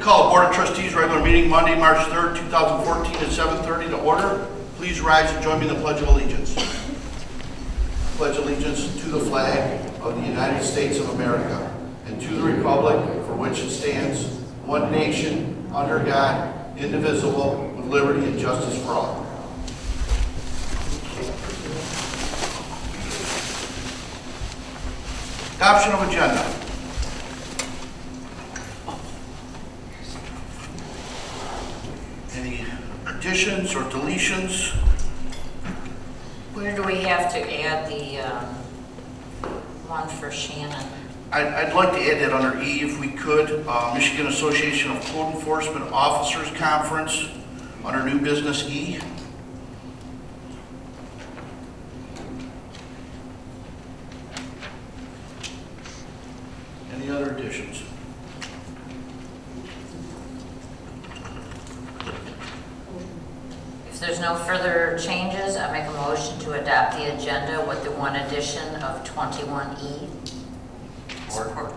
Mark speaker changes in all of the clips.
Speaker 1: Call Board of Trustees regular meeting Monday, March 3rd, 2014 at 7:30 to order. Please rise and join me in the Pledge of Allegiance. Pledge allegiance to the flag of the United States of America and to the republic for which it stands, one nation, under God, indivisible, with liberty and justice for all. Adoption of agenda. Any additions or deletions?
Speaker 2: Where do we have to add the one for Shannon?
Speaker 1: I'd like to add that under E if we could. Michigan Association of Code Enforcement Officers Conference under new business E. Any other additions?
Speaker 2: If there's no further changes, I make a motion to adopt the agenda with the one addition of 21E. Support.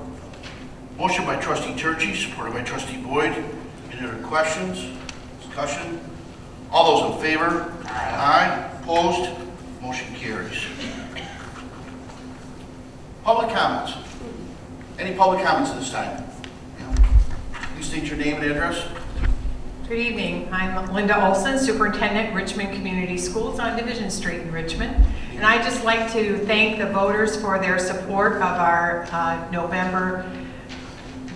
Speaker 1: Motion by Trustee Turgey, supported by Trustee Boyd. Any other questions? Discussion? All those in favor? Aye. Opposed? Motion carries. Public comments. Any public comments at this time? Please state your name and address.
Speaker 3: Good evening. I'm Linda Olson, Superintendent, Richmond Community Schools on Division Street in Richmond. And I'd just like to thank the voters for their support of our November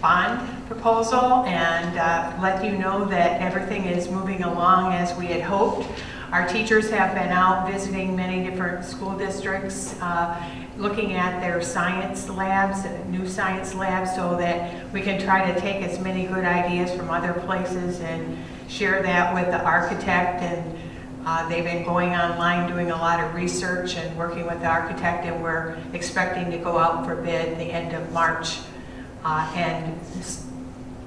Speaker 3: bond proposal and let you know that everything is moving along as we had hoped. Our teachers have been out visiting many different school districts, looking at their science labs, new science labs, so that we can try to take as many good ideas from other places and share that with the architect. And they've been going online doing a lot of research and working with the architect, and we're expecting to go out for bid the end of March and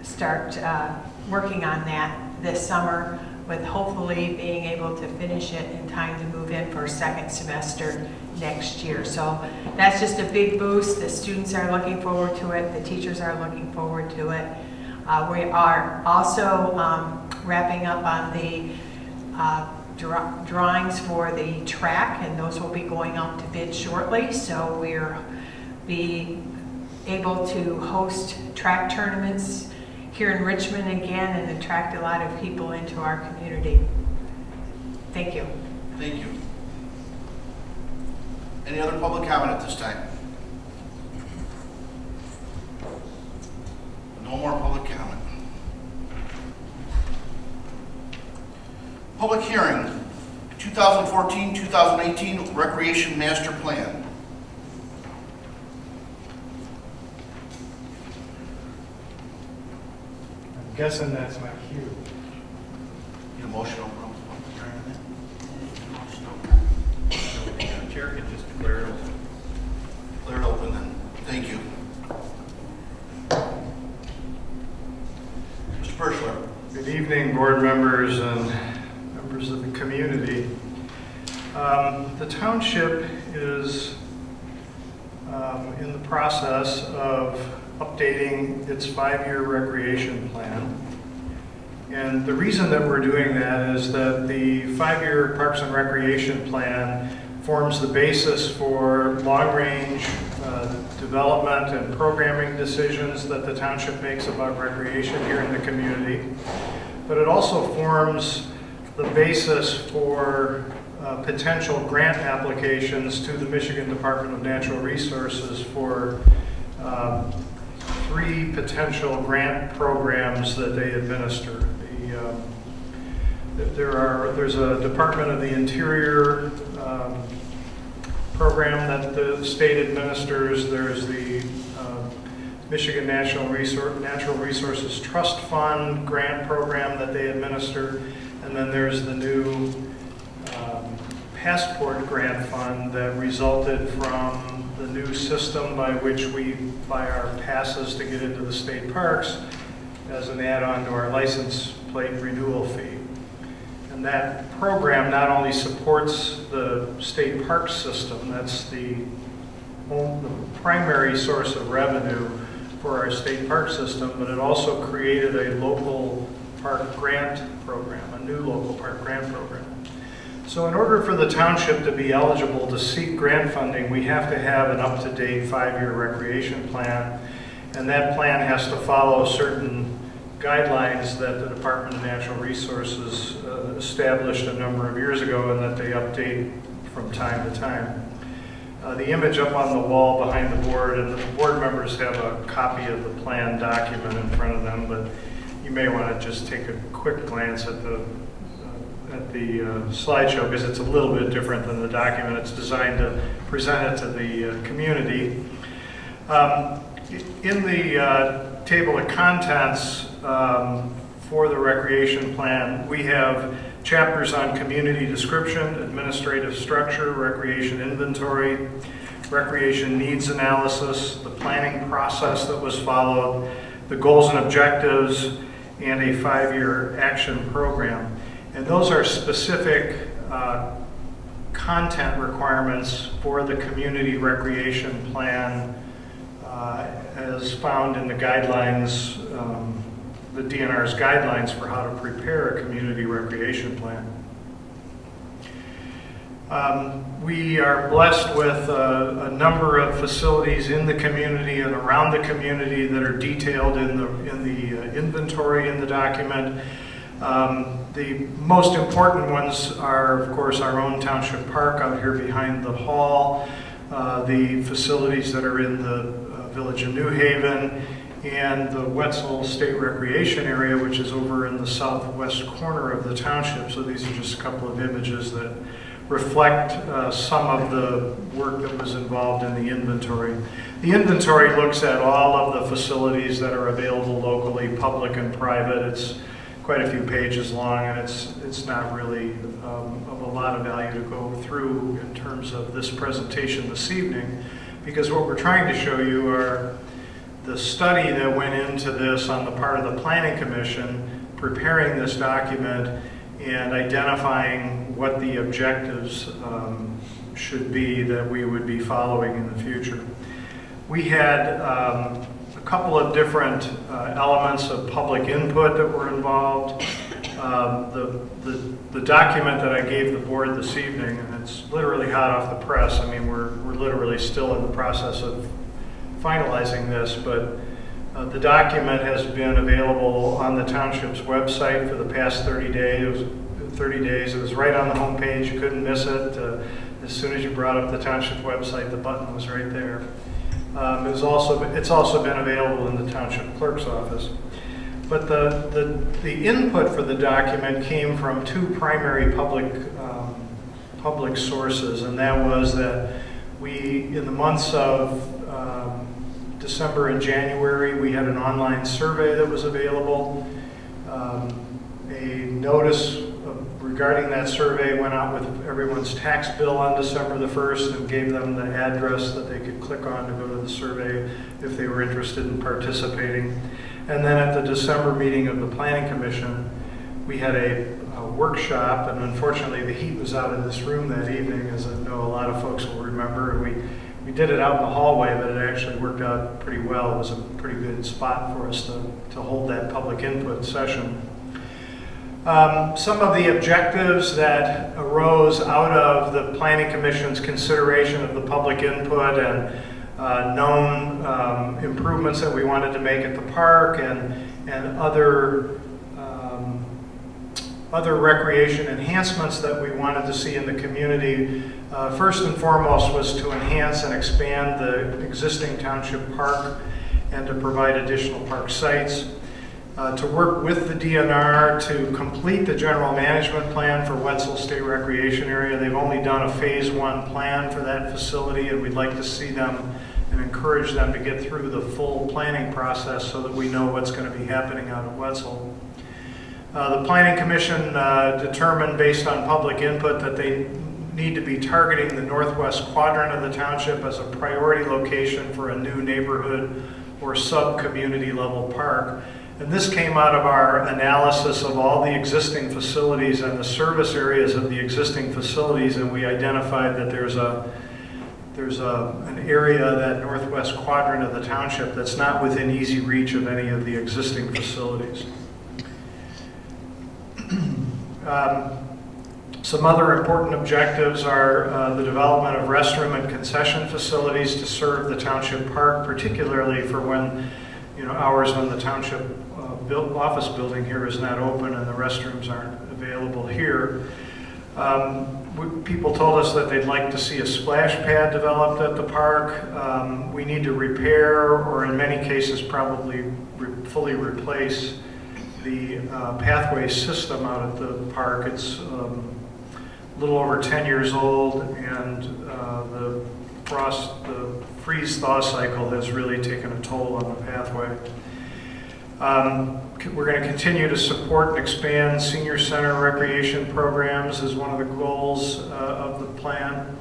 Speaker 3: start working on that this summer, with hopefully being able to finish it in time to move in for second semester next year. So that's just a big boost. The students are looking forward to it. The teachers are looking forward to it. We are also wrapping up on the drawings for the track, and those will be going out to bid shortly. So we'll be able to host track tournaments here in Richmond again and attract a lot of people into our community. Thank you.
Speaker 1: Thank you. Any other public comment at this time? No more public comment. Public hearing, 2014-2018 Recreation Master Plan.
Speaker 4: I'm guessing that's my cue.
Speaker 1: Need a motion to open up the public hearing on that?
Speaker 4: The chair can just declare it open.
Speaker 1: Clear it open then. Thank you. Mr. Perschler.
Speaker 4: Good evening, board members and members of the community. The township is in the process of updating its 5-year recreation plan. And the reason that we're doing that is that the 5-year Parks and Recreation Plan forms the basis for long-range development and programming decisions that the township makes about recreation here in the community. But it also forms the basis for potential grant applications to the Michigan Department of Natural Resources for 3 potential grant programs that they administer. There's a Department of the Interior program that the state administers. There's the Michigan Natural Resources Trust Fund grant program that they administer. And then there's the new Passport grant fund that resulted from the new system by which we buy our passes to get into the state parks as an add-on to our license plate renewal fee. And that program not only supports the state park system, that's the primary source of revenue for our state park system, but it also created a local park grant program, a new local park grant program. So in order for the township to be eligible to seek grant funding, we have to have an up-to-date 5-year recreation plan, and that plan has to follow certain guidelines that the Department of Natural Resources established a number of years ago and that they update from time to time. The image up on the wall behind the board, and the board members have a copy of the plan document in front of them, but you may want to just take a quick glance at the slideshow because it's a little bit different than the document. It's designed to present it to the community. In the table of contents for the recreation plan, we have chapters on community description, administrative structure, recreation inventory, recreation needs analysis, the planning process that was followed, the goals and objectives, and a 5-year action program. And those are specific content requirements for the community recreation plan as found in the guidelines, the DNR's guidelines for how to prepare a community recreation plan. We are blessed with a number of facilities in the community and around the community that are detailed in the inventory in the document. The most important ones are, of course, our own township park out here behind the hall, the facilities that are in the village of New Haven, and the Wetzel State Recreation Area, which is over in the southwest corner of the township. So these are just a couple of images that reflect some of the work that was involved in the inventory. The inventory looks at all of the facilities that are available locally, public and private. It's quite a few pages long, and it's not really of a lot of value to go through in terms of this presentation this evening, because what we're trying to show you are the study that went into this on the part of the Planning Commission, preparing this document and identifying what the objectives should be that we would be following in the future. We had a couple of different elements of public input that were involved. The document that I gave the board this evening, and it's literally hot off the press. I mean, we're literally still in the process of finalizing this, but the document has been available on the township's website for the past 30 days. It was right on the home page. You couldn't miss it. As soon as you brought up the township website, the button was right there. It's also been available in the township clerk's office. But the input for the document came from two primary public sources, and that was that we, in the months of December and January, we had an online survey that was available. A notice regarding that survey went out with everyone's tax bill on December the 1st and gave them the address that they could click on to go to the survey if they were interested in participating. And then at the December meeting of the Planning Commission, we had a workshop, and unfortunately the heat was out in this room that evening, as I know a lot of folks will remember. And we did it out in the hallway, but it actually worked out pretty well. It was a pretty good spot for us to hold that public input session. Some of the objectives that arose out of the Planning Commission's consideration of the public input and known improvements that we wanted to make at the park and other recreation enhancements that we wanted to see in the community. First and foremost was to enhance and expand the existing township park and to provide additional park sites. To work with the DNR to complete the general management plan for Wetzel State Recreation Area. They've only done a phase 1 plan for that facility, and we'd like to see them and encourage them to get through the full planning process so that we know what's going to be happening out at Wetzel. The Planning Commission determined, based on public input, that they need to be targeting the northwest quadrant of the township as a priority location for a new neighborhood or sub-community level park. And this came out of our analysis of all the existing facilities and the service areas of the existing facilities, and we identified that there's a there's an area, that northwest quadrant of the township, that's not within easy reach of any of the existing facilities. Some other important objectives are the development of restroom and concession facilities to serve the township park, particularly for when, hours when the township office building here is not open and the restrooms aren't available here. People told us that they'd like to see a splash pad developed at the park. We need to repair, or in many cases probably fully replace, the pathway system out at the park. It's a little over 10 years old, and the freeze-thaw cycle has really taken a toll on the pathway. We're going to continue to support and expand senior center recreation programs as one of the goals of the plan.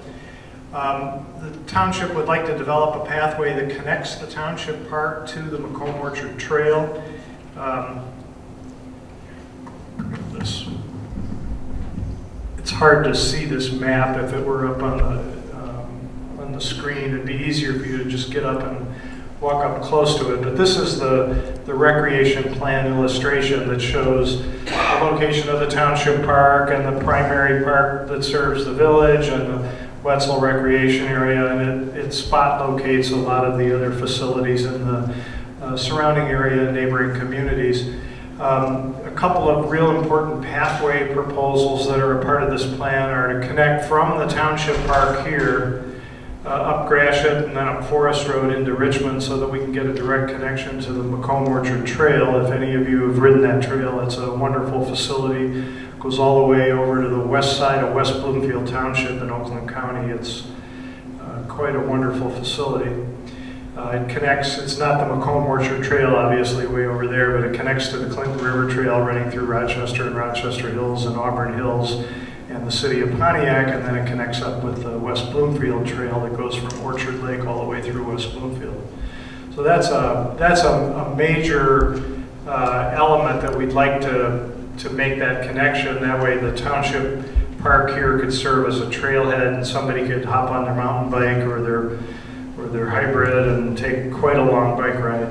Speaker 4: The township would like to develop a pathway that connects the township park to the Macomb Orchard Trail. It's hard to see this map. If it were up on the screen, it'd be easier for you to just get up and walk up close to it. But this is the recreation plan illustration that shows the location of the township park and the primary park that serves the village and the Wetzel recreation area, and it spot locates a lot of the other facilities in the surrounding area and neighboring communities. A couple of real important pathway proposals that are a part of this plan are to connect from the township park here, up Gratiot and then up Forest Road into Richmond, so that we can get a direct connection to the Macomb Orchard Trail. If any of you have ridden that trail, it's a wonderful facility. It goes all the way over to the west side of West Bloomfield Township in Oakland County. It's quite a wonderful facility. It connects, it's not the Macomb Orchard Trail, obviously, way over there, but it connects to the Clinton River Trail running through Rochester and Rochester Hills and Auburn Hills and the city of Pontiac, and then it connects up with the West Bloomfield Trail that goes from Orchard Lake all the way through West Bloomfield. So that's a major element that we'd like to make that connection. That way the township park here could serve as a trailhead, and somebody could hop on their mountain bike or their hybrid and take quite a long bike ride.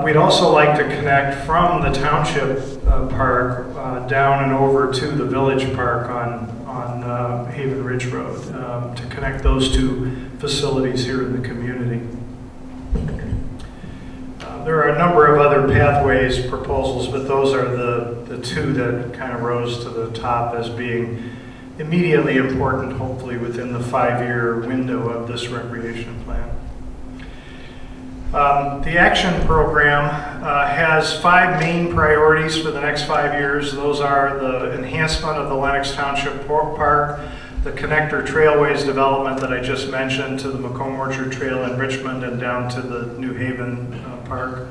Speaker 4: We'd also like to connect from the township park down and over to the village park on Haven Ridge Road to connect those two facilities here in the community. There are a number of other pathways proposals, but those are the two that kind of rose to the top as being immediately important, hopefully within the 5-year window of this recreation plan. The action program has 5 main priorities for the next 5 years. Those are the enhancement of the Lenox Township Park, the connector trailways development that I just mentioned to the Macomb Orchard Trail in Richmond and down to the New Haven Park.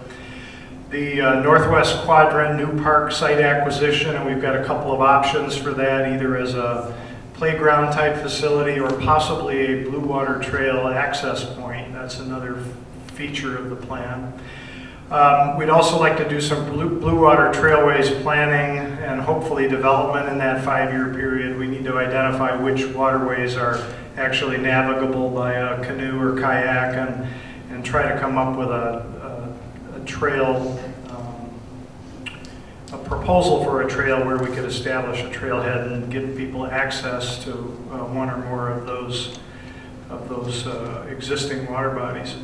Speaker 4: The northwest quadrant new park site acquisition, and we've got a couple of options for that, either as a playground type facility or possibly a Blue Water Trail access point. That's another feature of the plan. We'd also like to do some Blue Water Trailways planning and hopefully development in that 5-year period. We need to identify which waterways are actually navigable by a canoe or kayak and try to come up with a trail, a proposal for a trail where we could establish a trailhead and give people access to one or more of those existing water bodies.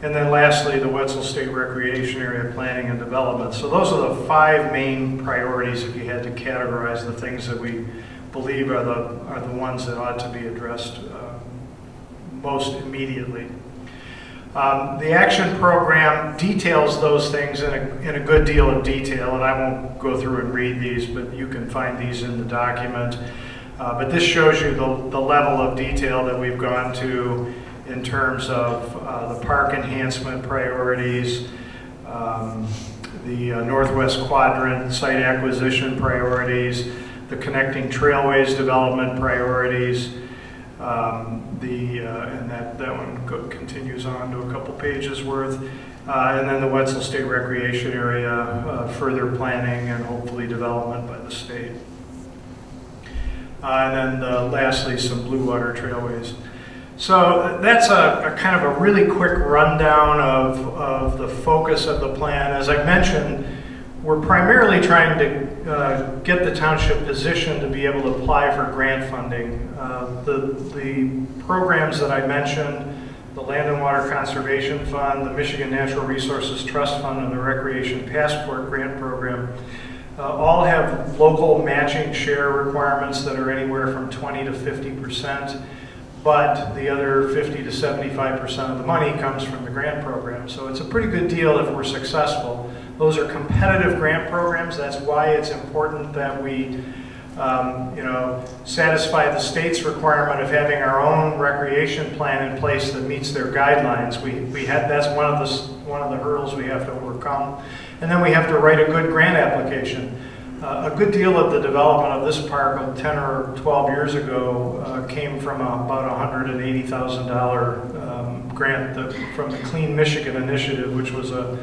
Speaker 4: And then lastly, the Wetzel State Recreation Area planning and development. So those are the 5 main priorities if you had to categorize the things that we believe are the ones that ought to be addressed most immediately. The action program details those things in a good deal of detail, and I won't go through and read these, but you can find these in the document. But this shows you the level of detail that we've gone to in terms of the park enhancement priorities, the northwest quadrant site acquisition priorities, the connecting trailways development priorities, and that one continues on to a couple pages worth, and then the Wetzel State Recreation Area, further planning and hopefully development by the state. And then lastly, some Blue Water Trailways. So that's a kind of a really quick rundown of the focus of the plan. As I mentioned, we're primarily trying to get the township positioned to be able to apply for grant funding. The programs that I mentioned, the Land and Water Conservation Fund, the Michigan Natural Resources Trust Fund, and the Recreation Passport Grant Program, all have local matching share requirements that are anywhere from 20 to 50%, but the other 50 to 75% of the money comes from the grant program. So it's a pretty good deal if we're successful. Those are competitive grant programs. That's why it's important that we satisfy the state's requirement of having our own recreation plan in place that meets their guidelines. That's one of the hurdles we have to overcome. And then we have to write a good grant application. A good deal of the development of this park 10 or 12 years ago came from about $180,000 grant from the Clean Michigan Initiative, which was a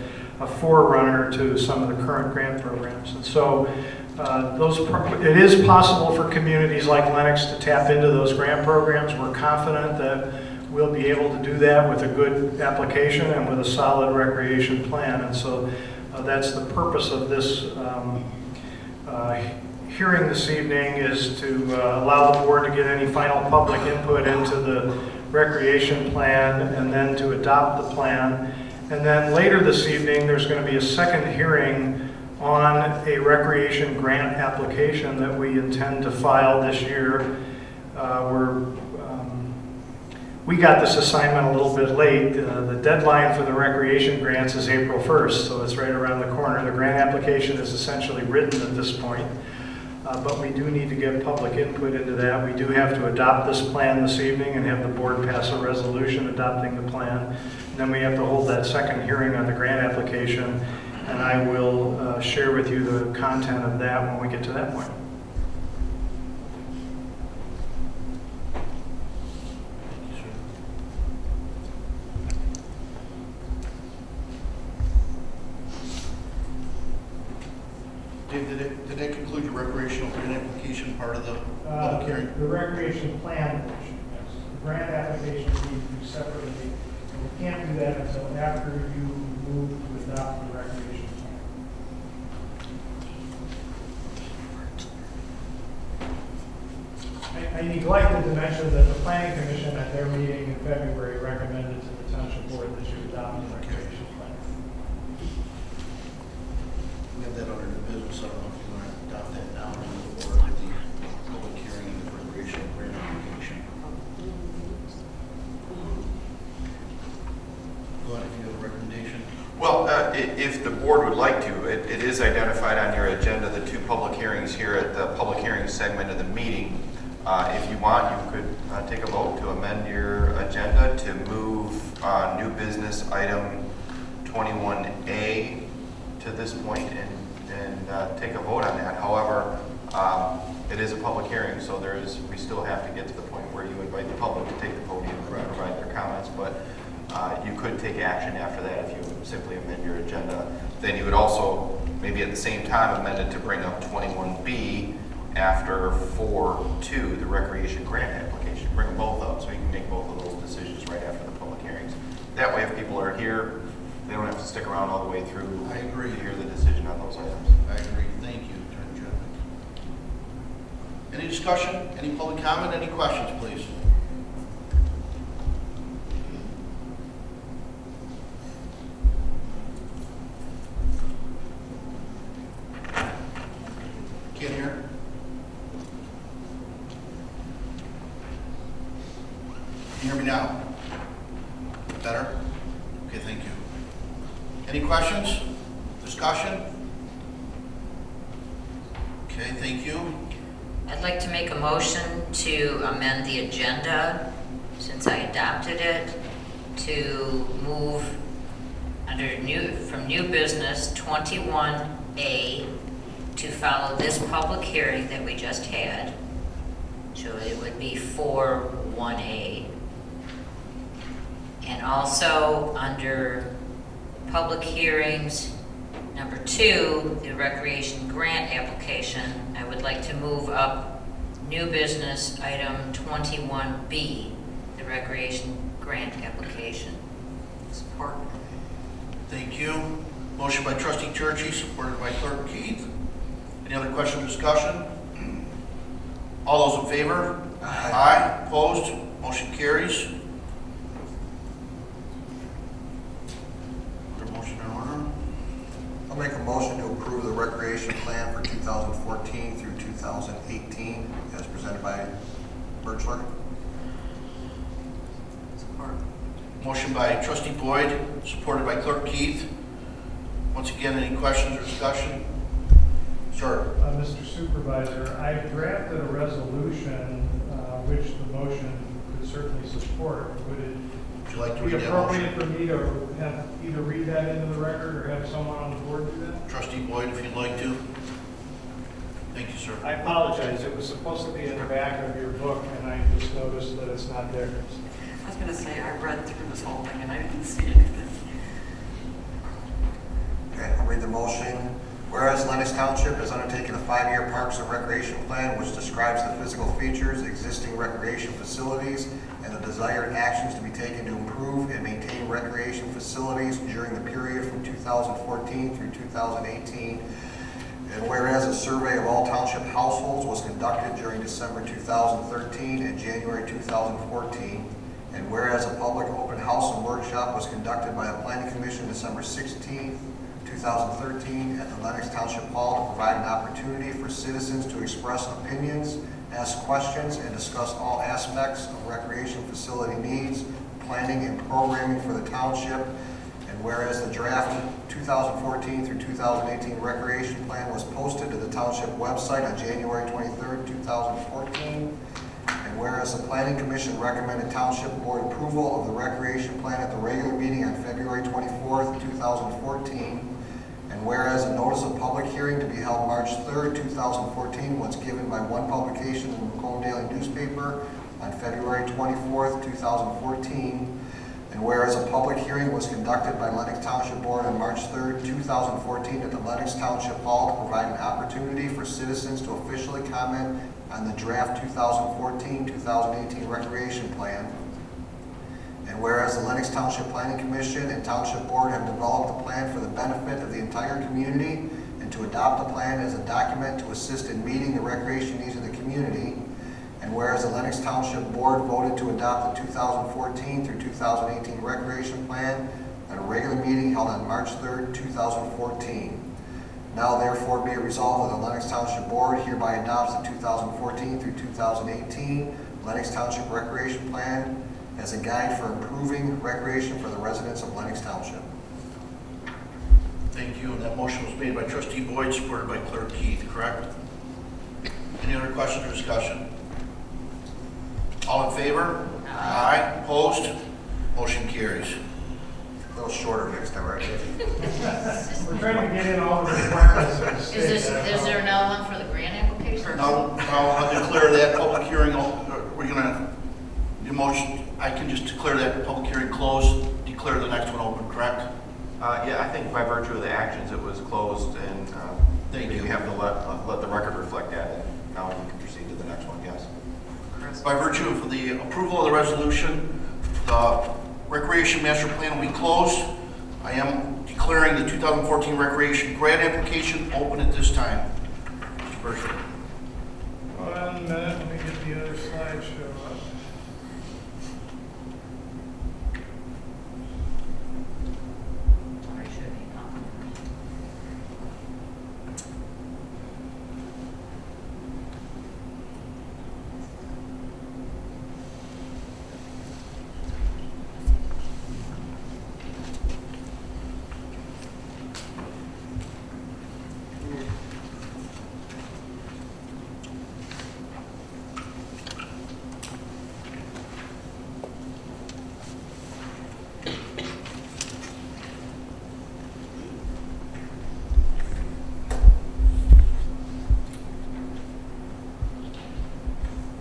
Speaker 4: forerunner to some of the current grant programs. And so it is possible for communities like Lenox to tap into those grant programs. We're confident that we'll be able to do that with a good application and with a solid recreation plan. And so that's the purpose of this hearing this evening, is to allow the board to get any final public input into the recreation plan and then to adopt the plan. And then later this evening, there's going to be a second hearing on a recreation grant application that we intend to file this year. We got this assignment a little bit late. The deadline for the recreation grants is April 1st, so it's right around the corner. The grant application is essentially written at this point, but we do need to get public input into that. We do have to adopt this plan this evening and have the board pass a resolution adopting the plan. And then we have to hold that second hearing on the grant application, and I will share with you the content of that when we get to that point.
Speaker 1: Dave, did that conclude your recreational grant application part of the public hearing?
Speaker 4: The recreation plan portion, yes. The grant application we need to do separately. And we can't do that until after you move to adopt the recreation plan. I neglected to mention that the Planning Commission at their meeting in February recommended to the Township Board that you adopt the recreation plan.
Speaker 1: We have that under the business. I don't know if you want to adopt that now or move forward with the public hearing and the recreational grant application. Go ahead if you have a recommendation.
Speaker 5: Well, if the board would like to, it is identified on your agenda, the two public hearings here at the public hearing segment of the meeting. If you want, you could take a vote to amend your agenda to move new business item 21A to this point and take a vote on that. However, it is a public hearing, so we still have to get to the point where you invite the public to take the podium and provide their comments. But you could take action after that if you simply amend your agenda. Then you would also, maybe at the same time, amend it to bring up 21B after 4.2, the recreation grant application. Bring them both up so you can make both of those decisions right after the public hearings. That way, if people are here, they don't have to stick around all the way through.
Speaker 1: I agree.
Speaker 5: To hear the decision on those items.
Speaker 1: I agree. Thank you, Attorney General. Any discussion? Any public comment? Any questions, please? Can't hear? Can you hear me now? Better? Okay, thank you. Any questions? Discussion? Okay, thank you.
Speaker 2: I'd like to make a motion to amend the agenda, since I adopted it, to move from new business 21A to follow this public hearing that we just had. So it would be 4.1A. And also under public hearings, number 2, the recreation grant application, I would like to move up new business item 21B, the recreation grant application. Support.
Speaker 1: Thank you. Motion by trustee Churchy, supported by clerk Keith. Any other question or discussion? All those in favor? Aye. Opposed? Motion carries. Other motion in order?
Speaker 6: I'll make a motion to approve the recreation plan for 2014 through 2018 as presented by Birchler.
Speaker 2: Support.
Speaker 1: Motion by trustee Boyd, supported by clerk Keith. Once again, any questions or discussion? Sir.
Speaker 4: Mr. Supervisor, I drafted a resolution which the motion could certainly support. Would it
Speaker 1: Would you like to
Speaker 4: be
Speaker 1: read that motion?
Speaker 4: appropriate for me to have either read that into the record or have someone on the board do that?
Speaker 1: Trustee Boyd, if you'd like to. Thank you, sir.
Speaker 4: I apologize. It was supposed to be in the back of your book, and I just noticed that it's not there.
Speaker 7: I was gonna say, I read through this whole thing and I didn't see anything.
Speaker 6: Okay, I'll read the motion. Whereas Lenox Township has undertaken a 5-year Parks and Recreation Plan which describes the physical features, existing recreation facilities, and the desired actions to be taken to improve and maintain recreation facilities during the period from 2014 through 2018. And whereas a survey of all township households was conducted during December 2013 and January 2014. And whereas a public open house and workshop was conducted by the Planning Commission December 16, 2013 at the Lenox Township Hall to provide an opportunity for citizens to express opinions, ask questions, and discuss all aspects of recreation facility needs, planning, and programming for the township. And whereas the draft 2014 through 2018 recreation plan was posted to the township website on January 23, 2014. And whereas the Planning Commission recommended Township Board approval of the recreation plan at the regular meeting on February 24, 2014. And whereas a notice of public hearing to be held March 3, 2014 was given by one publication in the Macomb Daily newspaper on February 24, 2014. And whereas a public hearing was conducted by Lenox Township Board on March 3, 2014 at the Lenox Township Hall to provide an opportunity for citizens to officially comment on the draft 2014-2018 recreation plan. And whereas the Lenox Township Planning Commission and Township Board have developed a plan for the benefit of the entire community and to adopt the plan as a document to assist in meeting the recreation needs of the community. And whereas the Lenox Township Board voted to adopt the 2014 through 2018 recreation plan at a regular meeting held on March 3, 2014. Now therefore be it resolved that the Lenox Township Board hereby adopts the 2014 through 2018 Lenox Township Recreation Plan as a guide for improving recreation for the residents of Lenox Township.
Speaker 1: Thank you. And that motion was made by trustee Boyd, supported by clerk Keith, correct? Any other questions or discussion? All in favor? Aye. Opposed? Motion carries.
Speaker 6: A little shorter next time, right?
Speaker 4: We're trying to get in all the requirements of the state.
Speaker 2: Is there another one for the grant application?
Speaker 1: Now I'll declare that public hearing, we're gonna, the motion, I can just declare that public hearing closed, declare the next one open, correct?
Speaker 5: Yeah, I think by virtue of the actions, it was closed, and
Speaker 1: Thank
Speaker 5: we
Speaker 1: you.
Speaker 5: have to let the record reflect that, and now we can proceed to the next one, yes.
Speaker 1: By virtue of the approval of the resolution, the Recreation Master Plan will be closed. I am declaring the 2014 Recreation Grant Application open at this time. Mr. Bershman.
Speaker 4: 1 minute, let me get the other slideshow up.
Speaker 2: Or should be, huh?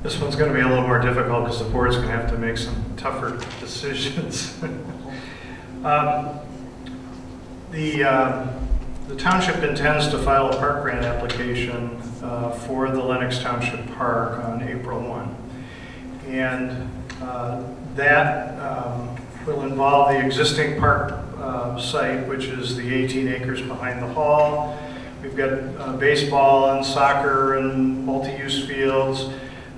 Speaker 4: This one's going to be a little more difficult because the board's going to have to make some tougher decisions. The township intends to file a park grant application for the Lenox Township Park on April 1. And That will involve the existing park site, which is the 18 acres behind the hall. We've got baseball and soccer and multi-use fields,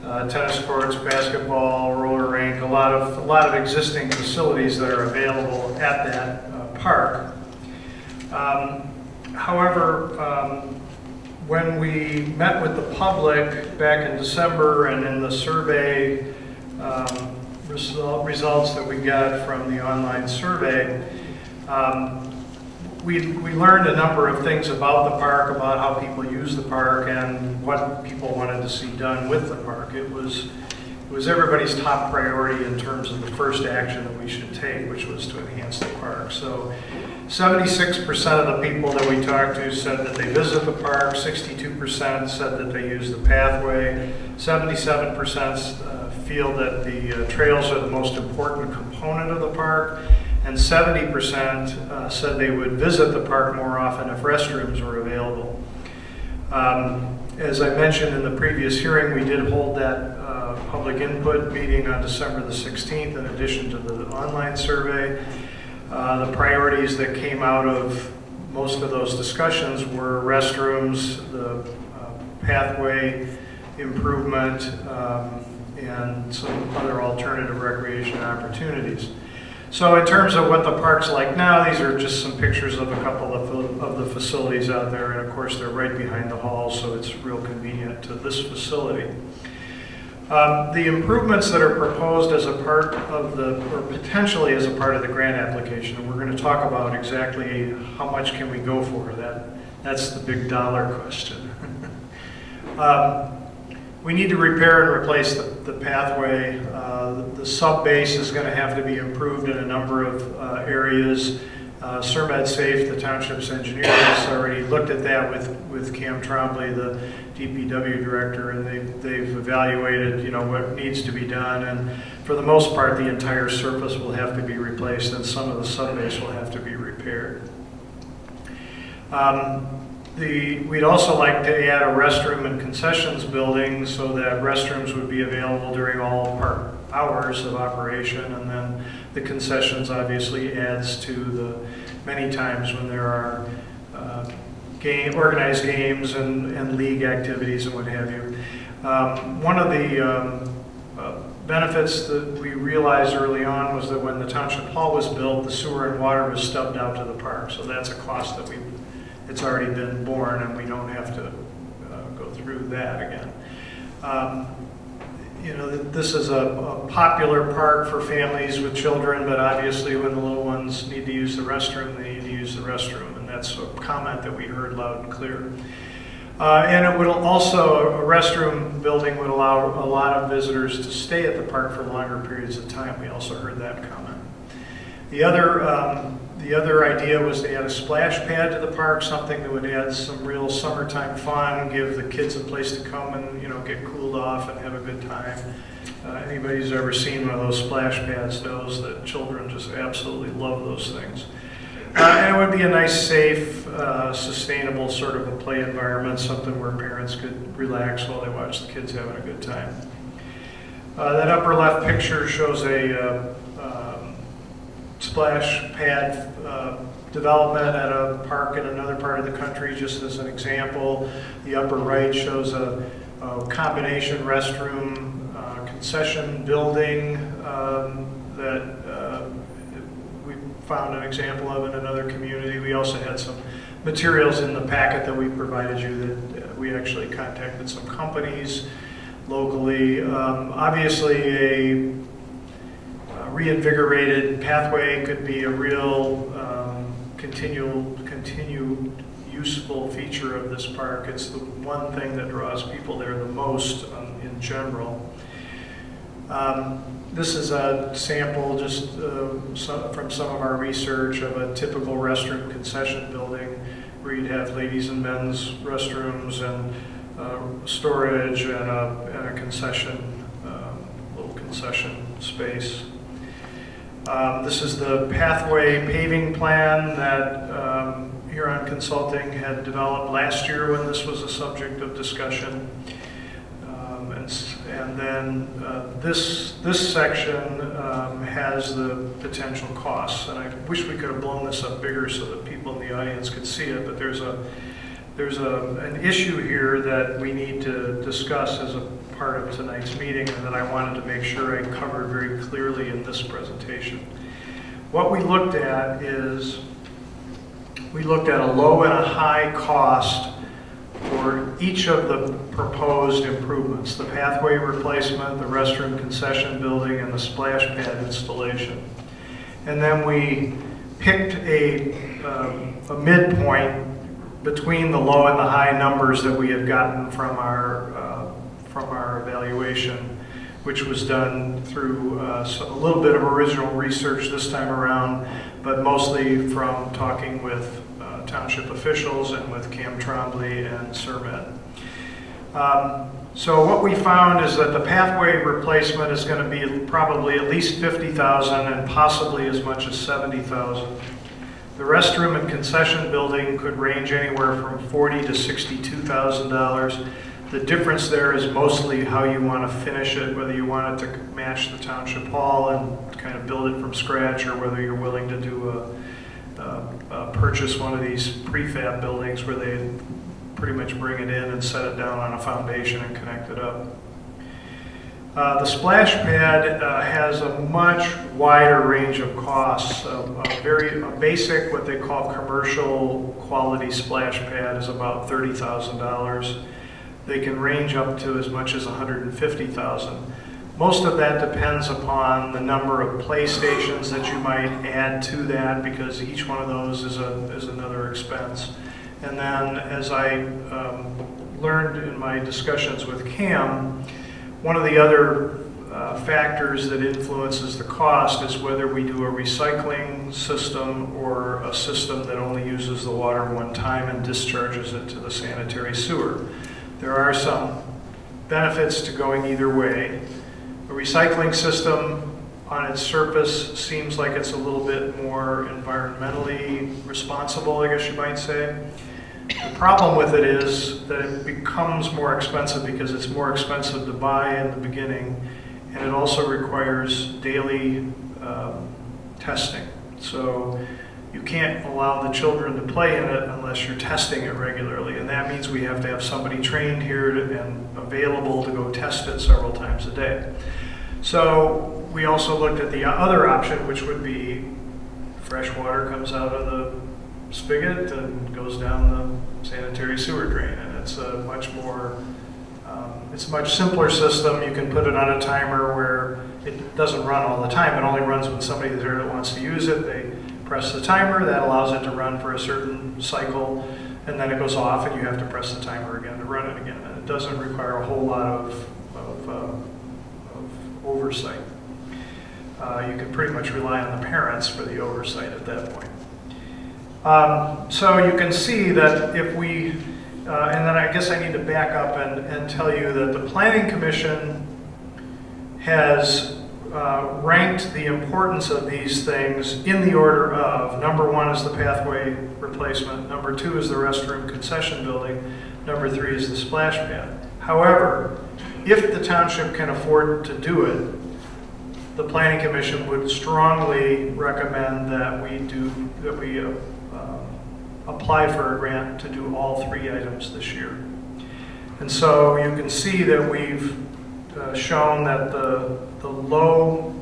Speaker 4: tennis courts, basketball, roller rink, a lot of existing facilities that are available at that park. However, when we met with the public back in December and in the survey results that we got from the online survey, we learned a number of things about the park, about how people use the park, and what people wanted to see done with the park. It was everybody's top priority in terms of the first action that we should take, which was to enhance the park. So 76% of the people that we talked to said that they visit the park, 62% said that they use the pathway, 77% feel that the trails are the most important component of the park, and 70% said they would visit the park more often if restrooms were available. As I mentioned in the previous hearing, we did hold that public input meeting on December the 16th in addition to the online survey. The priorities that came out of most of those discussions were restrooms, the pathway improvement, and some other alternative recreation opportunities. So in terms of what the park's like now, these are just some pictures of a couple of the facilities out there, and of course they're right behind the hall, so it's real convenient to this facility. The improvements that are proposed as a part of or potentially as a part of the grant application, and we're going to talk about exactly how much can we go for. That's the big dollar question. We need to repair and replace the pathway. The sub-base is going to have to be improved in a number of areas. Surmed Safe, the township's engineer, has already looked at that with Cam Trombley, the DPW director, and they've evaluated what needs to be done. And for the most part, the entire surface will have to be replaced, and some of the sub-base will have to be repaired. We'd also like to add a restroom and concessions building so that restrooms would be available during all park hours of operation, and then the concessions obviously adds to the many times when there are organized games and league activities and what have you. One of the benefits that we realized early on was that when the township hall was built, the sewer and water was stubbed out to the park, so that's a cost that it's already been borne, and we don't have to go through that again. This is a popular park for families with children, but obviously when the little ones need to use the restroom, they need to use the restroom, and that's a comment that we heard loud and clear. And it would also, a restroom building would allow a lot of visitors to stay at the park for longer periods of time. We also heard that comment. The other idea was to add a splash pad to the park, something that would add some real summertime fun, give the kids a place to come and get cooled off and have a good time. Anybody who's ever seen one of those splash pads knows that children just absolutely love those things. And it would be a nice, safe, sustainable sort of a play environment, something where parents could relax while they watch the kids having a good time. That upper left picture shows a splash pad development at a park in another part of the country, just as an example. The upper right shows a combination restroom concession building that we found an example of in another community. We also had some materials in the packet that we provided you that we actually contacted some companies locally. Obviously, a reinvigorated pathway could be a real continued useful feature of this park. It's the one thing that draws people there the most in general. This is a sample just from some of our research of a typical restroom concession building where you'd have ladies and men's restrooms and storage and a concession, little concession space. This is the pathway paving plan that Huron Consulting had developed last year when this was a subject of discussion. And then this section has the potential costs. And I wish we could have blown this up bigger so that people in the audience could see it, but there's an issue here that we need to discuss as a part of tonight's meeting, and that I wanted to make sure I covered very clearly in this presentation. What we looked at is, we looked at a low and a high cost for each of the proposed improvements: the pathway replacement, the restroom concession building, and the splash pad installation. And then we picked a midpoint between the low and the high numbers that we had gotten from our evaluation, which was done through a little bit of original research this time around, but mostly from talking with township officials and with Cam Trombley and Surmet. So what we found is that the pathway replacement is going to be probably at least $50,000 and possibly as much as $70,000. The restroom and concession building could range anywhere from $40,000 to $62,000. The difference there is mostly how you want to finish it, whether you want it to match the township hall and kind of build it from scratch, or whether you're willing to do purchase one of these prefab buildings where they pretty much bring it in and set it down on a foundation and connect it up. The splash pad has a much wider range of costs. A basic, what they call commercial quality splash pad, is about $30,000. They can range up to as much as $150,000. Most of that depends upon the number of play stations that you might add to that, because each one of those is another expense. And then, as I learned in my discussions with Cam, one of the other factors that influences the cost is whether we do a recycling system or a system that only uses the water one time and discharges it to the sanitary sewer. There are some benefits to going either way. A recycling system on its surface seems like it's a little bit more environmentally responsible, I guess you might say. The problem with it is that it becomes more expensive because it's more expensive to buy in the beginning, and it also requires daily testing. So you can't allow the children to play in it unless you're testing it regularly, and that means we have to have somebody trained here and available to go test it several times a day. So we also looked at the other option, which would be fresh water comes out of the spigot and goes down the sanitary sewer drain, and it's a much more it's a much simpler system. You can put it on a timer where it doesn't run all the time. It only runs when somebody's there that wants to use it. They press the timer, that allows it to run for a certain cycle, and then it goes off and you have to press the timer again to run it again. And it doesn't require a whole lot of oversight. You can pretty much rely on the parents for the oversight at that point. So you can see that if we, and then I guess I need to back up and tell you that the Planning Commission has ranked the importance of these things in the order of: number one is the pathway replacement, number two is the restroom concession building, number three is the splash pad. However, if the township can afford to do it, the Planning Commission would strongly recommend that we apply for a grant to do all three items this year. And so you can see that we've shown that the low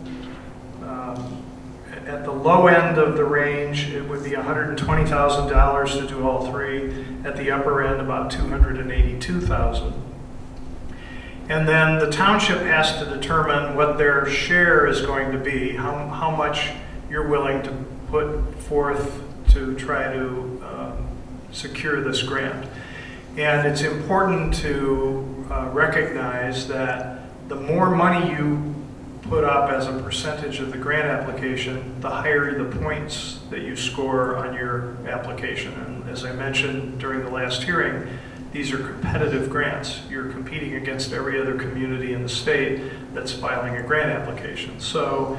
Speaker 4: at the low end of the range, it would be $120,000 to do all three. At the upper end, about $282,000. And then the township has to determine what their share is going to be, how much you're willing to put forth to try to secure this grant. And it's important to recognize that the more money you put up as a percentage of the grant application, the higher the points that you score on your application. And as I mentioned during the last hearing, these are competitive grants. You're competing against every other community in the state that's filing a grant application. So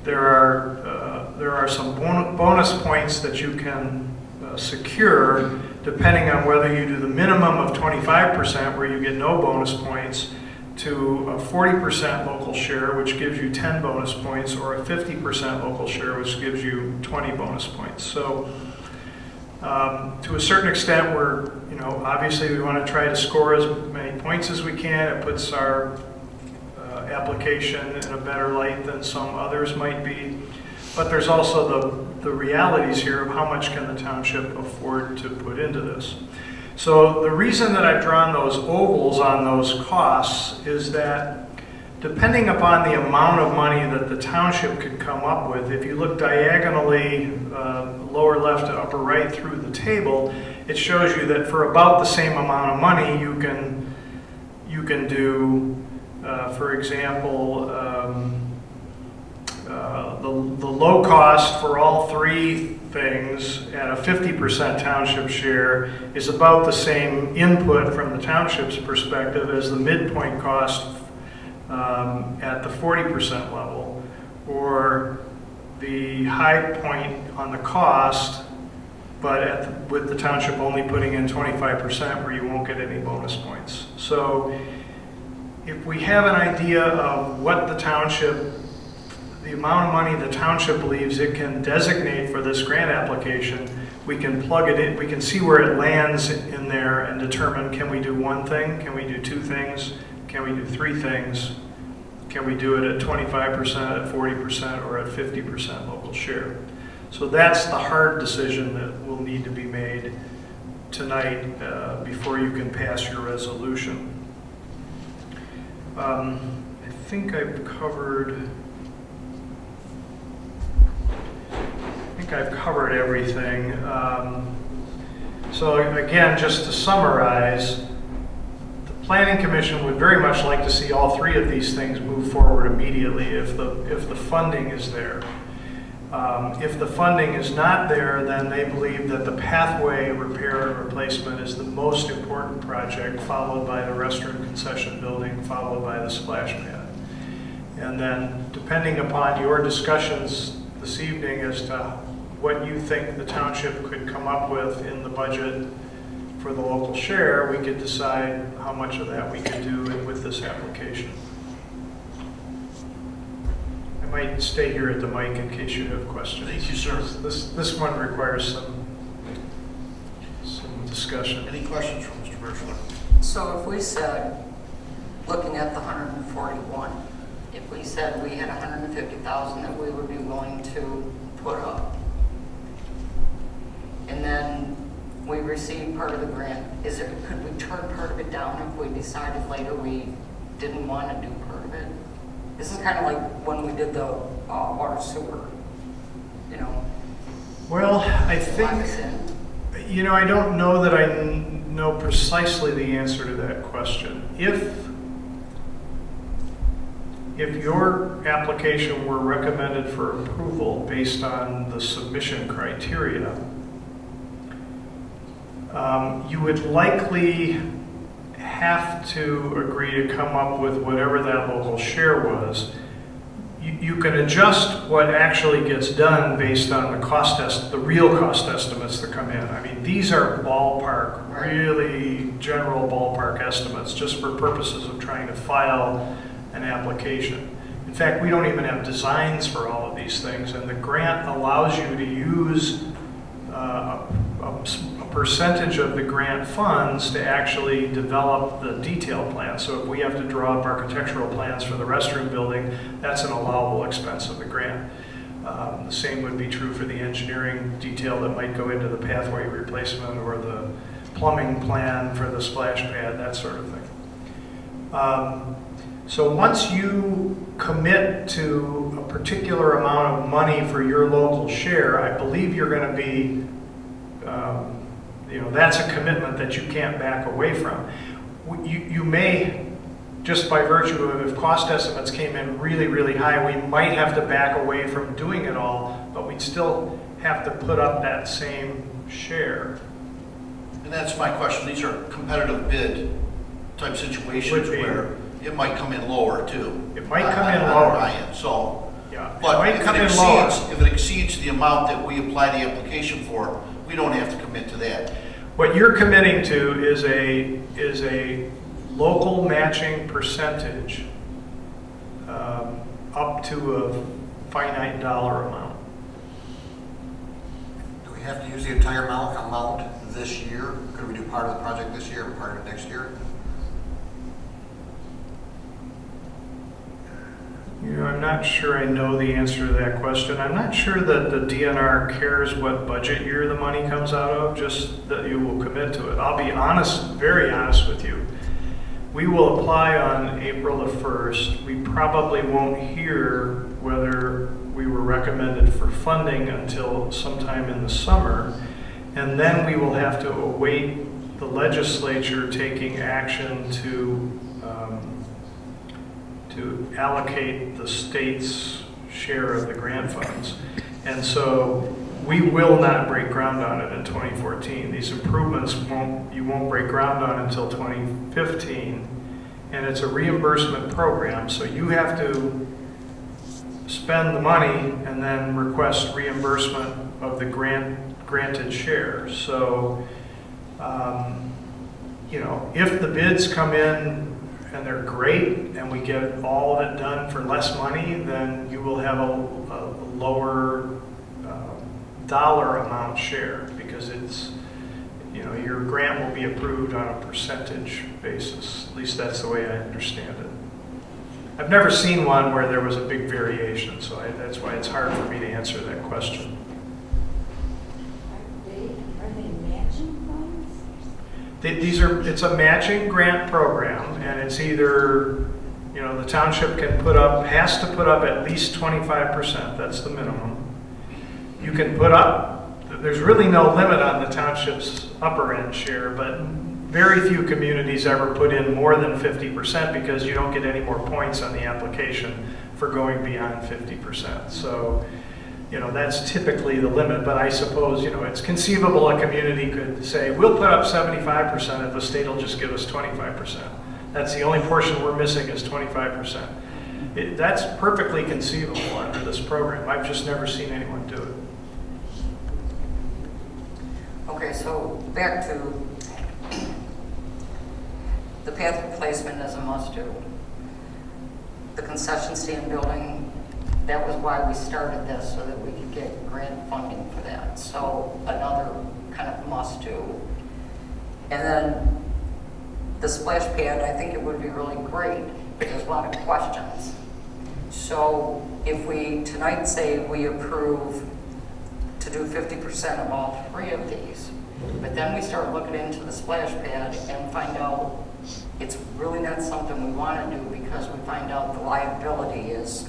Speaker 4: there are some bonus points that you can secure depending on whether you do the minimum of 25%, where you get no bonus points, to a 40% local share, which gives you 10 bonus points, or a 50% local share, which gives you 20 bonus points. So to a certain extent, we're, obviously we want to try to score as many points as we can. It puts our application in a better light than some others might be. But there's also the realities here of how much can the township afford to put into this. So the reason that I've drawn those ovals on those costs is that depending upon the amount of money that the township could come up with, if you look diagonally lower left to upper right through the table, it shows you that for about the same amount of money you can do, for example, the low cost for all three things at a 50% township share is about the same input from the township's perspective as the midpoint cost at the 40% level, or the high point on the cost, but with the township only putting in 25% where you won't get any bonus points. So if we have an idea of what the amount of money the township believes it can designate for this grant application, we can plug it in, we can see where it lands in there and determine, can we do one thing, can we do two things, can we do three things, can we do it at 25%, at 40%, or at 50% local share. So that's the hard decision that will need to be made tonight before you can pass your resolution. I think I've covered everything. So again, just to summarize, the Planning Commission would very much like to see all three of these things move forward immediately if the funding is there. If the funding is not there, then they believe that the pathway repair and replacement is the most important project, followed by the restroom concession building, followed by the splash pad. And then, depending upon your discussions this evening as to what you think the township could come up with in the budget for the local share, we could decide how much of that we could do with this application. I might stay here at the mic in case you have questions.
Speaker 1: Thank you, sir.
Speaker 4: This one requires some discussion.
Speaker 1: Any questions from Mr. Birchler?
Speaker 7: So if we said, looking at the 141, if we said we had 150,000 that we would be willing to put up, and then we received part of the grant, could we turn part of it down if we decided later we didn't want to do part of it? This is kind of like when we did the water sewer,
Speaker 4: Well, I think, I don't know that I know precisely the answer to that question. If your application were recommended for approval based on the submission criteria, you would likely have to agree to come up with whatever that local share was. You can adjust what actually gets done based on the real cost estimates that come in. I mean, these are ballpark, really general ballpark estimates, just for purposes of trying to file an application. In fact, we don't even have designs for all of these things, and the grant allows you to use a percentage of the grant funds to actually develop the detailed plan. So if we have to draw up architectural plans for the restroom building, that's an allowable expense of the grant. The same would be true for the engineering detail that might go into the pathway replacement or the plumbing plan for the splash pad, that sort of thing. So once you commit to a particular amount of money for your local share, I believe you're going to be that's a commitment that you can't back away from. You may, just by virtue of if cost estimates came in really, really high, we might have to back away from doing it all, but we'd still have to put up that same share.
Speaker 1: And that's my question. These are competitive bid type situations where it might come in lower too.
Speaker 4: It might come in lower.
Speaker 1: So,
Speaker 4: yeah,
Speaker 1: but if it exceeds the amount that we apply the application for, we don't have to commit to that.
Speaker 4: What you're committing to is a local matching percentage up to a finite dollar amount.
Speaker 6: Do we have to use the entire amount this year? Could we do part of the project this year and part of it next year?
Speaker 4: You know, I'm not sure I know the answer to that question. I'm not sure that the DNR cares what budget year the money comes out of, just that you will commit to it. I'll be honest, very honest with you. We will apply on April the 1st. We probably won't hear whether we were recommended for funding until sometime in the summer. And then we will have to await the legislature taking action to allocate the state's share of the grant funds. And so we will not break ground on it in 2014. These improvements you won't break ground on until 2015. And it's a reimbursement program, so you have to spend the money and then request reimbursement of the granted share. So, you know, if the bids come in and they're great and we get all of it done for less money, then you will have a lower dollar amount share, because it's, you know, your grant will be approved on a percentage basis. At least that's the way I understand it. I've never seen one where there was a big variation, so that's why it's hard for me to answer that question.
Speaker 8: Are they matching funds?
Speaker 4: It's a matching grant program, and it's either, you know, the township has to put up at least 25%. That's the minimum. You can put up, there's really no limit on the township's upper end share, but very few communities ever put in more than 50% because you don't get any more points on the application for going beyond 50%. So, you know, that's typically the limit, but I suppose, you know, it's conceivable a community could say, we'll put up 75% if the state will just give us 25%. That's the only portion we're missing is 25%. That's perfectly conceivable under this program. I've just never seen anyone do it.
Speaker 7: Okay, so back to the path replacement is a must-do. The concession stand building, that was why we started this, so that we could get grant funding for that. So another kind of must-do. And then the splash pad, I think it would be really great, but there's a lot of questions. So if we tonight say we approve to do 50% of all three of these, but then we start looking into the splash pad and find out it's really not something we want to do because we find out the liability is,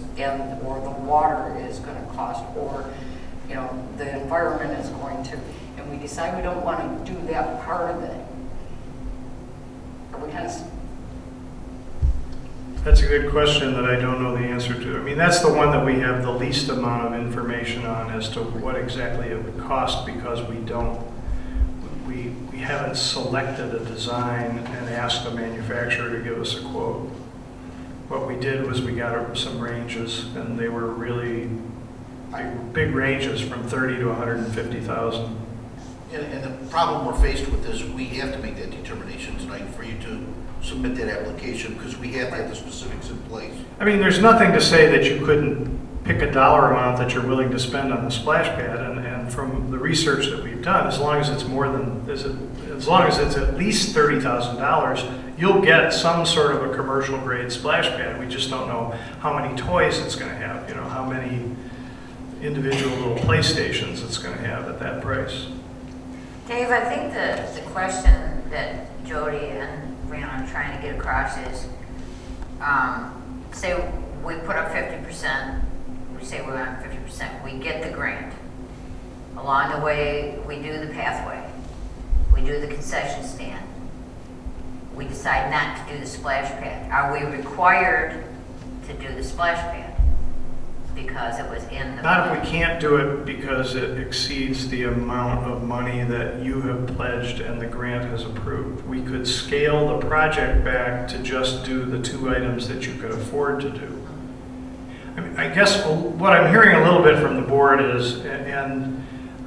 Speaker 7: or the water is going to cost, or, you know, the environment is going to, and we decide we don't want to do that part of it. Are we kind of...
Speaker 4: That's a good question that I don't know the answer to. I mean, that's the one that we have the least amount of information on as to what exactly it would cost, because we haven't selected a design and asked the manufacturer to give us a quote. What we did was we got some ranges, and they were really big ranges from 30 to 150,000.
Speaker 1: And the problem we're faced with is we have to make that determination tonight for you to submit that application, because we have to have the specifics in place.
Speaker 4: I mean, there's nothing to say that you couldn't pick a dollar amount that you're willing to spend on the splash pad, and from the research that we've done, as long as it's at least $30,000, you'll get some sort of a commercial grade splash pad. We just don't know how many toys it's going to have, you know, how many individual little PlayStations it's going to have at that price.
Speaker 2: Dave, I think the question that Jody and Rena are trying to get across is, say we put up 50%, we say we want 50%, we get the grant. Along the way, we do the pathway, we do the concession stand, we decide not to do the splash pad. Are we required to do the splash pad because it was in the...
Speaker 4: Not if we can't do it because it exceeds the amount of money that you have pledged and the grant has approved. We could scale the project back to just do the two items that you could afford to do. I mean, I guess what I'm hearing a little bit from the board is, and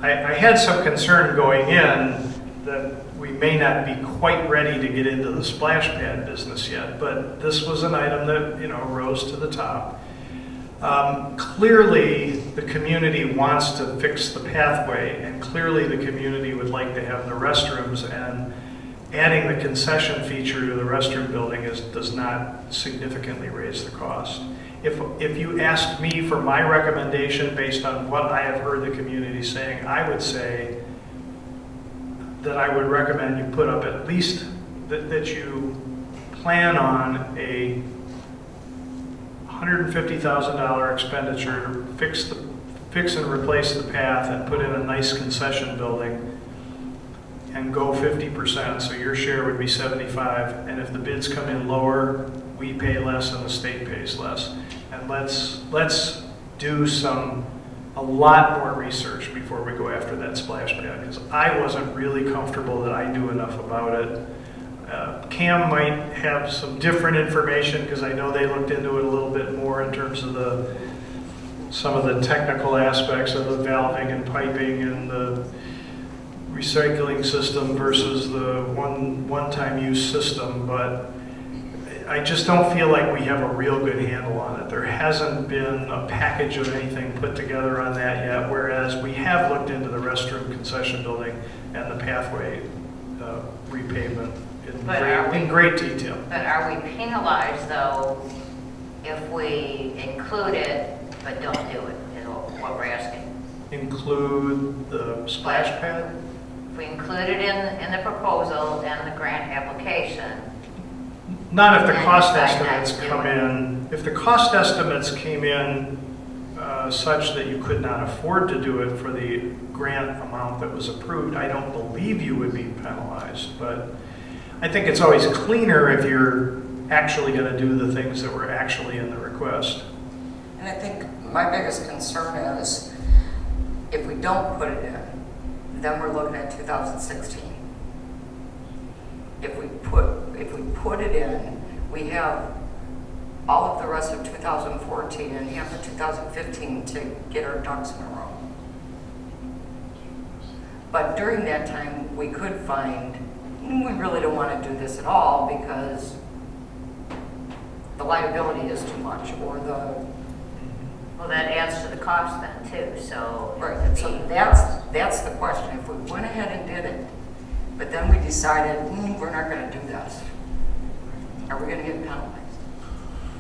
Speaker 4: I had some concern going in, that we may not be quite ready to get into the splash pad business yet, but this was an item that, you know, rose to the top. Clearly, the community wants to fix the pathway, and clearly the community would like to have the restrooms, and adding the concession feature to the restroom building does not significantly raise the cost. If you asked me for my recommendation based on what I have heard the community saying, I would say that I would recommend you put up at least that you plan on a $150,000 expenditure to fix and replace the path and put in a nice concession building and go 50%, so your share would be 75, and if the bids come in lower, we pay less and the state pays less. And let's do a lot more research before we go after that splash pad, because I wasn't really comfortable that I knew enough about it. Cam might have some different information, because I know they looked into it a little bit more in terms of some of the technical aspects of the valving and piping and the recycling system versus the one-time use system, but I just don't feel like we have a real good handle on it. There hasn't been a package of anything put together on that yet, whereas we have looked into the restroom concession building and the pathway repavement in great detail.
Speaker 2: But are we penalized, though, if we include it but don't do it, is what we're asking?
Speaker 4: Include the splash pad?
Speaker 2: If we include it in the proposal and the grant application,
Speaker 4: Not if the
Speaker 2: and
Speaker 4: cost
Speaker 2: decide not
Speaker 4: estimates
Speaker 2: to do
Speaker 4: come
Speaker 2: it.
Speaker 4: in. If the cost estimates came in such that you could not afford to do it for the grant amount that was approved, I don't believe you would be penalized. But I think it's always cleaner if you're actually going to do the things that were actually in the request.
Speaker 7: And I think my biggest concern is if we don't put it in, then we're looking at 2016. If we put it in, we have all of the rest of 2014 and half of 2015 to get our ducks in a row. But during that time, we could find, we really don't want to do this at all because the liability is too much, or the
Speaker 2: Well, that adds to the cost then too, so.
Speaker 7: right. So that's the question. If we went ahead and did it, but then we decided we're not going to do this, are we going to get penalized?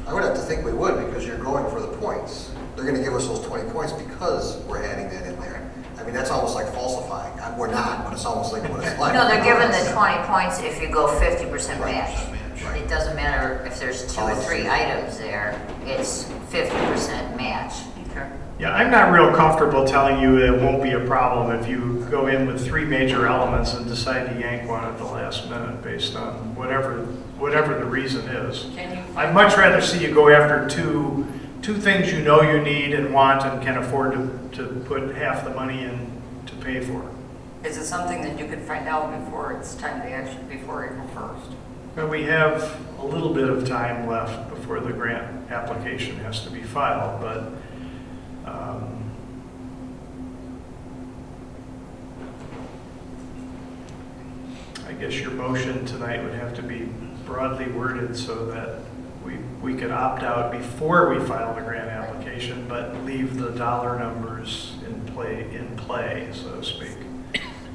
Speaker 6: I would have to think we would, because you're going for the points. They're gonna give us those 20 points because we're adding that in there. I mean, that's almost like falsifying. We're not, but it's almost like what it's like.
Speaker 2: No, they're given the 20 points if you go 50%
Speaker 6: Right.
Speaker 2: match.
Speaker 6: Right.
Speaker 2: It doesn't matter if there's 2 or 3 items there, it's 50% match.
Speaker 7: Okay.
Speaker 4: Yeah, I'm not real comfortable telling you it won't be a problem if you go in with 3 major elements and decide to yank one at the last minute based on whatever the reason is.
Speaker 7: Can you
Speaker 4: I'd much rather see you go after two things you know you need and want and can afford to put half the money in to pay for.
Speaker 7: Is it something that you could find out before it's time to action, before April 1st?
Speaker 4: But we have a little bit of time left before the grant application has to be filed, but I guess your motion tonight would have to be broadly worded so that we could opt out before we file the grant application, but leave the dollar numbers in play, so to speak.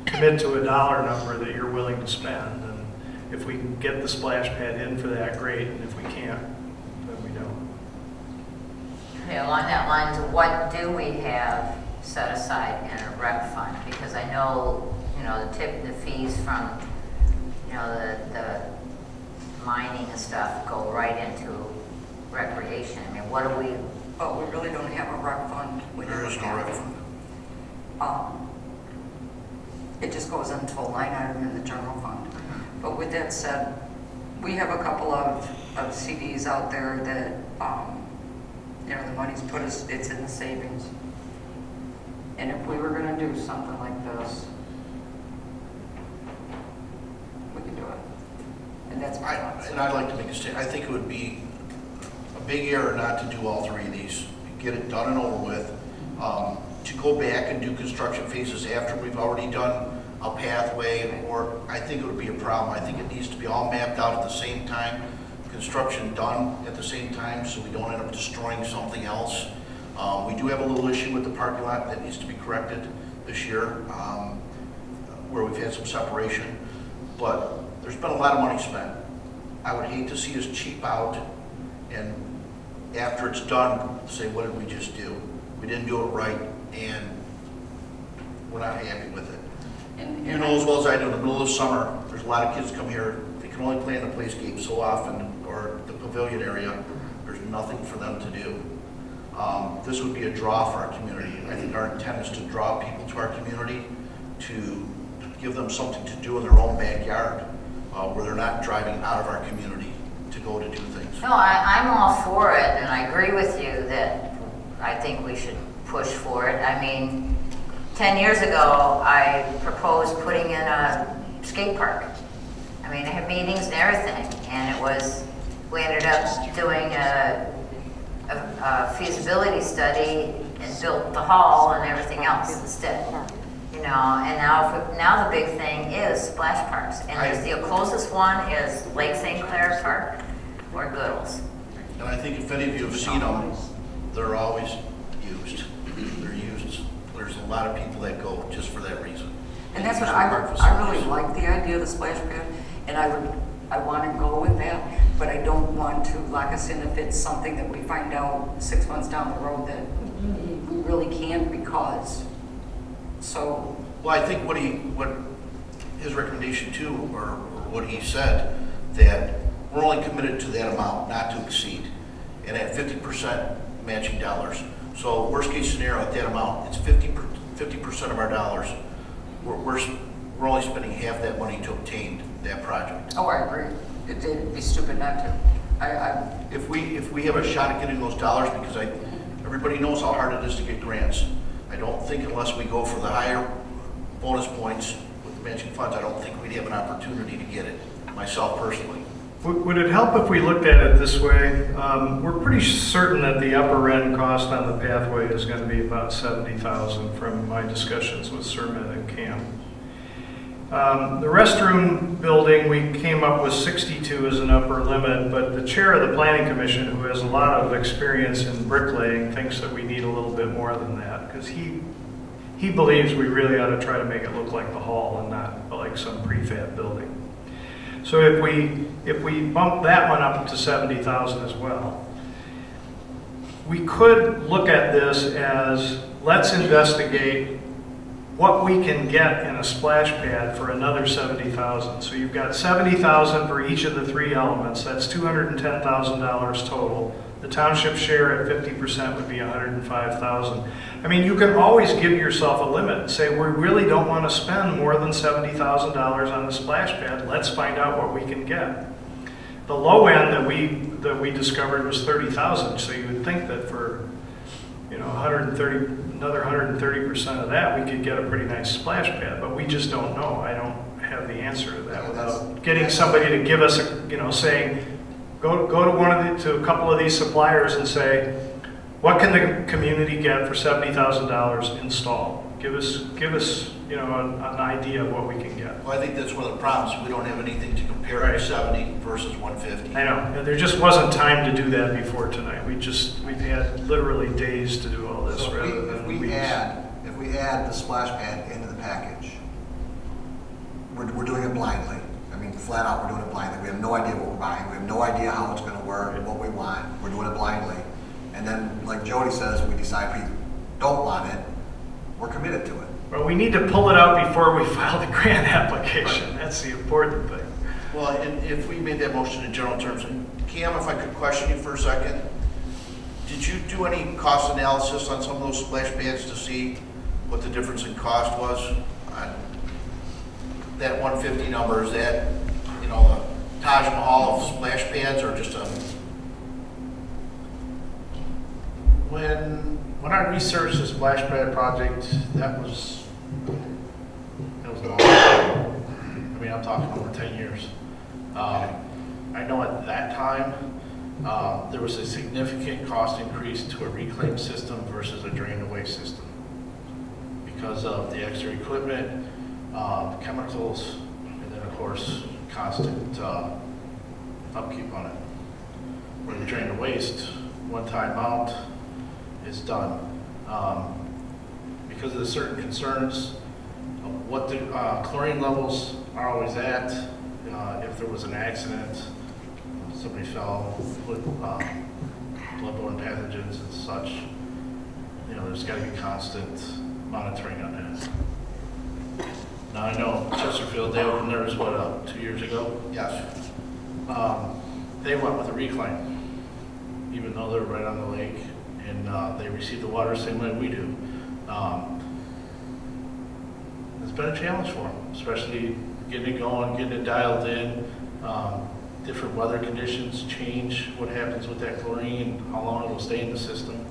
Speaker 4: Commit to a dollar number that you're willing to spend, and if we can get the splash pad in for that, great, and if we can't, then we don't.
Speaker 2: Okay, along that lines, what do we have set aside in a rec fund? Because I know, the fees from, the mining and stuff go right into recreation. I mean, what do we,
Speaker 7: But we really don't have a rec fund. We
Speaker 1: There
Speaker 7: never
Speaker 1: is no
Speaker 7: have.
Speaker 1: rec fund.
Speaker 7: It just goes into a line item in the general fund. But with that said, we have a couple of CDs out there that, the money's it's in the savings. And if we were gonna do something like this, we could do it. And that's my thoughts.
Speaker 1: And I'd like to make a statement. I think it would be a big error not to do all 3 of these, get it done and over with. To go back and do construction phases after we've already done a pathway, or I think it would be a problem. I think it needs to be all mapped out at the same time, construction done at the same time, so we don't end up destroying something else. We do have a little issue with the parking lot that needs to be corrected this year, where we've had some separation, but there's been a lot of money spent. I would hate to see us cheap out and after it's done, say, what did we just do? We didn't do it right, and we're not happy with it. You know as well as I do, in the middle of the summer, there's a lot of kids come here, they can only play in the playscape so often, or the pavilion area, there's nothing for them to do. This would be a draw for our community. I think our intent is to draw people to our community, to give them something to do in their own backyard, where they're not driving out of our community to go to do things.
Speaker 2: No, I'm all for it, and I agree with you that I think we should push for it. I mean, 10 years ago, I proposed putting in a skate park. I mean, I had meetings and everything, and we ended up doing a feasibility study and built the hall and everything else instead. You know, and now the big thing is splash parks, and the closest one is Lake St. Clair Park or Goodall's.
Speaker 1: And I think if any of you have seen them, they're always used. They're used. There's a lot of people that go just for that reason.
Speaker 7: And that's what
Speaker 1: Park
Speaker 7: I really
Speaker 1: facilities.
Speaker 7: like the idea of the splash pad, and I want to go with that, but I don't want to lock us in if it's something that we find out 6 months down the road that we really can't because. So,
Speaker 1: Well, I think what his recommendation too, or what he said, that we're only committed to that amount, not to exceed, and at 50% matching dollars. So worst case scenario, at that amount, it's 50% of our dollars. We're only spending half that money to obtain that project.
Speaker 7: oh, I agree. It'd be stupid not to.
Speaker 1: If we have a shot at getting those dollars, because everybody knows how hard it is to get grants. I don't think unless we go for the higher bonus points with the matching funds, I don't think we'd have an opportunity to get it, myself personally.
Speaker 4: Would it help if we looked at it this way? We're pretty certain that the upper end cost on the pathway is going to be about $70,000 from my discussions with Sermet and Cam. The restroom building, we came up with 62 as an upper limit, but the chair of the planning commission, who has a lot of experience in bricklaying, thinks that we need a little bit more than that, because he believes we really ought to try to make it look like the hall and not like some prefab building. So if we bump that one up to 70,000 as well, we could look at this as, let's investigate what we can get in a splash pad for another 70,000. So you've got 70,000 for each of the three elements. That's $210,000 total. The township share at 50% would be 105,000. I mean, you can always give yourself a limit and say, we really don't want to spend more than $70,000 on the splash pad. Let's find out what we can get. The low end that we discovered was 30,000. So you would think that for, you know, another 130% of that, we could get a pretty nice splash pad, but we just don't know. I don't have the answer to that without getting somebody to give us saying, go to a couple of these suppliers and say, what can the community get for $70,000 installed? Give us an idea of what we can get.
Speaker 1: Well, I think that's one of the problems. We don't have anything to compare
Speaker 4: Right.
Speaker 1: to 70 versus 150.
Speaker 4: I know, and there just wasn't time to do that before tonight. We've had literally days to do all this
Speaker 6: So
Speaker 4: rather than
Speaker 6: if we
Speaker 4: weeks.
Speaker 6: add the splash pad into the package, we're doing it blindly. I mean, flat out, we're doing it blindly. We have no idea what we're buying. We have no idea how it's going to work, what we want. We're doing it blindly. And then, like Jody says, we decide we don't want it. We're committed to it.
Speaker 4: But we need to pull it out before we file the grant application. That's the important thing.
Speaker 1: Well, and if we made that motion in general terms, and Cam, if I could question you for a second, did you do any cost analysis on some of those splash pads to see what the difference in cost was? That 150 number, is that, the Taj Mahal of splash pads, or just a?
Speaker 9: When I researched the splash pad project, it was a long time. I mean, I'm talking over 10 years. I know at that time, there was a significant cost increase to a reclaim system versus a drain away system because of the extra equipment, chemicals, and then of course, constant upkeep on it. When you drain the waste, one time out, it's done. Because of the certain concerns of what the chlorine levels are always at, if there was an accident, somebody fell with bloodborne pathogens and such, you know, there's got to be constant monitoring on that. Now I know Chesterfield, they opened theirs, what, 2 years ago?
Speaker 1: Yes.
Speaker 9: They went with a reclaim, even though they're right on the lake, and they receive the water the same way we do. It's been a challenge for them, especially getting it going, getting it dialed in. Different weather conditions change what happens with that chlorine, how long it will stay in the system.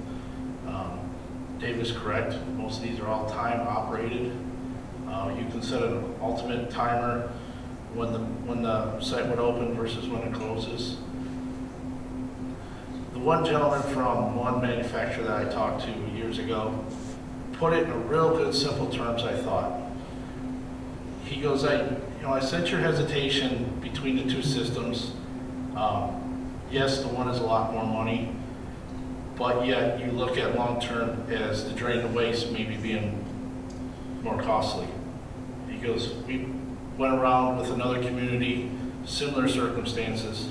Speaker 9: Dave is correct, most of these are all time operated. You can set an ultimate timer when the site would open versus when it closes. The one gentleman from one manufacturer that I talked to years ago put it in real good, simple terms, I thought. He goes, I sense your hesitation between the two systems. Yes, the one is a lot more money, but yet you look at long-term as the drain of waste maybe being more costly. He goes, we went around with another community, similar circumstances.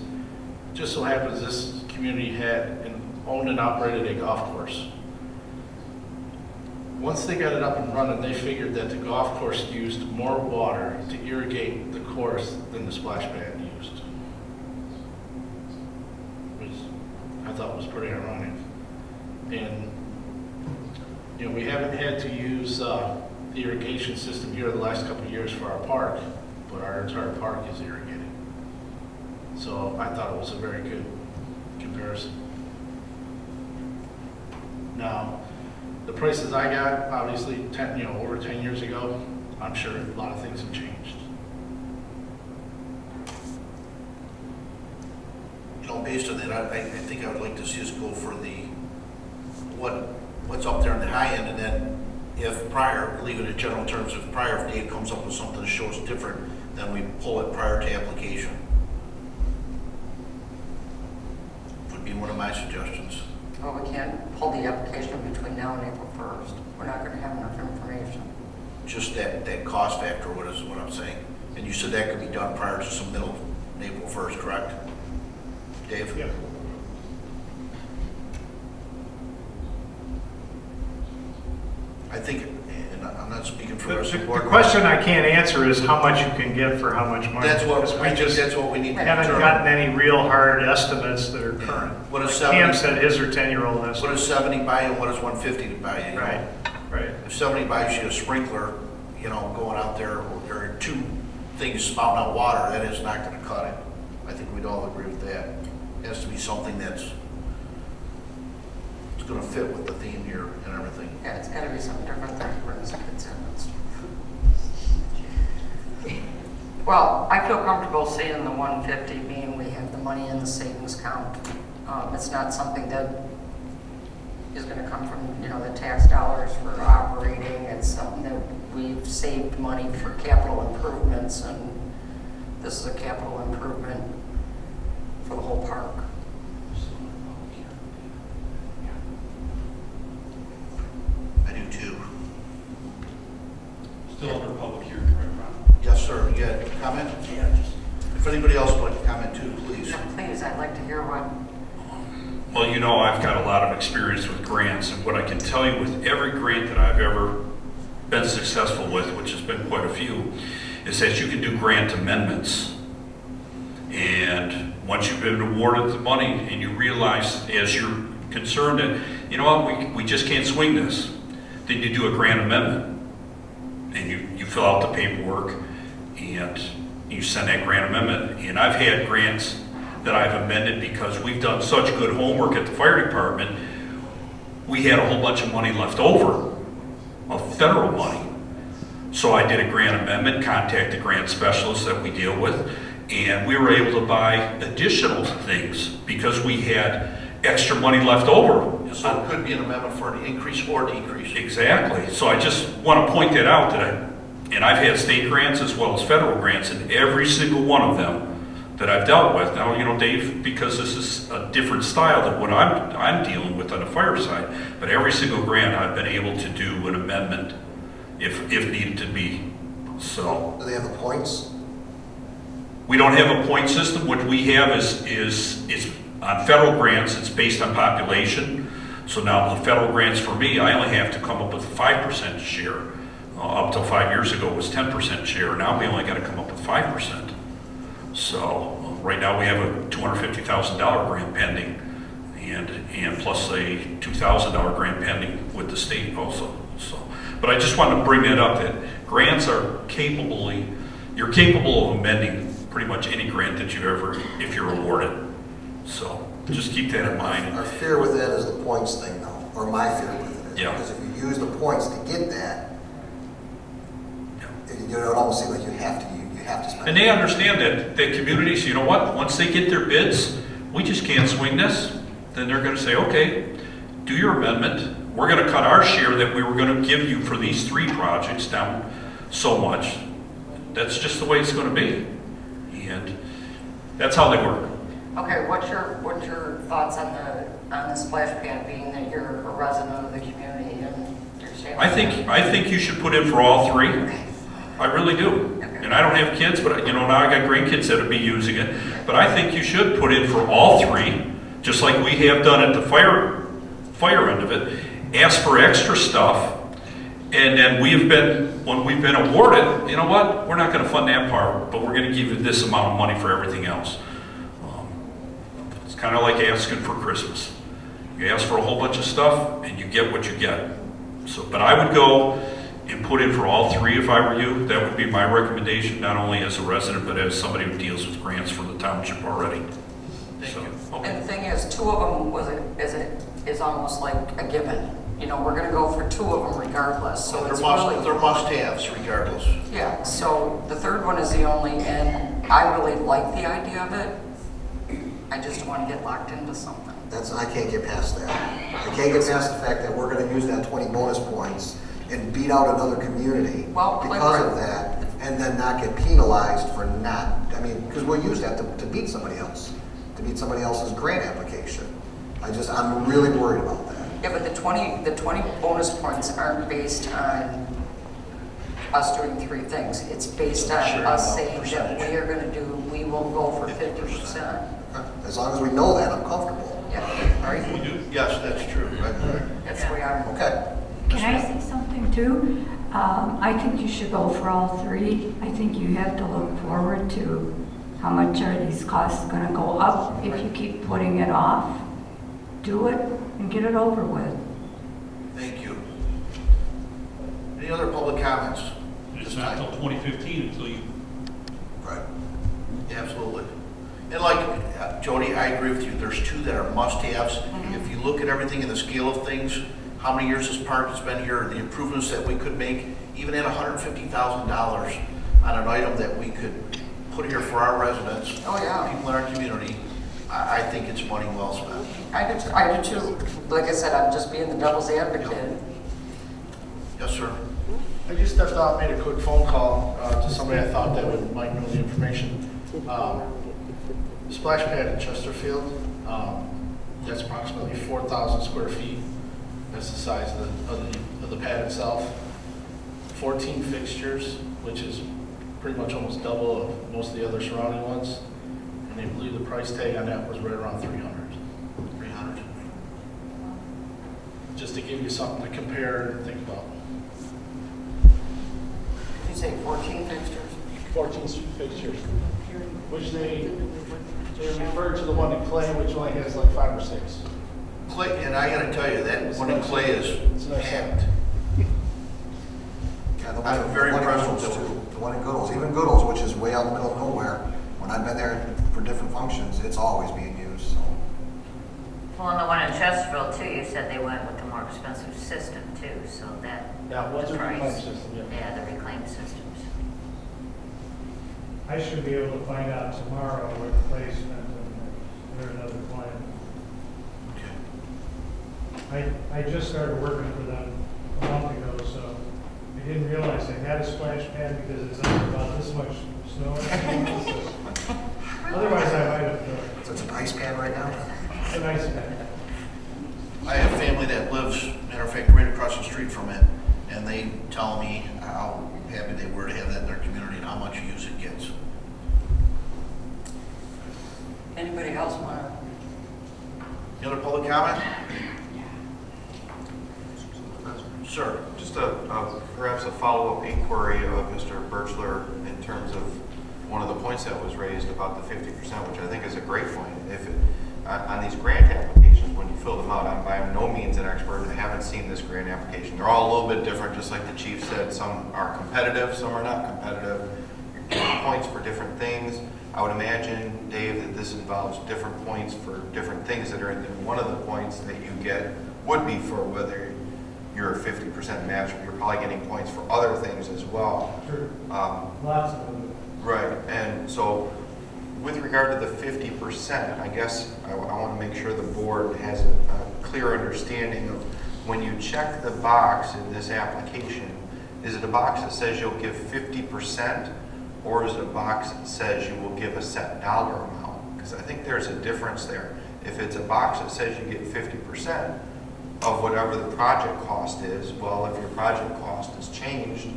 Speaker 9: Just so happens this community had owned and operated a golf course. Once they got it up and running, they figured that the golf course used more water to irrigate the course than the splash pad used. Which I thought was pretty ironic. And, you know, we haven't had to use the irrigation system here the last couple of years for our park, but our entire park is irrigated. So I thought it was a very good comparison. Now, the prices I got, obviously, over 10 years ago, I'm sure a lot of things have changed.
Speaker 1: You know, based on that, I think I would like to see us go for what's up there on the high end, and then if prior, leave it in general terms, if Dave comes up with something that shows different, then we pull it prior to application. Would be one of my suggestions.
Speaker 7: Well, we can't pull the application between now and April 1st. We're not going to have enough information.
Speaker 1: Just that cost factor, what I'm saying. And you said that could be done prior to some middle April 1st, correct? Dave?
Speaker 4: Yeah.
Speaker 1: I think, and I'm not speaking for the
Speaker 4: The
Speaker 1: rest of the board.
Speaker 4: question I can't answer is how much you can get for how much money.
Speaker 1: That's what,
Speaker 4: Because
Speaker 1: I think that's what we need to
Speaker 4: haven't
Speaker 1: determine.
Speaker 4: gotten any real hard estimates that are current.
Speaker 1: What is
Speaker 4: Like Cam
Speaker 1: 70?
Speaker 4: said his are 10-year-old
Speaker 1: What
Speaker 4: estimates.
Speaker 1: is 70 buy and what is 150 to buy? You know?
Speaker 4: Right.
Speaker 1: If somebody buys you a sprinkler, you know, going out there, or two things spouting out water, that is not gonna cut it. I think we'd all agree with that. It has to be something it's gonna fit with the theme here and everything.
Speaker 7: Yeah, it's got to be something different than rooms and kids in. Well, I feel comfortable saying the 150 being we have the money in the savings account. It's not something that is going to come from, the tax dollars for operating. It's something that we've saved money for capital improvements, and this is a capital improvement for the whole park.
Speaker 1: I do too.
Speaker 10: Still under public hearing, right, Ron?
Speaker 1: Yes, sir. You got a comment?
Speaker 10: Yeah, just.
Speaker 1: If anybody else would like to comment too, please.
Speaker 7: So please, I'd like to hear what.
Speaker 10: Well, I've got a lot of experience with grants, and what I can tell you with every grant that I've ever been successful with, which has been quite a few, is that you can do grant amendments. And once you've been awarded the money and you realize, as you're concerned that, we just can't swing this, then you do a grant amendment. And you fill out the paperwork and you send that grant amendment. And I've had grants that I've amended because we've done such good homework at the fire department. We had a whole bunch of money left over, of federal money. So I did a grant amendment, contacted grant specialists that we deal with, and we were able to buy additional things because we had extra money left over.
Speaker 1: So it could be an amendment for an increase or decrease.
Speaker 10: Exactly. So I just want to point that out, that And I've had state grants as well as federal grants, and every single one of them that I've dealt with. Now, Dave, because this is a different style than what I'm dealing with on the fire side, but every single grant I've been able to do an amendment if needed to be. So
Speaker 6: Do they have the points?
Speaker 10: we don't have a point system. What we have is on federal grants, it's based on population. So now the federal grants for me, I only have to come up with a 5% share. Up till 5 years ago, it was 10% share. Now we only got to come up with 5%. So right now we have a $250,000 grant pending, and plus a $2,000 grant pending with the state also. So, but I just wanted to bring that up, that grants are you're capable of amending pretty much any grant that if you're awarded. So just keep that in mind.
Speaker 6: Our fear with that is the points thing though, or my fear with it is.
Speaker 10: Yeah.
Speaker 6: Because if you use the points to get that, it almost seems like you have to spend.
Speaker 10: And they understand that communities, you know what, once they get their bids, we just can't swing this. Then they're going to say, okay, do your amendment. We're going to cut our share that we were going to give you for these 3 projects down so much. That's just the way it's going to be. And that's how they work.
Speaker 7: Okay, what's your thoughts on the splash pad, being that you're a resident of the community and you're saying?
Speaker 10: I think you should put in for all 3.
Speaker 7: Okay.
Speaker 10: I really do.
Speaker 7: Okay.
Speaker 10: And I don't have kids, but now I got grandkids that'll be using it. But I think you should put in for all 3, just like we have done at the fire end of it. Ask for extra stuff, and then when we've been awarded, you know what? We're not going to fund that part, but we're going to give you this amount of money for everything else. It's kind of like asking for Christmas. You ask for a whole bunch of stuff, and you get what you get. So, but I would go and put in for all 3 if I were you. That would be my recommendation, not only as a resident, but as somebody who deals with grants for the township already.
Speaker 1: Thank you.
Speaker 10: Okay.
Speaker 7: And the thing is, 2 of them is almost like a given. We're going to go for 2 of them regardless. So
Speaker 1: They're
Speaker 7: it's really,
Speaker 1: they're must-haves regardless.
Speaker 7: yeah. So the 3rd one is the only, and I really like the idea of it. I just want to get locked into something.
Speaker 6: I can't get past that. I can't get past the fact that we're going to use that 20 bonus points and beat out another community because of that, and then not get penalized for not. Because we'll use that to beat somebody else, to beat somebody else's grant application. I'm really worried about that.
Speaker 7: Yeah, but the 20 bonus points aren't based on us doing 3 things. It's based on
Speaker 1: Sure,
Speaker 7: us saying that
Speaker 1: percentage.
Speaker 7: we will go for 50%.
Speaker 6: As long as we know that, I'm comfortable.
Speaker 7: Yeah, right?
Speaker 1: We do? Yes, that's true.
Speaker 7: That's the way I'm.
Speaker 6: Okay.
Speaker 8: Can I say something too? I think you should go for all 3. I think you have to look forward to how much are these costs going to go up if you keep putting it off. Do it and get it over with.
Speaker 1: Thank you. Any other public comments?
Speaker 10: It's not until 2015 until you.
Speaker 6: Right.
Speaker 1: Absolutely. And like Jody, I agree with you. There's 2 that are must-haves. If you look at everything in the scale of things, how many years this park has been here, the improvements that we could make, even at $150,000 on an item that we could put here for our residents,
Speaker 7: Oh, yeah.
Speaker 1: people in our community, I think it's money well spent.
Speaker 7: I do too. Like I said, I'm just being the devil's advocate.
Speaker 1: Yes, sir.
Speaker 9: I just stepped out, made a quick phone call to somebody I thought that might know the information. Splash pad in Chesterfield, that's approximately 4,000 square feet. That's the size of the pad itself. 14 fixtures, which is pretty much almost double of most of the other surrounding ones. And they believe the price tag on that was right around 300.
Speaker 1: 300.
Speaker 9: Just to give you something to compare and think about.
Speaker 7: You say 14 fixtures?
Speaker 9: 14 fixtures, which they refer to the one in Clay, which only has like 5 or 6.
Speaker 1: Clay, and I gotta tell you, that one in Clay is packed.
Speaker 6: Yeah, the
Speaker 1: I'm very
Speaker 6: one in
Speaker 1: impressed with
Speaker 6: Goodall's,
Speaker 1: it.
Speaker 6: too. The one in Goodall's, even Goodall's, which is way out in the middle of nowhere. When I've been there for different functions, it's always being used. So.
Speaker 2: Well, and the one in Chesterfield too, you said they went with the more expensive system too, so that.
Speaker 9: That was
Speaker 2: the
Speaker 9: a reclaim
Speaker 2: price.
Speaker 9: system, yeah.
Speaker 2: Yeah, the reclaim systems.
Speaker 11: I should be able to find out tomorrow what the placement and there's another plan. I just started working for them a month ago, so I didn't realize they had a splash pad because it's under about this much snow. Otherwise, I might have,
Speaker 6: So it's an ice pad right now?
Speaker 11: it's a nice pad.
Speaker 1: I have family that lives, matter of fact, right across the street from it, and they tell me how happy they were to have that in their community and how much use it gets.
Speaker 7: Anybody else want to?
Speaker 1: Any other public comment? Sir?
Speaker 5: Just perhaps a follow-up inquiry of Mr. Birchler in terms of one of the points that was raised about the 50%, which I think is a great point. If it, on these grant applications, when you fill them out, I'm by no means an expert and I haven't seen this grant application. They're all a little bit different, just like the chief said. Some are competitive, some are not competitive. You're getting points for different things. I would imagine, Dave, that this involves different points for different things that are in there. One of the points that you get would be for whether you're a 50% match, but you're probably getting points for other things as well.
Speaker 11: Sure. Lots of them.
Speaker 5: Right, and so with regard to the 50%, I guess I want to make sure the board has a clear understanding of when you check the box in this application, is it a box that says you'll give 50%, or is it a box that says you will give a set dollar amount? Because I think there's a difference there. If it's a box that says you get 50% of whatever the project cost is, well, if your project cost is changed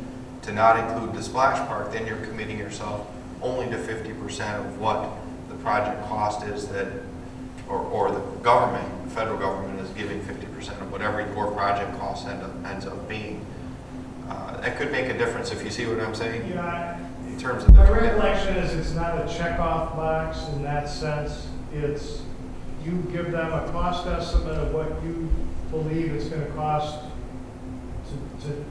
Speaker 5: to not include the splash park, then you're committing yourself only to 50% of what the project cost is that, or the government, the federal government is giving 50% of whatever your project cost ends up being. That could make a difference if you see what I'm saying.
Speaker 11: Yeah,
Speaker 5: In terms of the
Speaker 11: my recollection is it's not a checkoff box in that sense. It's, you give them a cost estimate of what you believe it's going to cost to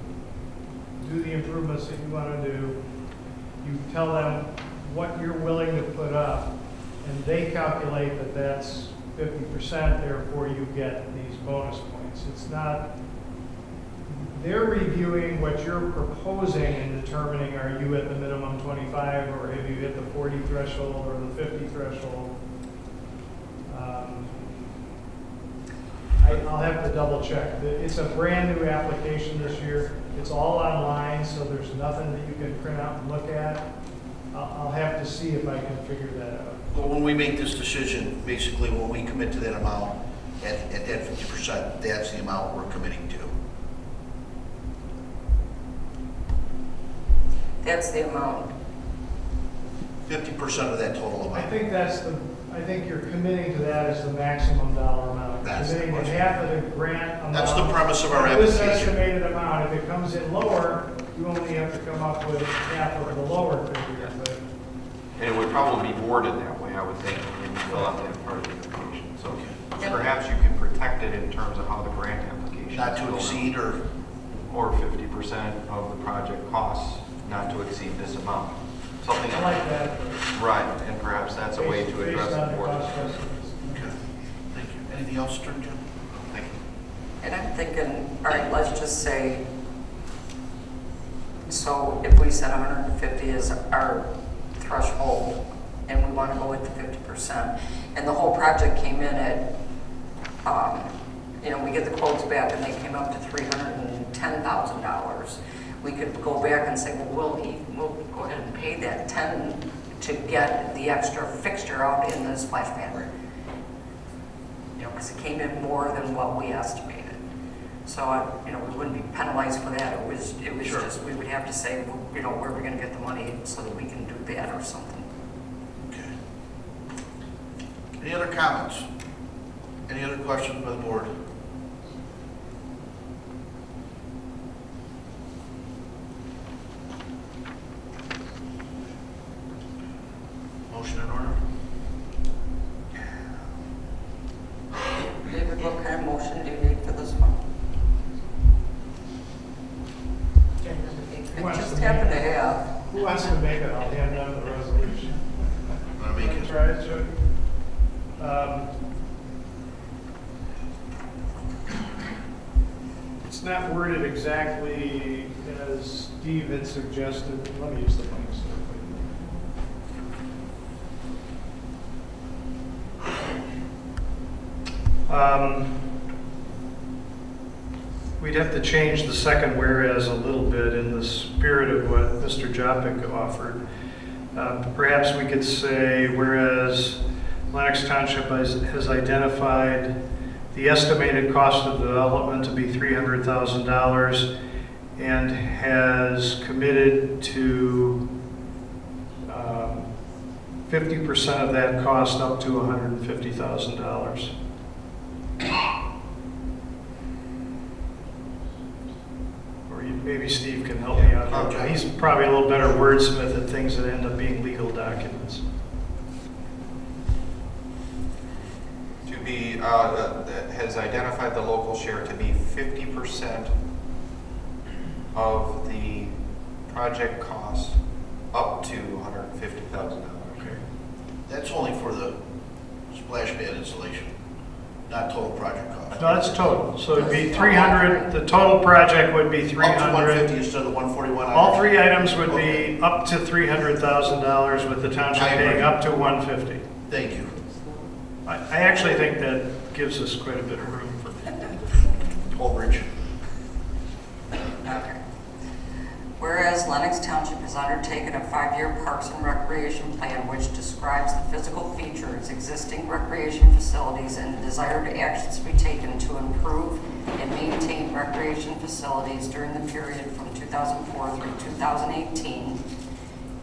Speaker 11: do the improvements that you want to do. You tell them what you're willing to put up, and they calculate that that's 50%, therefore you get these bonus points. It's not, they're reviewing what you're proposing and determining, are you at the minimum 25, or have you hit the 40 threshold or the 50 threshold? I'll have to double check. It's a brand new application this year. It's all online, so there's nothing that you can print out and look at. I'll have to see if I can figure that out.
Speaker 1: Well, when we make this decision, basically when we commit to that amount, at that 50%, that's the amount we're committing to.
Speaker 7: That's the amount.
Speaker 1: 50% of that total
Speaker 11: I
Speaker 1: amount.
Speaker 11: think I think you're committing to that as the maximum dollar amount.
Speaker 1: That's the
Speaker 11: committing to
Speaker 1: question.
Speaker 11: half of the grant amount.
Speaker 1: That's the premise of our
Speaker 11: This
Speaker 1: application.
Speaker 11: estimated amount, if it comes in lower, you only have to come up with half of the lower figure, but
Speaker 5: And it would probably be worded that way, I would think, when you fill out that part of the application. So perhaps you can protect it in terms of how the grant application.
Speaker 1: Not
Speaker 5: is
Speaker 1: to
Speaker 5: filled out.
Speaker 1: exceed
Speaker 5: Or 50% of the project costs, not to exceed this amount. Something
Speaker 11: I like that.
Speaker 5: Right, and perhaps that's a way to address
Speaker 11: Based on
Speaker 5: the
Speaker 11: the
Speaker 5: board.
Speaker 11: cost estimates.
Speaker 1: Okay, thank you. Anything else, Attorney General?
Speaker 5: Thank you.
Speaker 7: And I'm thinking, all right, let's just say, so if we set 150 as our threshold, and we want to go with the 50%, and the whole project came in at, we get the quotes back and they came up to $310,000, we could go back and say, well, we'll go ahead and pay that 10 to get the extra fixture out in the splash pad. Because it came in more than what we estimated. So, we wouldn't be penalized for that. It was
Speaker 1: Sure.
Speaker 7: just, we would have to say, where are we going to get the money so that we can do that or something.
Speaker 1: Okay. Any other comments? Any other questions by the board? Motion in order?
Speaker 7: David, what kind of motion do you need for this one?
Speaker 11: Who
Speaker 7: I
Speaker 11: wants
Speaker 7: just
Speaker 11: to
Speaker 7: happen
Speaker 11: make
Speaker 7: to
Speaker 11: it?
Speaker 7: have.
Speaker 11: Who wants to make it? I'll hand down the resolution.
Speaker 1: Want to make it?
Speaker 11: Try it, Jody? It's not worded exactly as Steve had suggested. Let me use the mic.
Speaker 4: we'd have to change the second whereas a little bit in the spirit of what Mr. Jopik offered. Perhaps we could say, whereas Lenox Township has identified the estimated cost of development to be $300,000 and has committed to 50% of that cost up to $150,000. Or maybe Steve can help me out.
Speaker 1: Okay.
Speaker 4: He's probably a little better wordsmith at things that end up being legal documents.
Speaker 5: To be, that has identified the local share to be 50% of the project cost up to $150,000.
Speaker 4: Okay.
Speaker 1: That's only for the splash pad installation, not total project cost.
Speaker 4: No, that's total. So it'd be 300, the total project would be
Speaker 1: Up to 150
Speaker 4: 300.
Speaker 1: instead of 141.
Speaker 4: All three items would be up to $300,000 with the township
Speaker 1: I agree.
Speaker 4: paying up to 150.
Speaker 1: Thank you.
Speaker 4: I actually think that gives us quite a bit of room for
Speaker 1: Overage.
Speaker 7: Okay. Whereas Lenox Township has undertaken a 5-year Parks and Recreation Plan which describes the physical features, existing recreation facilities, and the desired actions to be taken to improve and maintain recreation facilities during the period from 2004 through 2018.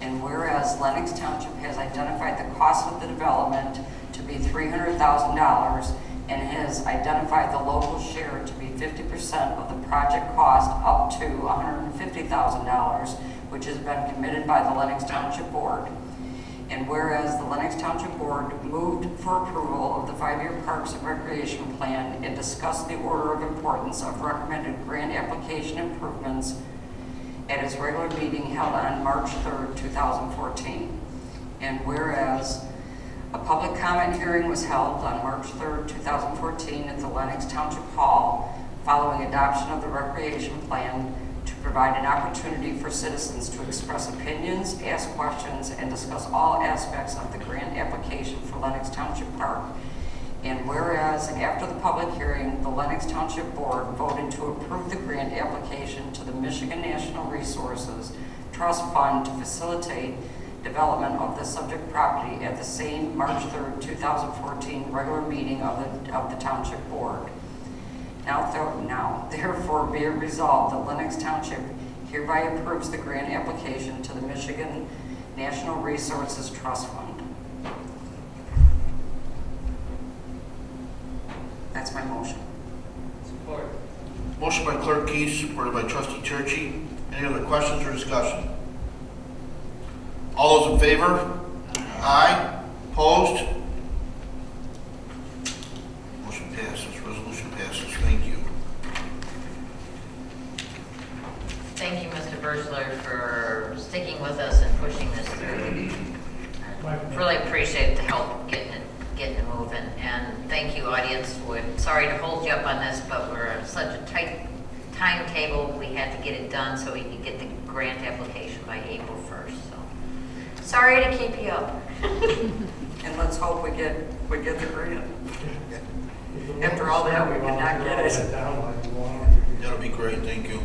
Speaker 7: And whereas Lenox Township has identified the cost of the development to be $300,000 and has identified the local share to be 50% of the project cost up to $150,000, which has been committed by the Lenox Township Board. And whereas the Lenox Township Board moved for approval of the 5-year Parks and Recreation Plan and discussed the order of importance of recommended grant application improvements at its regular meeting held on March 3rd, 2014. And whereas a public comment hearing was held on March 3rd, 2014 at the Lenox Township Hall following adoption of the recreation plan to provide an opportunity for citizens to express opinions, ask questions, and discuss all aspects of the grant application for Lenox Township Park. And whereas after the public hearing, the Lenox Township Board voted to approve the grant application to the Michigan National Resources Trust Fund to facilitate development of the subject property at the same March 3rd, 2014 regular meeting of the Township Board. Now, therefore, be it resolved that Lenox Township hereby approves the grant application to the Michigan National Resources Trust Fund. That's my motion.
Speaker 2: Support.
Speaker 1: Motion by Clerk Keith, supported by Trustee Churchy. Any other questions or discussion? All those in favor? Aye. Opposed? Motion passes. Resolution passes. Thank you.
Speaker 2: Thank you, Mr. Birchler, for sticking with us and pushing this through. Really appreciate the help getting it moving. And thank you, audience. We're sorry to hold you up on this, but we're on such a tight timetable. We had to get it done so we could get the grant application by April 1st. So sorry to keep you up.
Speaker 7: And let's hope we get the grant. After all that, we could not get it.
Speaker 1: That'll be great. Thank you.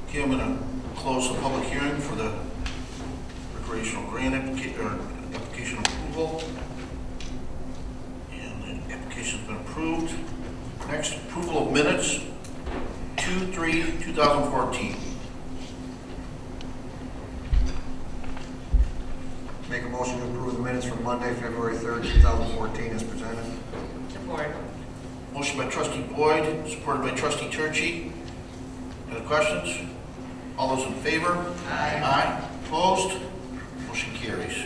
Speaker 1: Okay, I'm going to close the public hearing for the recreational grant application approval. And the application's been approved. Next, approval of minutes, 2/3/2014.
Speaker 6: Make a motion to approve the minutes from Monday, February 3rd, 2014 as presented.
Speaker 2: Support.
Speaker 1: Motion by Trustee Boyd, supported by Trustee Churchy. Any questions? All those in favor?
Speaker 2: Aye.
Speaker 1: Aye. Opposed? Motion carries.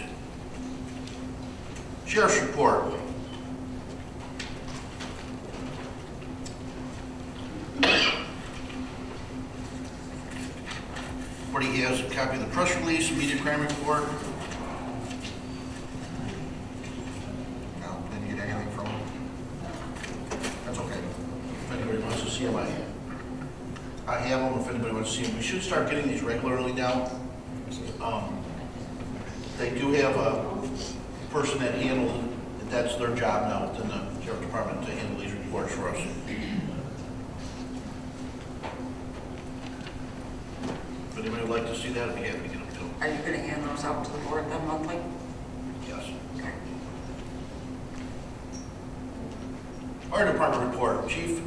Speaker 1: Sheriff's report. Everybody has a copy of the press release, media crime report.
Speaker 6: No, didn't get anything from them.
Speaker 1: That's okay. If anybody wants to see them, I have them. If anybody wants to see them, we should start getting these regularly now. They do have a person that handles, that's their job now within the sheriff department to handle these reports for us. anybody would like to see that, I'd be happy to get them to them.
Speaker 7: Are you gonna hand those out to the board then monthly?
Speaker 1: Yes.
Speaker 7: Okay.
Speaker 1: Fire Department report, Chief.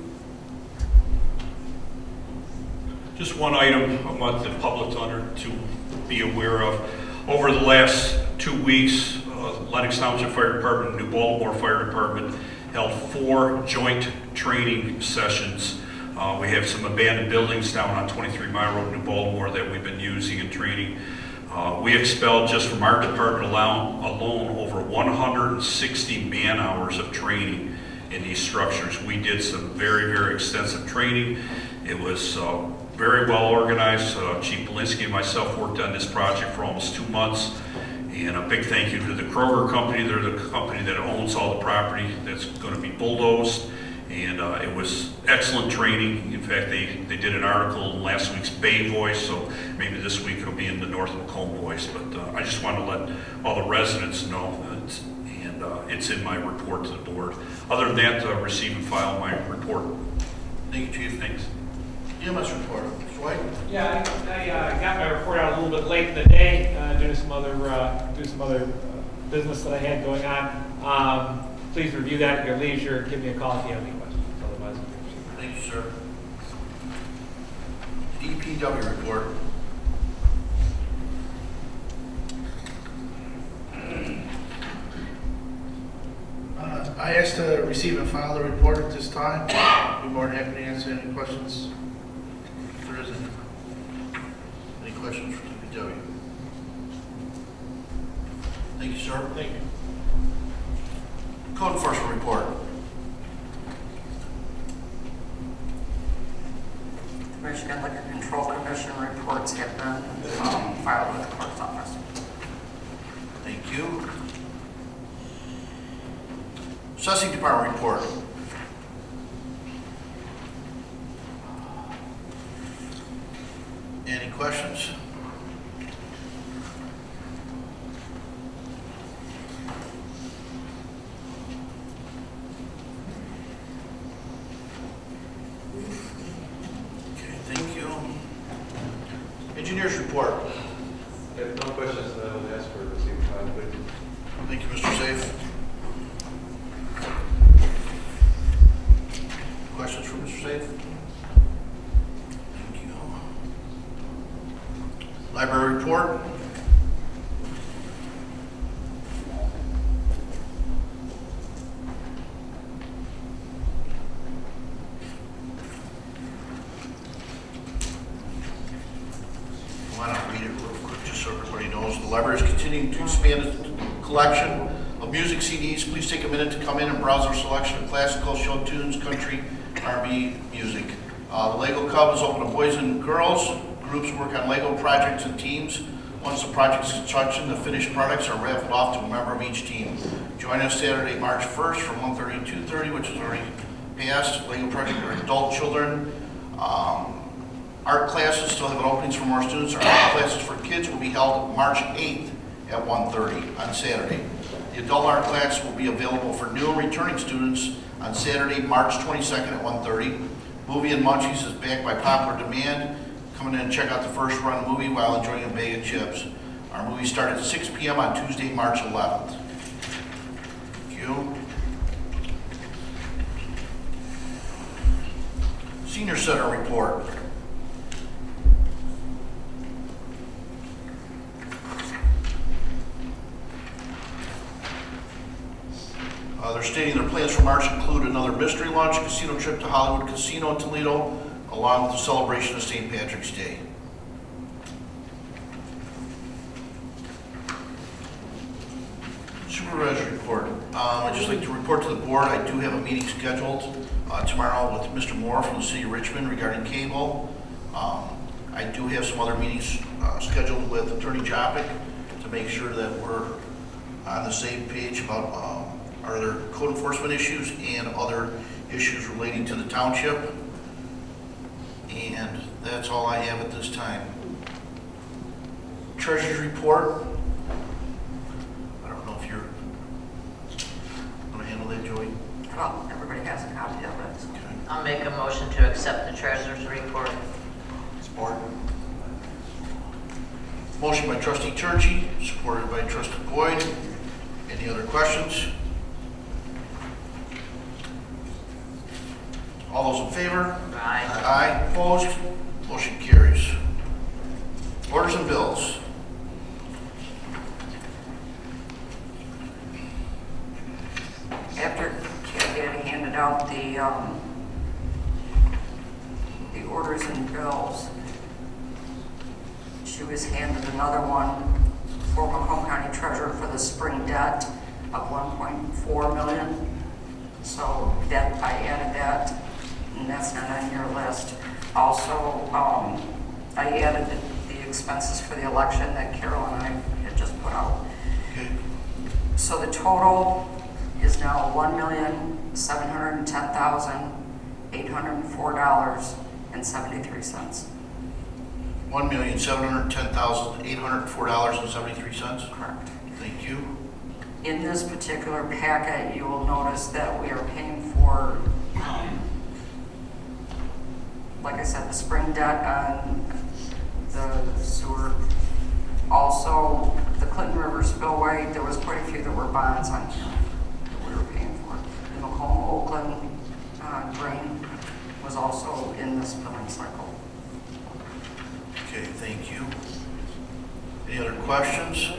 Speaker 10: Just one item I want the public to be aware of. Over the last 2 weeks, Lenox Township Fire Department and New Baltimore Fire Department held 4 joint training sessions. We have some abandoned buildings down on 23 Mile Road, New Baltimore, that we've been using in training. We expelled, just from our department alone, over 160 man-hours of training in these structures. We did some very, very extensive training. It was very well organized. Chief Polinsky and myself worked on this project for almost 2 months. And a big thank you to the Kroger company. They're the company that owns all the property that's going to be bulldozed. And it was excellent training. In fact, they did an article in last week's Bay Voice, so maybe this week it'll be in the North Macomb Voice. But I just want to let all the residents know, it's in my report to the board. Other than that, receive and file my report.
Speaker 1: Thank you, Chief.
Speaker 10: Thanks.
Speaker 1: EMS report, Mr. White.
Speaker 12: Yeah, I got my report out a little bit late in the day, due to some other business that I had going on. Please review that at your leisure. Give me a call if you have any questions. Otherwise,
Speaker 1: Thank you, sir. DPW report.
Speaker 9: I asked to receive and file the report at this time. Be more than happy to answer any questions if there is any.
Speaker 1: Any questions for DPW? Thank you, sir.
Speaker 9: Thank you.
Speaker 1: Code enforcement report.
Speaker 7: The Michigan Liquor Control Commission reports have been filed with the clerk's office.
Speaker 1: Thank you. Assessing department report. Any questions? Okay, thank you. Engineers report.
Speaker 13: If no questions, then I would ask for receiving file, please.
Speaker 1: Thank you, Mr. Safe. Questions for Mr. Safe? Thank you. Library report. Why not read it real quick, just so everybody knows. The library is continuing to expand its collection of music CDs. Please take a minute to come in and browse our selection of classical, show tunes, country, R&B music. The Lego Club is open to boys and girls. Groups work on Lego projects and teams. Once the project is construction, the finished products are raffled off to a member of each team. Join us Saturday, March 1st from 1:30 to 2:30, which is already passed. Lego project for adult children. Art classes still have openings for more students. Our art classes for kids will be held March 8th at 1:30 on Saturday. The adult art class will be available for new and returning students on Saturday, March 22nd at 1:30. Movie and Munchies is back by popular demand. Come in and check out the first run movie while enjoying a bag of chips. Our movie started at 6 p.m. on Tuesday, March 11th. Thank you. Senior Center report. They're stating their plans for March include another mystery lunch, casino trip to Hollywood Casino in Toledo, along with the celebration of St. Patrick's Day. Supervisor report. I'd just like to report to the board, I do have a meeting scheduled tomorrow with Mr. Moore from the City of Richmond regarding cable. I do have some other meetings scheduled with Attorney Jopic to make sure that we're on the same page about are there code enforcement issues and other issues relating to the township. And that's all I have at this time. Treasurer's report. I don't know if you're going to handle that, Joey.
Speaker 7: Well, everybody has a copy of it.
Speaker 1: Okay.
Speaker 2: I'll make a motion to accept the treasurer's report.
Speaker 6: Support.
Speaker 1: Motion by trustee Turkey, supported by trustee Boyd. Any other questions? All those in favor?
Speaker 2: Aye.
Speaker 1: Aye, opposed? Motion carries. Orders and bills.
Speaker 7: After Kathy had handed out the orders and bills, she was handed another one for Macomb County Treasurer for the spring debt of 1.4 million. So that, I added that, and that's not on your list. Also, I added the expenses for the election that Carol and I had just put out.
Speaker 1: Okay.
Speaker 7: So the total is now $1,710,804.73.
Speaker 1: $1,710,804.73.
Speaker 7: Correct.
Speaker 1: Thank you.
Speaker 7: In this particular packet, you will notice that we are paying for, like I said, the spring debt on the sewer. Also, the Clinton River spillway, there was quite a few that were bonds on here that we were paying for. The Macomb Oakland drain was also in this billing cycle.
Speaker 1: Okay, thank you. Any other questions?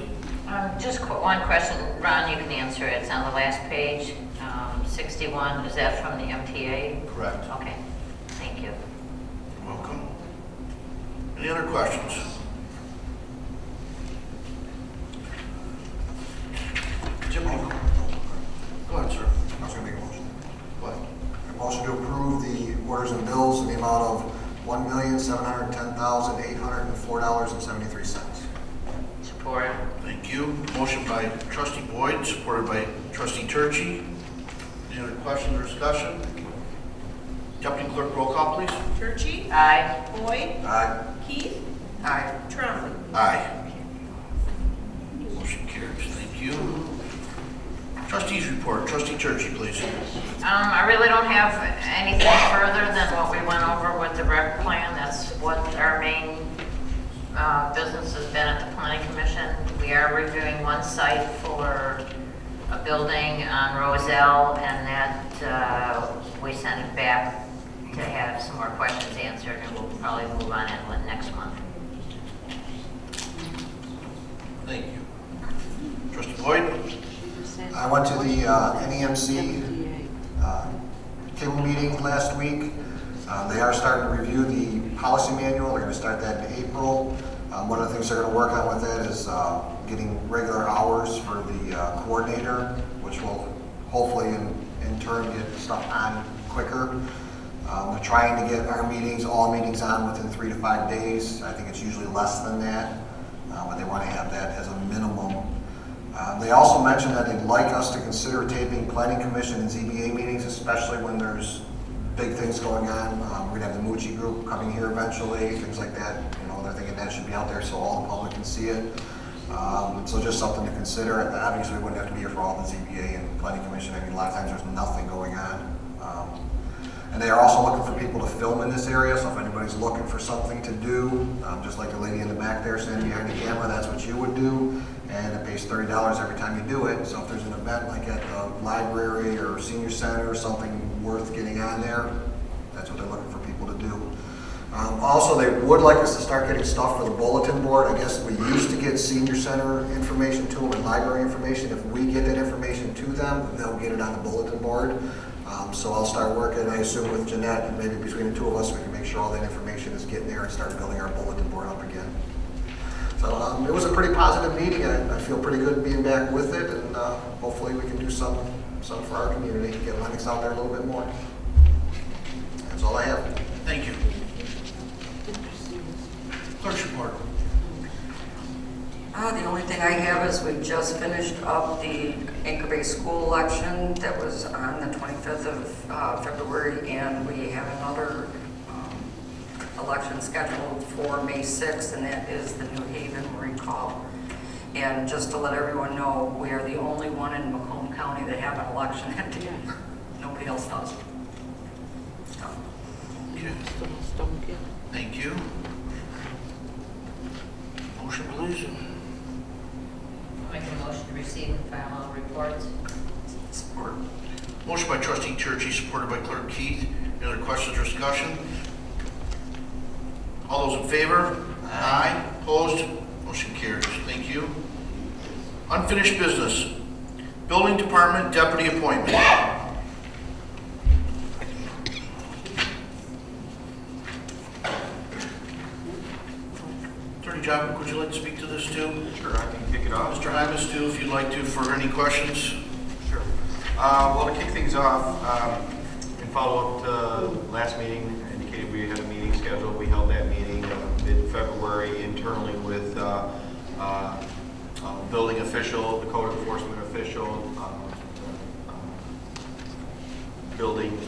Speaker 2: Just one question, Ron, you can answer it. It's on the last page, 61. Is that from the MTA?
Speaker 1: Correct.
Speaker 2: Okay, thank you.
Speaker 1: You're welcome. Any other questions? Jim, go ahead, sir.
Speaker 6: I was going to make a motion.
Speaker 1: Go ahead.
Speaker 6: A motion to approve the orders and bills in the amount of $1,710,804.73.
Speaker 2: Support.
Speaker 1: Thank you. Motion by trustee Boyd, supported by trustee Turkey. Any other questions or discussion? Deputy Clerk, roll call, please.
Speaker 14: Turkey.
Speaker 2: Aye.
Speaker 14: Boyd.
Speaker 6: Aye.
Speaker 14: Keith.
Speaker 7: Aye.
Speaker 14: Trump.
Speaker 1: Aye. Motion carries. Thank you. Trustees report. Trustee Turkey, please.
Speaker 2: I really don't have anything further than what we went over with the rec plan. That's what our main business has been at the planning commission. We are reviewing one site for a building on Roselle, and that we sent it back to have some more questions answered, and we'll probably move on it next month.
Speaker 1: Thank you. Trustee Boyd?
Speaker 6: I went to the NEMC cable meeting last week. They are starting to review the policy manual. They're going to start that in April. One of the things they're going to work on with that is getting regular hours for the coordinator, which will hopefully in turn get stuff on quicker. They're trying to get our meetings, all meetings on within 3 to 5 days. I think it's usually less than that, but they want to have that as a minimum. They also mentioned that they'd like us to consider taping planning commission and ZBA meetings, especially when there's big things going on. We're gonna have the Moochie group coming here eventually, things like that. You know, they're thinking that should be out there so all the public can see it. So just something to consider. Obviously, we wouldn't have to be here for all the ZBA and planning commission. I mean, a lot of times there's nothing going on. And they are also looking for people to film in this area, so if anybody's looking for something to do, just like the lady in the back there standing behind the camera, that's what you would do. And it pays $30 every time you do it. So if there's an event like at the library or senior center or something worth getting on there, that's what they're looking for people to do. Also, they would like us to start getting stuff for the bulletin board. I guess we used to get senior center information to them and library information. If we get that information to them, they'll get it on the bulletin board. So I'll start working, I assume, with Jeanette, and maybe between the two of us, we can make sure all that information is getting there and start building our bulletin board up again. So it was a pretty positive meeting. I feel pretty good being back with it, and hopefully we can do some for our community, get Lenox out there a little bit more. That's all I have.
Speaker 1: Thank you. Clerk's report.
Speaker 7: The only thing I have is we just finished up the Anchor Bay school election that was on the 25th of February, and we have another election scheduled for May 6th, and that is the New Haven recall. And just to let everyone know, we are the only one in Macomb County that have an election that day. Nobody else does.
Speaker 1: Okay. Thank you. Motion Motion, please.
Speaker 2: I'll make a motion to receive and file all reports.
Speaker 1: Support. Motion by trustee Churchy, supported by clerk Keith. Any other questions or discussion? All those in favor? Aye. Opposed? Motion carries. Thank you. Unfinished business. Building Department Deputy Appointment. Attorney John, would you like to speak to this too?
Speaker 5: Sure, I can kick it off.
Speaker 1: Mr. Hymas too, if you'd like to, for any questions.
Speaker 5: Sure. Well, to kick things off, in follow-up to last meeting, I indicated we had a meeting scheduled. We held that meeting mid-February internally with building official, the code enforcement official, building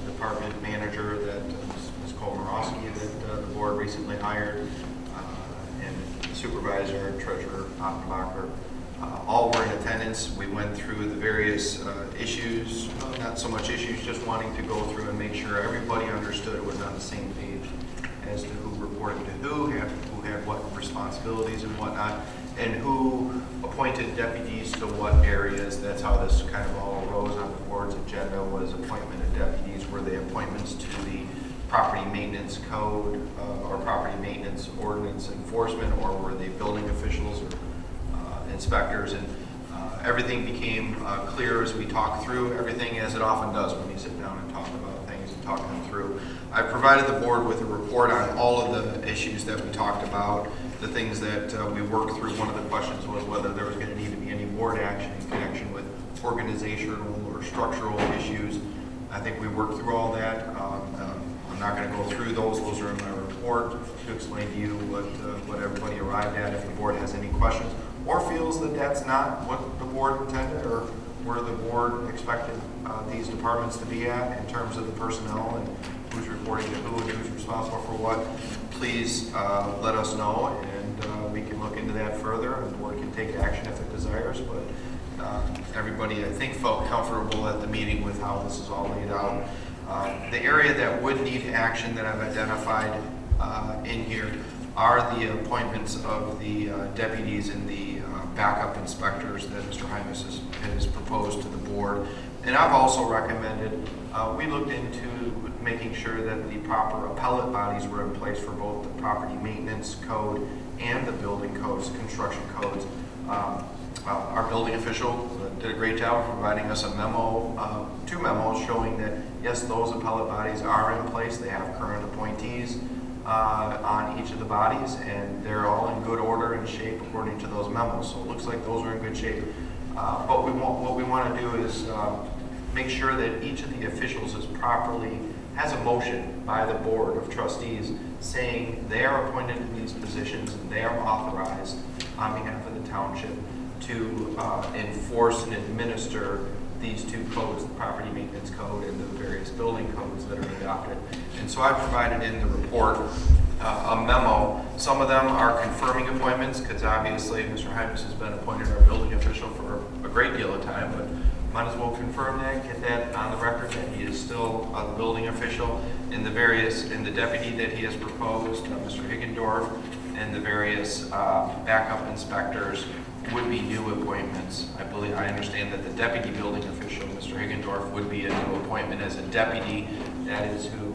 Speaker 5: department manager that Ms. Kolmarowski that the board recently hired, and supervisor, treasurer, Oppenbacher. All were in attendance. We went through the various issues, not so much issues, just wanting to go through and make sure everybody understood was on the same page as to who reported to who had what responsibilities and whatnot, and who appointed deputies to what areas. That's how this kind of all arose on the board's agenda, was appointment of deputies. Were they appointments to the property maintenance code or property maintenance ordinance enforcement, or were they building officials or inspectors? And everything became clear as we talked through everything, as it often does when you sit down and talk about things and talk them through. I provided the board with a report on all of the issues that we talked about, the things that we worked through. One of the questions was whether there was going to need to be any board action in connection with organizational or structural issues. I think we worked through all that. I'm not going to go through those. Those are in my report to explain to you what everybody arrived at. If the board has any questions or feels that that's not what the board intended or where the board expected these departments to be at in terms of the personnel and who's reporting to who and who's responsible for what, please let us know, and we can look into that further, and the board can take action if it desires. But everybody, I think, felt comfortable at the meeting with how this is all laid out. The area that would need action that I've identified in here are the appointments of the deputies and the backup inspectors that Mr. Hymas has proposed to the board. And I've also recommended, we looked into making sure that the proper appellate bodies were in place for both the property maintenance code and the building codes, construction codes. Our building official did a great job of providing us a memo, 2 memos showing that, yes, those appellate bodies are in place. They have current appointees on each of the bodies, and they're all in good order and shape according to those memos. So it looks like those are in good shape. But what we want to do is make sure that each of the officials has a motion by the board of trustees saying they are appointed to these positions and they are authorized on behalf of the township to enforce and administer these 2 codes, the property maintenance code and the various building codes that are adopted. And so I provided in the report a memo. Some of them are confirming appointments, because obviously Mr. Hymas has been appointed our building official for a great deal of time, but might as well confirm that, get that on the record that he is still a building official. In the deputy that he has proposed, Mr. Higgendorf, and the various backup inspectors would be new appointments. I understand that the deputy building official, Mr. Higgendorf, would be a new appointment as a deputy. That is who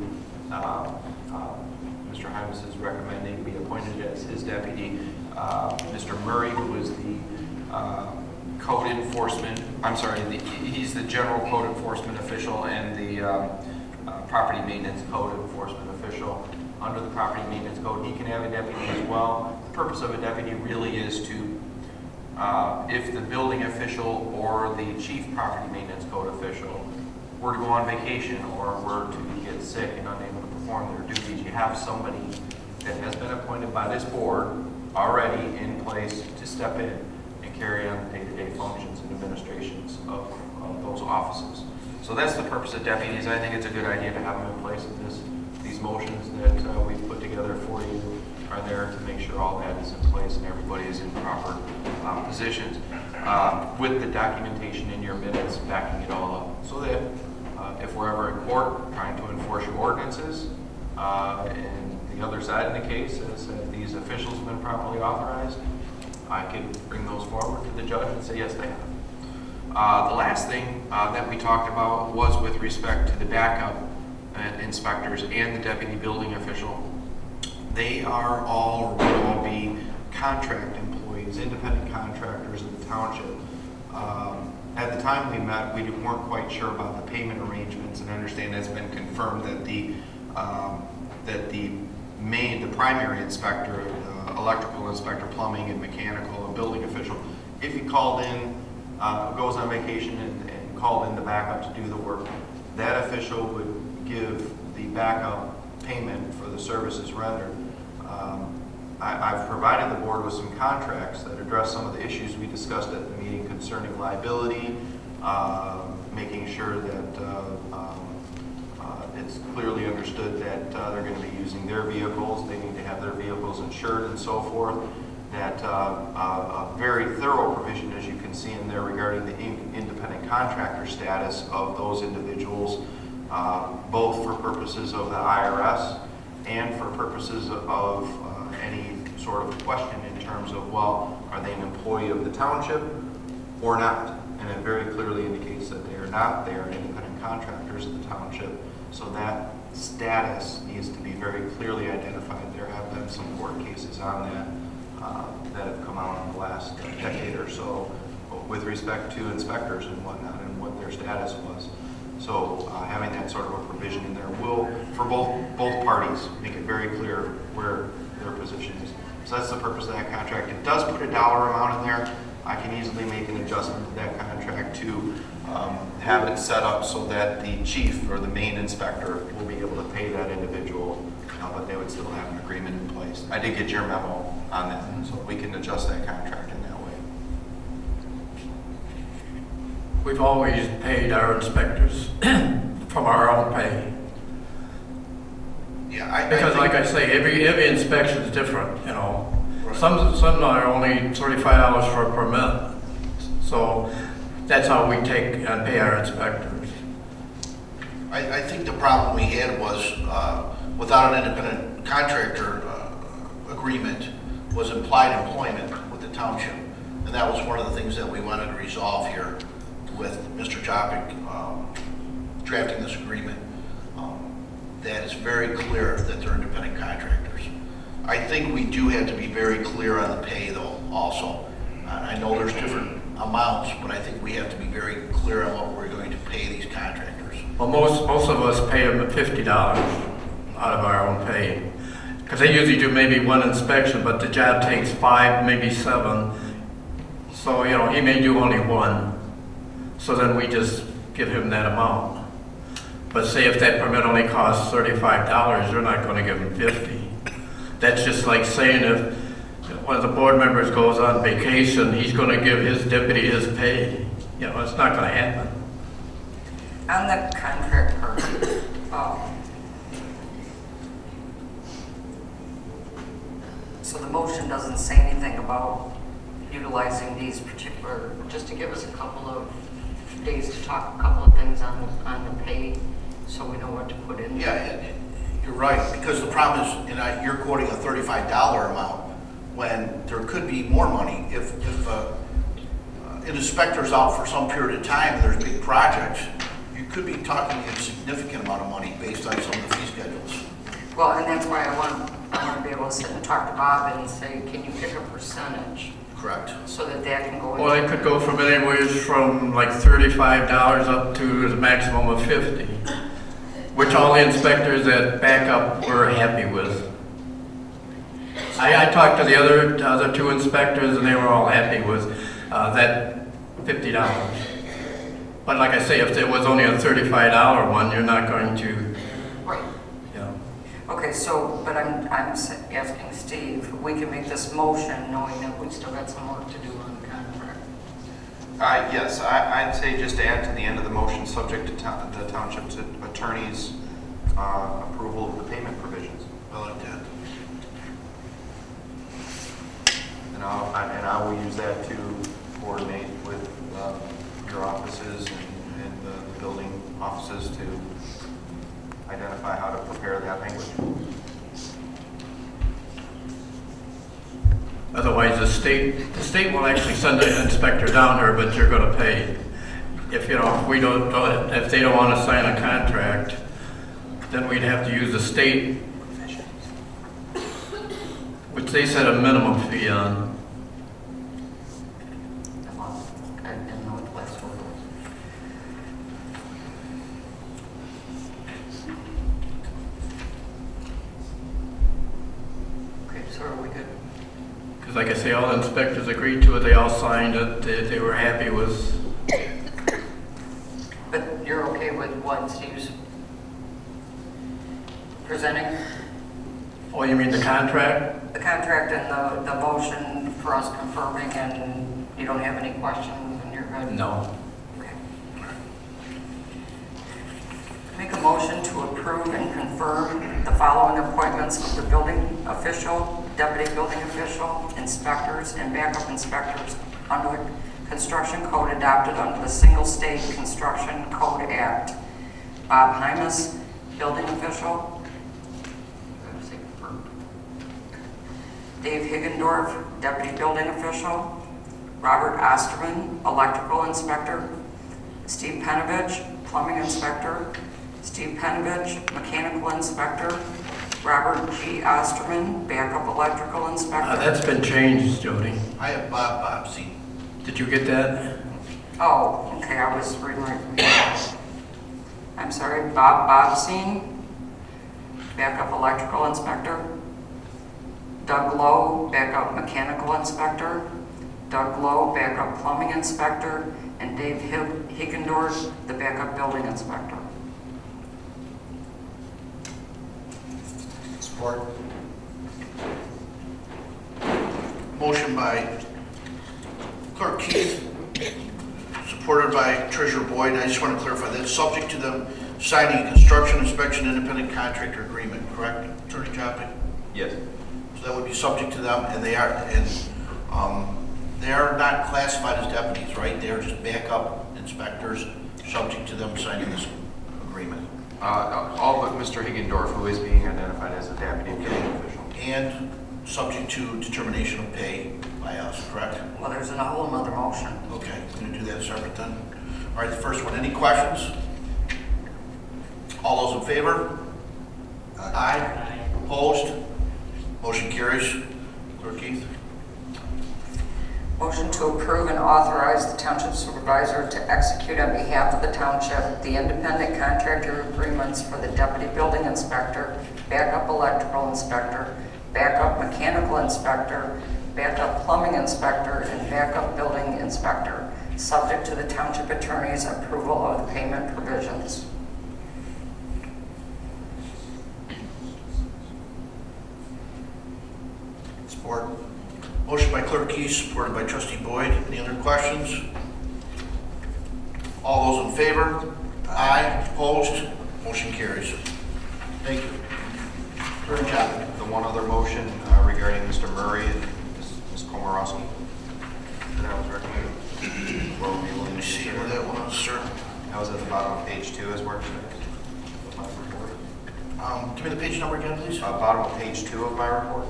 Speaker 5: Mr. Hymas is recommending be appointed as his deputy. Mr. Murray, who is the code enforcement, he's the general code enforcement official and the property maintenance code enforcement official. Under the property maintenance code, he can have a deputy as well. The purpose of a deputy really is to if the building official or the chief property maintenance code official were to go on vacation or were to get sick and unable to perform their duties, you have somebody that has been appointed by this board already in place to step in and carry on the day-to-day functions and administrations of those offices. So that's the purpose of deputies. I think it's a good idea to have them in place, and these motions that we've put together for you are there to make sure all that is in place and everybody is in proper positions with the documentation in your minutes backing it all up, so that if we're ever in court trying to enforce your ordinances and the the other side of the case is that these officials have been properly authorized, I could bring those forward to the judge and say, yes, they have. The last thing that we talked about was with respect to the backup inspectors and the deputy building official. They are all, or will all be, contract employees, independent contractors of the township. At the time we met, we weren't quite sure about the payment arrangements, and I understand it's been confirmed that the primary inspector, electrical inspector, plumbing and mechanical and building official, if he called in, goes on vacation and called in the backup to do the work, that official would give the backup payment for the services rendered. I've provided the board with some contracts that address some of the issues we discussed at the meeting concerning liability, making sure that it's clearly understood that they're going to be using their vehicles, they need to have their vehicles insured and so forth. That a very thorough provision, as you can see in there, regarding the independent contractor status of those individuals, both for purposes of the IRS and for purposes of any sort of question in terms of, well, are they an employee of the township or not? And it very clearly indicates that they are not. They are independent contractors of the township. So that status needs to be very clearly identified. There have been some court cases on that that have come out in the last decade or so with respect to inspectors and whatnot and what their status was. So having that sort of a provision in there will, for both parties, make it very clear where their position is. So that's the purpose of that contract. It does put a dollar amount in there. I can easily make an adjustment to that contract to have it set up so that the chief or the main inspector will be able to pay that individual, but they would still have an agreement in place. I did get your memo on that, so we can adjust that contract in that way.
Speaker 14: We've always paid our inspectors from our own pay.
Speaker 1: Yeah,
Speaker 14: Because
Speaker 1: think-
Speaker 14: like I say, every inspection is different, you know.
Speaker 1: Right.
Speaker 14: Some are only $35 for a permit. So that's how we take and pay our inspectors.
Speaker 1: I think the problem we had was, without an independent contractor agreement, was implied employment with the township. And that was one of the things that we wanted to resolve here with Mr. Jopik drafting this agreement. That it's very clear that they're independent contractors. I think we do have to be very clear on the pay though also. I know there's different amounts, but I think we have to be very clear on what we're going to pay these contractors.
Speaker 14: Well, most of us pay them $50 out of our own pay. Because they usually do maybe one inspection, but the job takes 5, maybe 7. So, you know, he may do only one. So then we just give him that amount. But say if that permit only costs $35, you're not going to give him 50. That's just like saying if one of the board members goes on vacation, he's going to give his deputy his pay. You know, it's not going to happen.
Speaker 7: On the contract part, so the motion doesn't say anything about utilizing these particular, just to give us a couple of days to talk a couple of things on the pay, so we know what to put in there.
Speaker 1: Yeah, you're right, because the problem is, and you're quoting a $35 amount when there could be more money. If an inspector's out for some period of time and there's big projects, you could be talking a significant amount of money based on some of the fee schedules.
Speaker 7: Well, and that's why I want to be able to sit and talk to Bob and say, can you pick a percentage?
Speaker 1: Correct.
Speaker 7: So that can go into.
Speaker 14: Well, it could go from anywhere from like $35 up to the maximum of $50, which all the inspectors that back up were happy with. I talked to the other 2 inspectors and they were all happy with that $50. But like I say, if there was only a $35 one, you're not going to,
Speaker 7: Right.
Speaker 14: you know.
Speaker 7: Okay, so, but I'm asking Steve, we can make this motion knowing that we still got some work to do on the contract.
Speaker 5: Yes, I'd say just to add to the end of the motion, subject to the township's attorney's approval of the payment provisions.
Speaker 1: I like that.
Speaker 5: And I will use that to coordinate with your offices and the building offices to identify how to prepare that language.
Speaker 14: the state will actually send an inspector down here, but you're gonna pay. If, you know, if they don't wanna sign a contract, then we'd have to use the state, which they set a minimum fee on.
Speaker 7: I didn't know what the last word was. Okay, so are we good?
Speaker 14: Because like I say, all the inspectors agreed to it, they all signed it, they were happy with.
Speaker 7: But you're okay with what Steve's presenting?
Speaker 14: Oh, you mean the contract?
Speaker 7: The contract and the motion for us confirming, and you don't have any questions and you're good?
Speaker 14: No.
Speaker 7: Okay. Make a motion to approve and confirm the following appointments of the building official, deputy building official, inspectors, and backup inspectors under the construction code adopted under the Single State Construction Code Act. Bob Hymas, building official. Dave Higgendorf, deputy building official. Robert Osterman, electrical inspector. Steve Penovich, plumbing inspector. Steve Penovich, mechanical inspector. Robert G. Osterman, backup electrical inspector.
Speaker 14: That's been changed, Jody.
Speaker 1: I have Bob Bobsey.
Speaker 14: Did you get that?
Speaker 7: Oh, okay, I was reading right. I'm sorry, Bob Bobstein, backup electrical inspector. Doug Lowe, backup mechanical inspector. Doug Lowe, backup plumbing inspector. And Dave Higgendorf, the backup building inspector.
Speaker 6: Support.
Speaker 1: Motion by Clerk Keith, supported by Treasurer Boyd. I just want to clarify that, subject to them signing a construction inspection independent contractor agreement, correct, Attorney Chopping?
Speaker 5: Yes.
Speaker 1: So that would be subject to them, and they are not classified as deputies, right? They are just backup inspectors, subject to them signing this agreement.
Speaker 5: All but Mr. Higgendorf, who is being identified as a deputy building official.
Speaker 1: And subject to determination of pay by us, correct?
Speaker 7: Well, there's a whole other motion.
Speaker 1: Okay, I'm going to do that separate then. All right, the first one, any questions? All those in favor? Aye. Opposed? Motion carries. Clerk Keith.
Speaker 7: Motion to approve and authorize the township supervisor to execute on behalf of the township the independent contractor agreements for the deputy building inspector, backup electrical inspector, backup mechanical inspector, backup plumbing inspector, and backup building inspector, subject to the township attorney's approval of the payment provisions.
Speaker 6: Support.
Speaker 1: Motion by Clerk Keith, supported by Trustee Boyd. Any other questions? All those in favor? Aye. Opposed? Motion carries. Thank you. Attorney Chopping.
Speaker 5: The one other motion regarding Mr. Murray and Ms. Komorowski that I was recommending. Where would be willing
Speaker 1: Let me
Speaker 5: to
Speaker 1: see
Speaker 5: consider
Speaker 1: where that one is, sir.
Speaker 5: That was at the bottom of page 2 as where it says. Of my report.
Speaker 1: Give me the page number again, please.
Speaker 5: Bottom of page 2 of my report.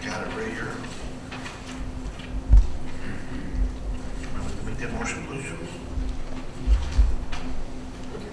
Speaker 1: Got it right here. Make that motion, please.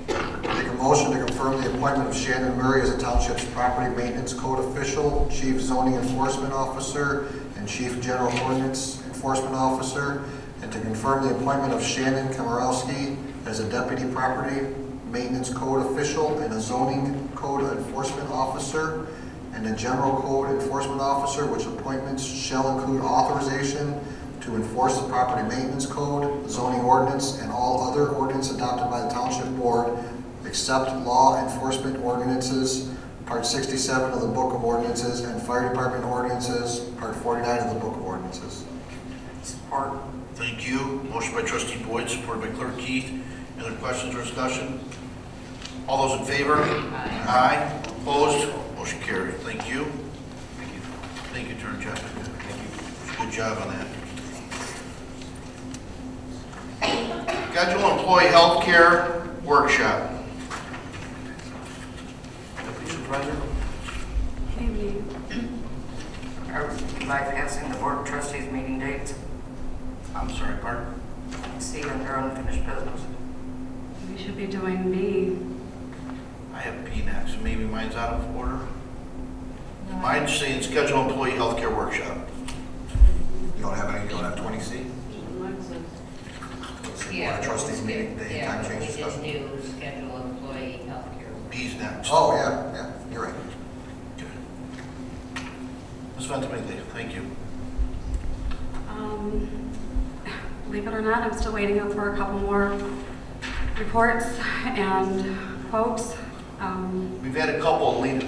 Speaker 6: Make a motion to confirm the appointment of Shannon Murray as the township's property maintenance code official, chief zoning enforcement officer, and chief general ordinance enforcement officer, and to confirm the appointment of Shannon Komorowski as a deputy property maintenance code official and a zoning code enforcement officer, and a general code enforcement officer, which appointments shall include authorization to enforce the property maintenance code, zoning ordinance, and all other ordinance adopted by the township board, except law enforcement ordinances, part 67 of the book of ordinances, and fire department ordinances, part 49 of the book of ordinances.
Speaker 7: Support.
Speaker 1: Thank you. Motion by Trustee Boyd, supported by Clerk Keith. Any other questions or discussion? All those in favor? Aye. Opposed? Motion carried. Thank you.
Speaker 5: Thank you.
Speaker 1: Thank you, Attorney Chopping.
Speaker 5: Thank you.
Speaker 1: Good job on that. Schedule employee health care workshop. Deputy Supervisor?
Speaker 8: Okay, we
Speaker 7: bypassing the Board of Trustees meeting dates.
Speaker 1: I'm sorry, pardon?
Speaker 7: C under unfinished business.
Speaker 8: We should be doing B.
Speaker 1: I have B next, maybe mine's out of order. Mine's saying schedule employee healthcare workshop.
Speaker 6: You don't have any, you don't have 20C?
Speaker 2: Yeah.
Speaker 6: Board of Trustees meeting, date, time change
Speaker 2: We
Speaker 6: discussion.
Speaker 2: didn't do schedule employee healthcare.
Speaker 1: B's next.
Speaker 6: Oh, yeah, you're right.
Speaker 1: Ms. Ventimiglia, thank you.
Speaker 15: Believe it or not, I'm still waiting for a couple more reports and quotes.
Speaker 1: We've had a couple lead,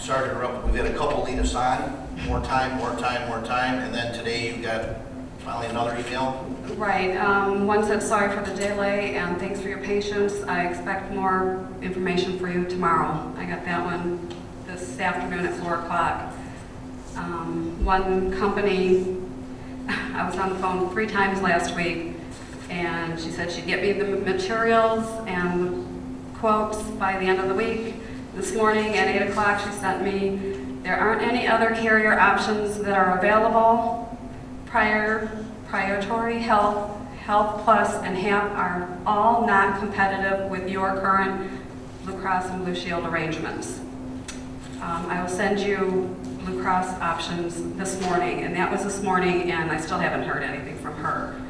Speaker 1: sorry to interrupt, we've had a couple lead us on, more time, and then today you got finally another email.
Speaker 15: Right, one said sorry for the delay and thanks for your patience. I expect more information for you tomorrow. I got that one this afternoon at 4 o'clock. One company, I was on the phone 3 times last week, and she said she'd get me the materials and the quotes by the end of the week. This morning at 8 o'clock, she sent me, there aren't any other carrier options that are available. Priority Health, Health Plus, and HAP are all not competitive with your current Blue Cross and Blue Shield arrangements. I will send you Blue Cross options this morning, and that was this morning, and I still haven't heard anything from her.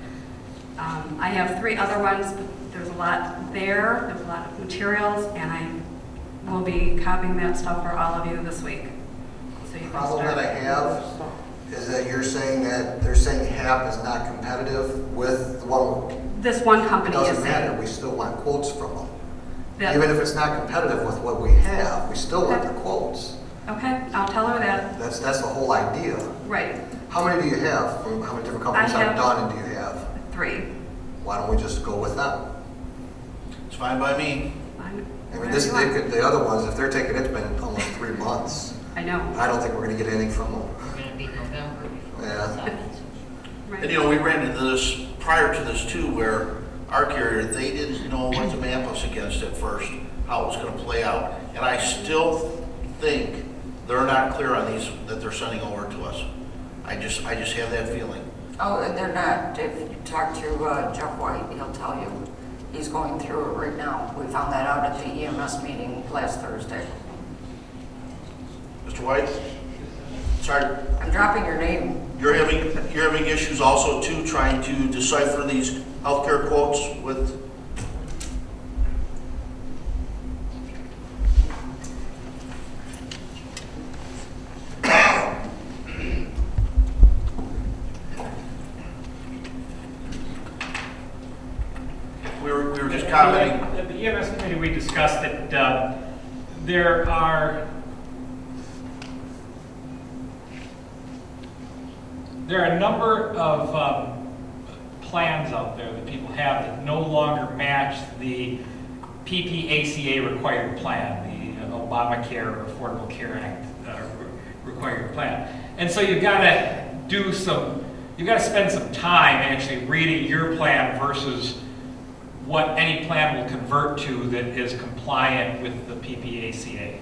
Speaker 15: I have 3 other ones, but there's a lot there, there's a lot of materials, and I will be copying that stuff for all of you this week. So you
Speaker 6: The
Speaker 15: can
Speaker 6: problem
Speaker 15: start.
Speaker 6: that I have is that you're saying that they're saying HAP is not competitive with the one.
Speaker 15: This one
Speaker 6: It
Speaker 15: company is
Speaker 6: doesn't matter,
Speaker 15: saying
Speaker 6: we still want quotes from them.
Speaker 15: that.
Speaker 6: Even if it's not competitive with what we have, we still want the quotes.
Speaker 15: Okay, I'll tell her that.
Speaker 6: That's the whole idea.
Speaker 15: Right,
Speaker 6: How many do you have? From how many different companies
Speaker 15: I
Speaker 6: I've
Speaker 15: have-
Speaker 6: done and do you have?
Speaker 15: 3.
Speaker 6: Why don't we just go with them?
Speaker 1: It's fine by me.
Speaker 6: I mean, the other ones, if they're taking, it's been almost 3 months.
Speaker 15: I know.
Speaker 6: I don't think we're gonna get anything from them.
Speaker 2: It's going to be November before
Speaker 6: Yeah.
Speaker 2: it's out.
Speaker 1: And
Speaker 15: Right.
Speaker 1: you know, we ran into this prior to this too, where our carrier, they didn't know what to map us against at first, how it was gonna play out. And I still think they're not clear on these that they're sending over to us. I just have that feeling.
Speaker 7: Oh, and they're not. If you talk to Jeff White, he'll tell you. He's going through it right now. We found that out at the EMS meeting last Thursday.
Speaker 1: Mr. White? Sorry,
Speaker 7: I'm dropping your name.
Speaker 1: you're having issues also too, trying to decipher these healthcare quotes with, we were just commenting.
Speaker 12: At the EMS committee, we discussed that there are a number of plans out there that people have that no longer match the PPACA required plan, the Obamacare or Affordable Care Act required plan. And so you've got to spend some time actually reading your plan versus what any plan will convert to that is compliant with the PPACA.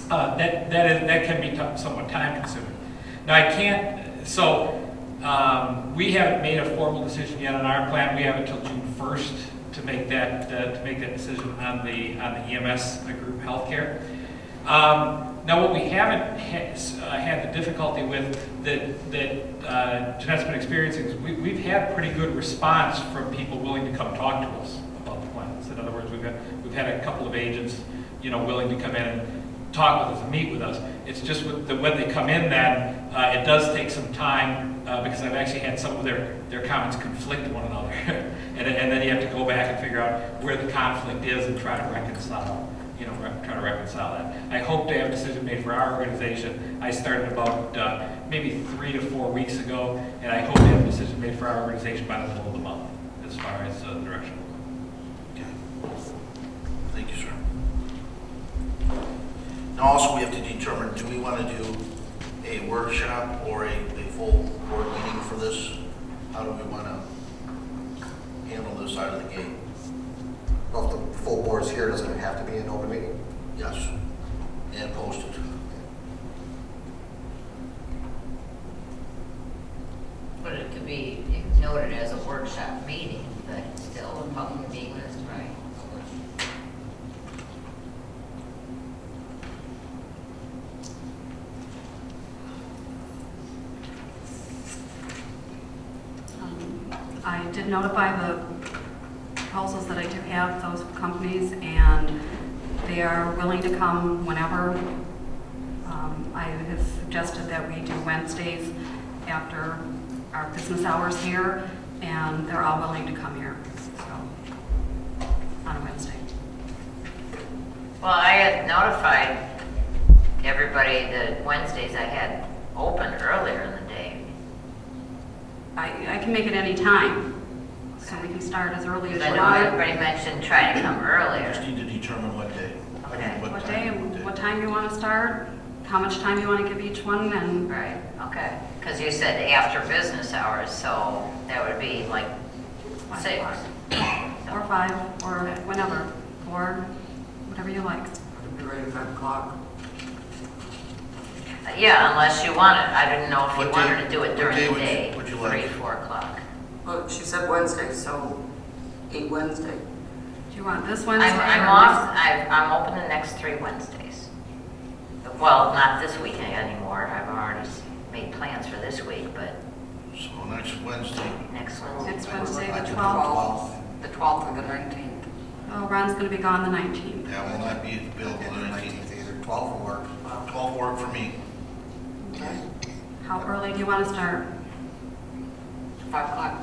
Speaker 12: That can be somewhat time consuming. Now I can't, we haven't made a formal decision yet on our plan. We have until June 1st to make that decision on the EMS group healthcare. Now what we haven't had the difficulty with that Jeanette's been experiencing is we've had pretty good response from people willing to come talk to us about the plans. In other words, we've had a couple of agents, willing to come in and talk with us and meet with us. It's just when they come in then, it does take some time because I've actually had some of their comments conflict with one another. and then you have to go back and figure out where the conflict is and try to reconcile that. I hope to have a decision made for our organization. I started about maybe 3 to 4 weeks ago, and I hope to have a decision made for our organization by the middle of the month as far as the direction.
Speaker 1: Okay. Thank you, sir. Now also we have to determine, do we want to do a workshop or a full board meeting for this? How do we want to handle this out of the gate?
Speaker 6: Well, if the full board's here, doesn't it have to be an open meeting?
Speaker 1: Yes, and posted.
Speaker 2: be noted as a workshop meeting, but still a public meeting, right?
Speaker 15: I did notify the proposals that I do have, those companies, and they are willing to come whenever. I have suggested that we do Wednesdays after our business hours here, and they're all willing to come here, so, on a Wednesday.
Speaker 2: Well, I had notified everybody that Wednesdays I had open earlier in the day.
Speaker 15: I can make it any time, so we can start as early as
Speaker 2: I
Speaker 15: you
Speaker 2: know
Speaker 15: want.
Speaker 2: everybody mentioned trying to come
Speaker 1: Just
Speaker 2: earlier.
Speaker 1: need to determine what day. I mean,
Speaker 2: Okay.
Speaker 15: What
Speaker 1: time,
Speaker 15: day, what time you want to start, how much time you want to give each one, and
Speaker 2: Right, okay. Because you said after business hours, so that would be like 6.
Speaker 15: or 5, or whenever, or whatever you like.
Speaker 7: Be ready at 5 o'clock.
Speaker 2: Yeah, unless you want it. I didn't know if you
Speaker 1: What
Speaker 2: wanted
Speaker 1: day-
Speaker 2: to do it
Speaker 1: what
Speaker 2: during
Speaker 1: day
Speaker 2: the
Speaker 1: would you-
Speaker 2: day,
Speaker 1: would you
Speaker 2: 3,
Speaker 1: like?
Speaker 2: 4 o'clock.
Speaker 7: Well, she said Wednesday, so 8 Wednesday.
Speaker 15: Do you want this Wednesday?
Speaker 2: I'm
Speaker 15: or
Speaker 2: off,
Speaker 15: next-
Speaker 2: I'm open the next 3 Wednesdays. Well, not this weekend anymore. I've already made plans for this week, but
Speaker 1: So next Wednesday.
Speaker 2: next Wednesday.
Speaker 15: Next Wednesday,
Speaker 6: I
Speaker 15: the
Speaker 6: did
Speaker 15: 12th.
Speaker 7: The 12th or the 19th.
Speaker 15: Oh, Ron's going to be gone the 19th.
Speaker 1: Yeah, will not be available
Speaker 6: And
Speaker 1: the
Speaker 6: the
Speaker 1: 19th.
Speaker 6: 19th either, 12 will work.
Speaker 1: 12 work for me.
Speaker 7: Okay.
Speaker 15: How early do you want to start?
Speaker 7: 5 o'clock.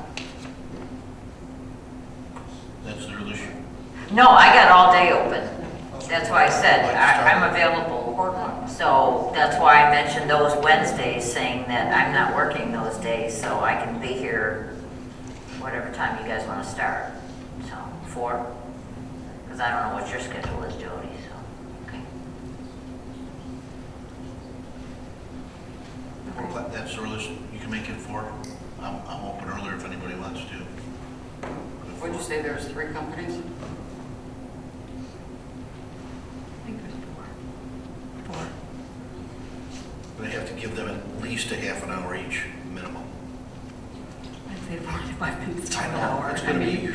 Speaker 1: That's the earliest.
Speaker 2: No, I got all day open. That's why I said I'm available.
Speaker 7: 4 o'clock.
Speaker 2: So that's why I mentioned those Wednesdays, saying that I'm not working those days, so I can be here whatever time you guys want to start. So, 4? Because I don't know what your schedule is, Jody, so, okay.
Speaker 1: That's the earliest. You can make it 4. I'm open earlier if anybody wants to.
Speaker 7: Would you say there's 3 companies?
Speaker 15: I think there's 4. 4.
Speaker 1: But I have to give them at least a half an hour each, minimum.
Speaker 15: I'd say 45 minutes to
Speaker 1: I
Speaker 15: an
Speaker 1: know,
Speaker 15: hour.
Speaker 1: it's gonna be-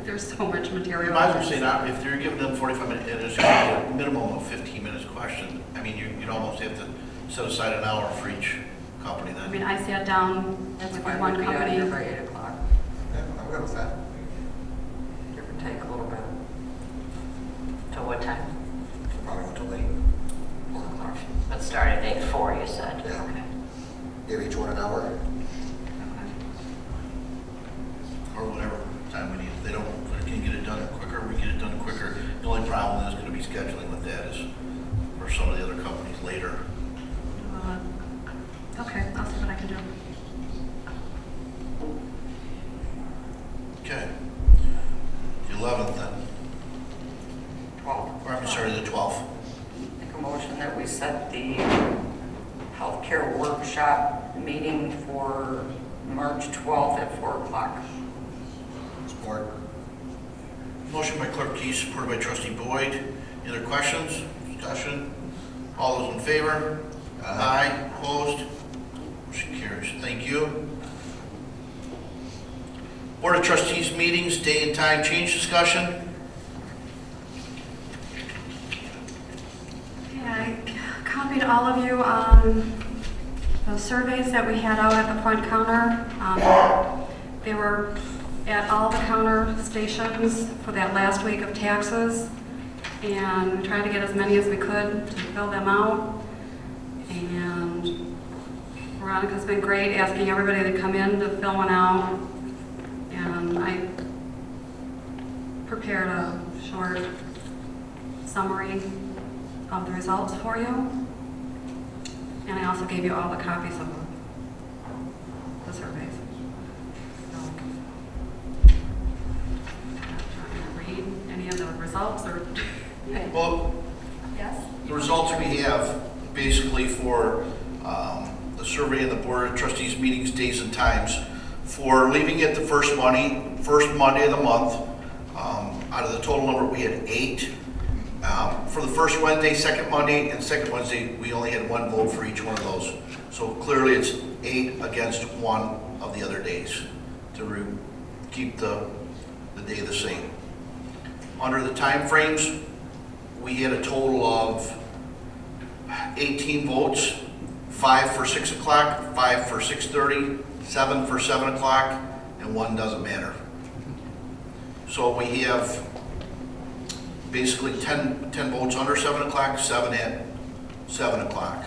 Speaker 15: There's so much
Speaker 1: You
Speaker 15: material.
Speaker 1: might as well say not, if they're giving them 45 minutes, and it's going to be a minimum of 15 minutes question, I mean, you'd almost have to set aside an hour for each company
Speaker 15: I
Speaker 1: then.
Speaker 15: mean, I sat down
Speaker 7: That's
Speaker 15: with
Speaker 7: fine.
Speaker 15: one
Speaker 7: We'd be out here
Speaker 15: company.
Speaker 7: by 8 o'clock.
Speaker 6: Yeah, I'm good with that.
Speaker 7: Give or take a little bit.
Speaker 2: So what time?
Speaker 6: Probably go till late.
Speaker 7: 4 o'clock.
Speaker 2: Let's start at 8:04, you said.
Speaker 6: Yeah.
Speaker 2: Okay.
Speaker 6: Give each one an hour.
Speaker 1: Or whatever time we need. If they don't, if they can get it done quicker, we get it done quicker. The only problem is going to be scheduling with that is for some of the other companies later.
Speaker 15: Okay, I'll see what I can do.
Speaker 1: Okay. The 11th then,
Speaker 7: 12th.
Speaker 1: or I'm sorry, the 12th.
Speaker 7: Make a motion that we set the healthcare workshop meeting for March 12th at 4 o'clock.
Speaker 6: Support.
Speaker 1: Motion by Clerk Key, supported by Trustee Boyd. Any other questions, discussion? All those in favor? Aye. Opposed? Motion carries. Thank you. Board of Trustees meetings, day and time change discussion.
Speaker 15: Yeah, I copied all of you on the surveys that we had out at the front counter. They were at all the counter stations for that last week of taxes, and we tried to get as many as we could to fill them out. And Veronica's been great asking everybody to come in to fill one out. And I prepared a short summary of the results for you. And I also gave you all the copies of the surveys. So, read any of the results or?
Speaker 1: Well,
Speaker 15: Yes?
Speaker 1: the results we have basically for the survey of the Board of Trustees meetings, days and times, for leaving it the first Monday of the month, out of the total number, we had 8. For the first Wednesday, second Monday, and second Wednesday, we only had 1 vote for each one of those. So clearly it's 8 against 1 of the other days to keep the day the same. Under the time frames, we had a total of 18 votes, 5 for 6 o'clock, 5 for 6:30, 7 for 7 o'clock, and 1 doesn't matter. So we have basically 10 votes under 7 o'clock, 7 at 7 o'clock.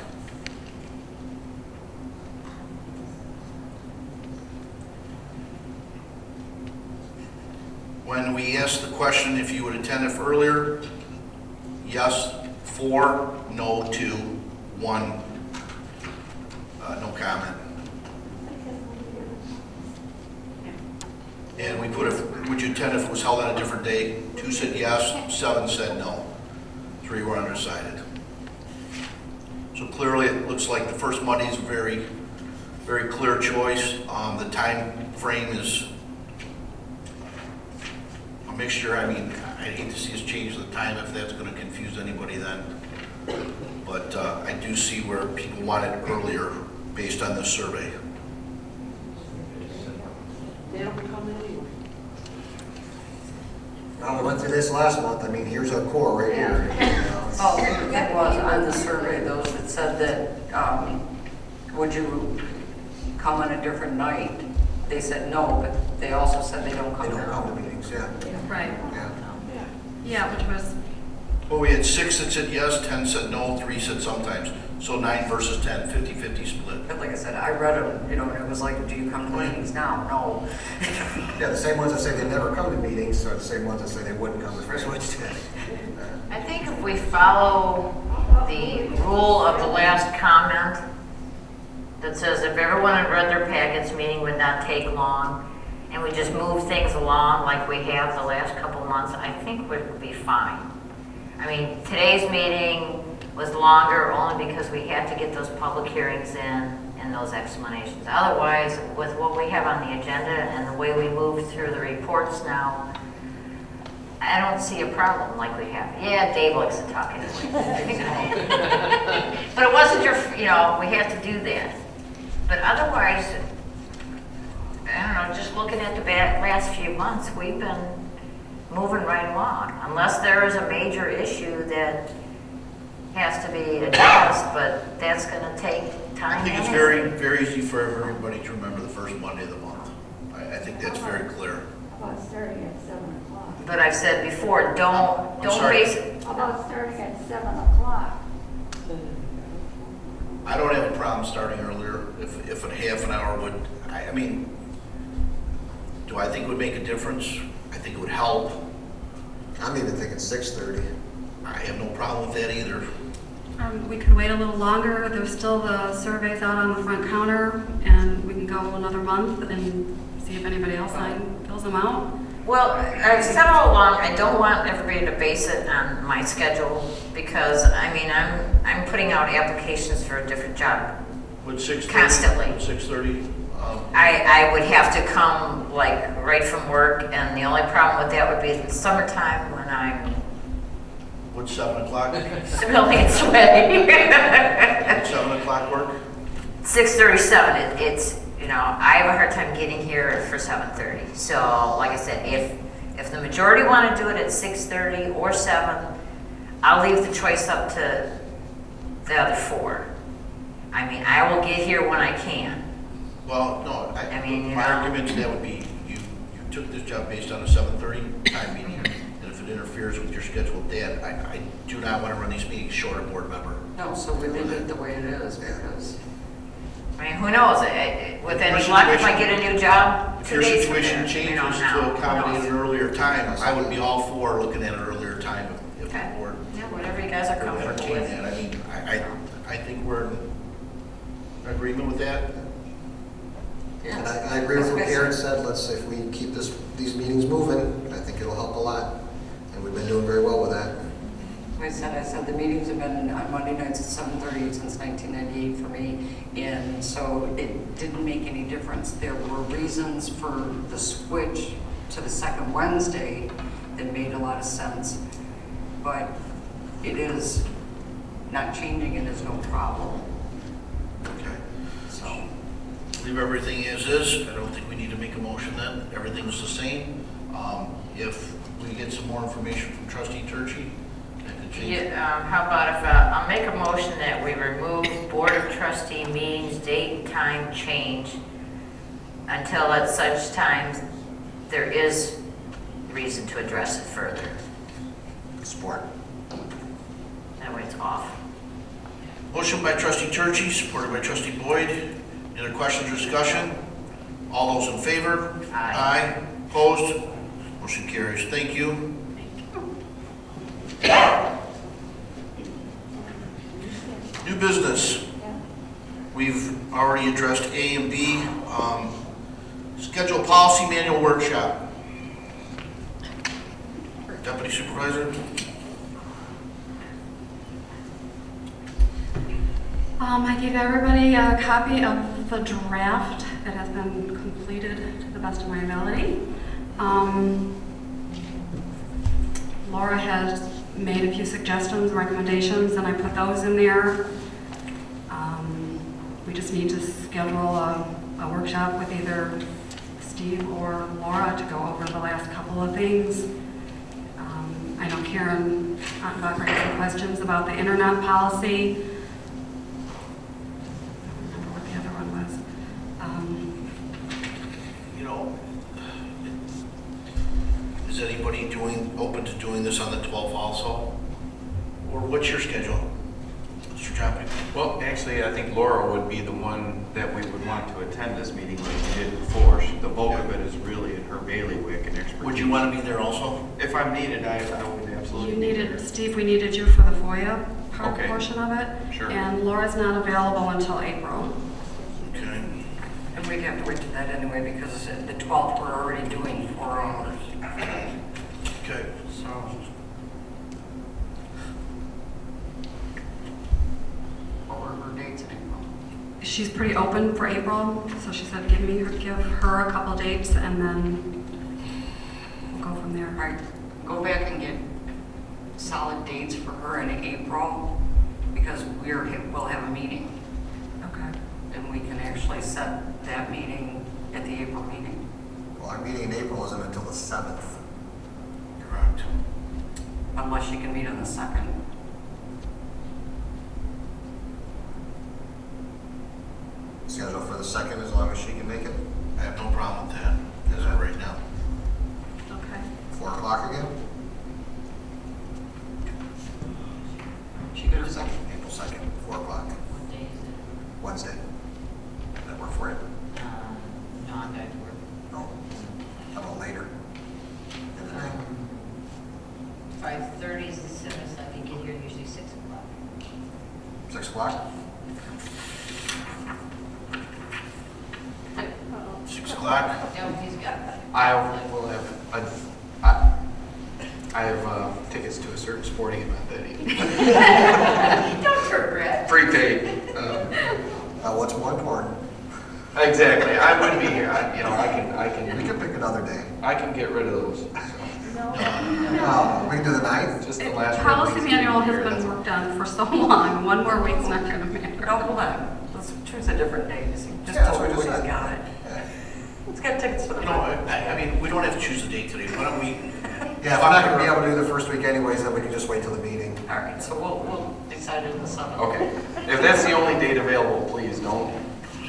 Speaker 1: When we asked the question if you would attend it earlier, yes, 4, no, 2, 1, no comment. And we put, would you attend if it was held on a different day? 2 said yes, 7 said no. 3 were undecided. So clearly, it looks like the first Monday is a very, very clear choice. The time frame is a mixture. I mean, I'd hate to see us change the time if that's going to confuse anybody then. But I do see where people want it earlier based on this survey.
Speaker 6: Well, we went through this last month. I mean, here's our core right here.
Speaker 7: Oh, it was on the survey, those that said that, would you come on a different night? They said no, but they also said they don't
Speaker 6: They
Speaker 7: come
Speaker 6: don't come to
Speaker 7: now.
Speaker 6: meetings, yeah.
Speaker 15: Right.
Speaker 6: Yeah.
Speaker 15: Yeah, which was,
Speaker 1: Well, we had 6 that said yes, 10 said no, 3 said sometimes. So 9 versus 10, 50-50 split.
Speaker 7: But like I said, I read them, you know, and it was like, do you come to meetings now? No.
Speaker 6: Yeah, the same ones that say they never come to meetings are the same ones that say they wouldn't come the first Wednesday.
Speaker 2: I think if we follow the rule of the last comment that says if everyone had read their packets, meeting would not take long, and we just move things along like we have the last couple of months, I think we'd be fine. I mean, today's meeting was longer only because we had to get those public hearings in and those explanations. Otherwise, with what we have on the agenda and the way we move through the reports now, I don't see a problem like we have. Yeah, Dave likes to talk anyway. But it wasn't your, you know, we had to do that. But otherwise, I don't know, just looking at the last few months, we've been moving right along. Unless there is a major issue that has to be addressed, but that's gonna take time.
Speaker 1: I think it's very, very easy for everybody to remember the first Monday of the month. I think that's very clear.
Speaker 8: About starting at 7 o'clock.
Speaker 2: But I've said before, don't
Speaker 1: sorry.
Speaker 2: base it.
Speaker 8: About starting at 7 o'clock.
Speaker 1: I don't have a problem starting earlier if a half an hour would, I mean, do I think it would make a difference? I think it would help.
Speaker 6: I'm even thinking 6:30.
Speaker 1: I have no problem with that either.
Speaker 15: we could wait a little longer. There's still the surveys out on the front counter, and we can go another month and see if anybody else fills them out.
Speaker 2: Well, I've said all along, I don't want everybody to base it on my schedule because, I mean, I'm putting out applications for a different job.
Speaker 1: Would 6:30?
Speaker 2: Constantly.
Speaker 1: Would 6:30?
Speaker 2: I would have to come like right from work, and the only problem with that would be in the summertime when I'm
Speaker 1: Would 7 o'clock?
Speaker 2: smelling and sweaty.
Speaker 1: Would 7 o'clock work?
Speaker 2: 6:37, it's, you know, I have a hard time getting here for 7:30. So, like I said, if the majority want to do it at 6:30 or 7, I'll leave the choice up to the other 4. I mean, I will get here when I can.
Speaker 1: Well, no,
Speaker 2: I mean, you
Speaker 1: my
Speaker 2: know.
Speaker 1: argument to that would be you took this job based on a 7:30 time meeting, and if it interferes with your schedule with that, I do not want to run these meetings short a board member.
Speaker 7: No, so we leave it the way it is because.
Speaker 2: I mean, who knows? With any luck, if I get a new job,
Speaker 1: If
Speaker 2: 2
Speaker 1: your
Speaker 2: days from
Speaker 1: situation
Speaker 2: there, you know,
Speaker 1: changes
Speaker 2: now,
Speaker 1: to
Speaker 2: who
Speaker 1: accommodate
Speaker 2: knows?
Speaker 1: an earlier time, I would be all for looking at an earlier time if the
Speaker 2: Okay.
Speaker 1: board
Speaker 2: Yeah, whatever you guys are
Speaker 1: would
Speaker 2: comfortable
Speaker 1: entertain
Speaker 2: with.
Speaker 1: that. I mean, I think we're in agreement with that.
Speaker 6: And I agree with what Karen said. If we keep these meetings moving, I think it'll help a lot. And we've been doing very well with that.
Speaker 7: I said the meetings have been on Monday nights at 7:30 since 1998 for me, and so it didn't make any difference. There were reasons for the switch to the second Wednesday that made a lot of sense, but it is not changing and is no problem.
Speaker 1: Okay.
Speaker 7: So
Speaker 1: leave everything as is. I don't think we need to make a motion then. Everything's the same. If we get some more information from trustee Turchi, that could change.
Speaker 2: Yeah, how about if, I'll make a motion that we remove Board of Trustee meetings, date and time change until at such time there is reason to address it further.
Speaker 6: Support.
Speaker 2: That way it's off.
Speaker 1: Motion by trustee Turchi, supported by trustee Boyd. Any other questions or discussion? All those in favor?
Speaker 2: Aye.
Speaker 1: Opposed? Motion carries. Thank you. New business. We've already addressed A and B. Schedule policy manual workshop. Deputy Supervisor?
Speaker 15: I gave everybody a copy of the draft that has been completed to the best of my ability. Laura has made a few suggestions, recommendations, and I put those in there. We just need to schedule a workshop with either Steve or Laura to go over the last couple of things. I know Karen got some questions about the internet policy. I don't remember what the other one was.
Speaker 1: You know, is anybody open to doing this on the 12th also? Or what's your schedule? What's your job?
Speaker 5: Well, actually, I think Laura would be the one that we would want to attend this meeting like we did before. The bulk of it is really in her bailiwick and expertise.
Speaker 1: Would you want to be there also?
Speaker 5: If I'm needed, I would absolutely
Speaker 15: You
Speaker 5: be
Speaker 15: needed,
Speaker 5: there.
Speaker 15: Steve, we needed you for the FOIA
Speaker 5: Okay.
Speaker 15: portion of it.
Speaker 5: Sure.
Speaker 15: And Laura's not available until April.
Speaker 1: Okay.
Speaker 7: And we'd have to wait to that anyway because at the 12th, we're already doing 4 hours.
Speaker 1: Okay.
Speaker 7: So, what were her dates in April?
Speaker 15: She's pretty open for April, so she said give her a couple dates and then we'll go from there.
Speaker 7: All right, go back and get solid dates for her in April because we'll have a meeting.
Speaker 15: Okay.
Speaker 7: And we can actually set that meeting at the April meeting.
Speaker 6: Well, our meeting in April isn't until the 7th.
Speaker 1: Correct.
Speaker 7: Unless she can meet on the 2nd.
Speaker 6: Schedule for the 2nd as long as she can make it.
Speaker 1: I have no problem with that, as of right now.
Speaker 15: Okay.
Speaker 6: 4 o'clock again?
Speaker 7: She could have said,
Speaker 6: April 2nd, 4 o'clock,
Speaker 2: What day is it?
Speaker 6: Wednesday. That work for you?
Speaker 2: No, I'm going to work.
Speaker 6: No. How about later? In the night?
Speaker 2: 5:30 is the soonest I can get here, usually 6 o'clock.
Speaker 6: 6 o'clock?
Speaker 1: 6 o'clock?
Speaker 2: No, he's got that.
Speaker 13: I will have, I have tickets to a certain sporting event that evening.
Speaker 2: Don't regret.
Speaker 13: Prepaid.
Speaker 6: What's more important?
Speaker 13: Exactly, I would be here.
Speaker 6: We can pick another day.
Speaker 13: I can get rid of those. So,
Speaker 6: We can do the 9th?
Speaker 13: just the last.
Speaker 15: Policy
Speaker 13: one.
Speaker 15: manual has been worked on for so long. One more week's not gonna matter.
Speaker 7: no, hold on, let's choose a different day. Just
Speaker 6: Yeah, that's
Speaker 7: tell
Speaker 6: what
Speaker 7: her
Speaker 6: I
Speaker 7: she's
Speaker 6: just said.
Speaker 7: got it. Let's get tickets for the
Speaker 1: You know, I mean, we don't have to choose a date today. Why don't we?
Speaker 6: Yeah, if I'm not gonna be able to do the first week anyways, then we can just wait till the meeting.
Speaker 7: All right, so we'll decide on the 7th.
Speaker 13: Okay, if that's the only date available, please don't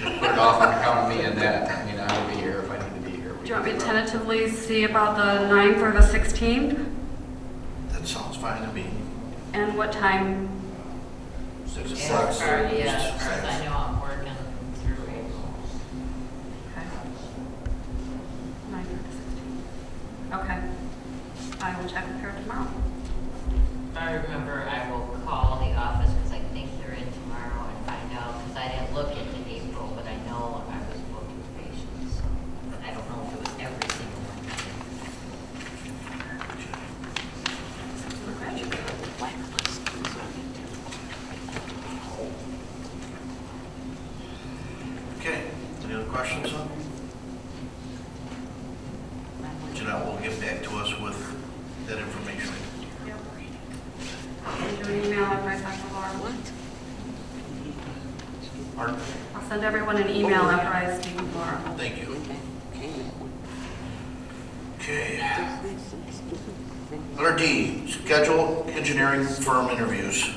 Speaker 13: put it off and count me in that. I mean, I will be here if I need to be here.
Speaker 15: Do you want me to tentatively see about the 9th or the 16th?
Speaker 1: That sounds fine to me.
Speaker 15: And what time?
Speaker 1: 6
Speaker 2: Yeah,
Speaker 1: o'clock.
Speaker 2: sorry, yeah,
Speaker 6: Six.
Speaker 2: since I know I'm working through April.
Speaker 15: Okay. 9th or the 16th. Okay. I will check with her tomorrow.
Speaker 2: If I remember, I will call the office because I think they're in tomorrow and find out, because I didn't look into April, but I know I was booked with patients, so. But I don't know if it was every single one.
Speaker 1: Okay, any other questions? Janelle will get back to us with that information.
Speaker 15: Send you an email if I talk to Laura.
Speaker 1: Pardon?
Speaker 15: I'll send everyone an email after I speak with Laura.
Speaker 1: Thank you. Okay. Letter D, schedule engineering firm interviews.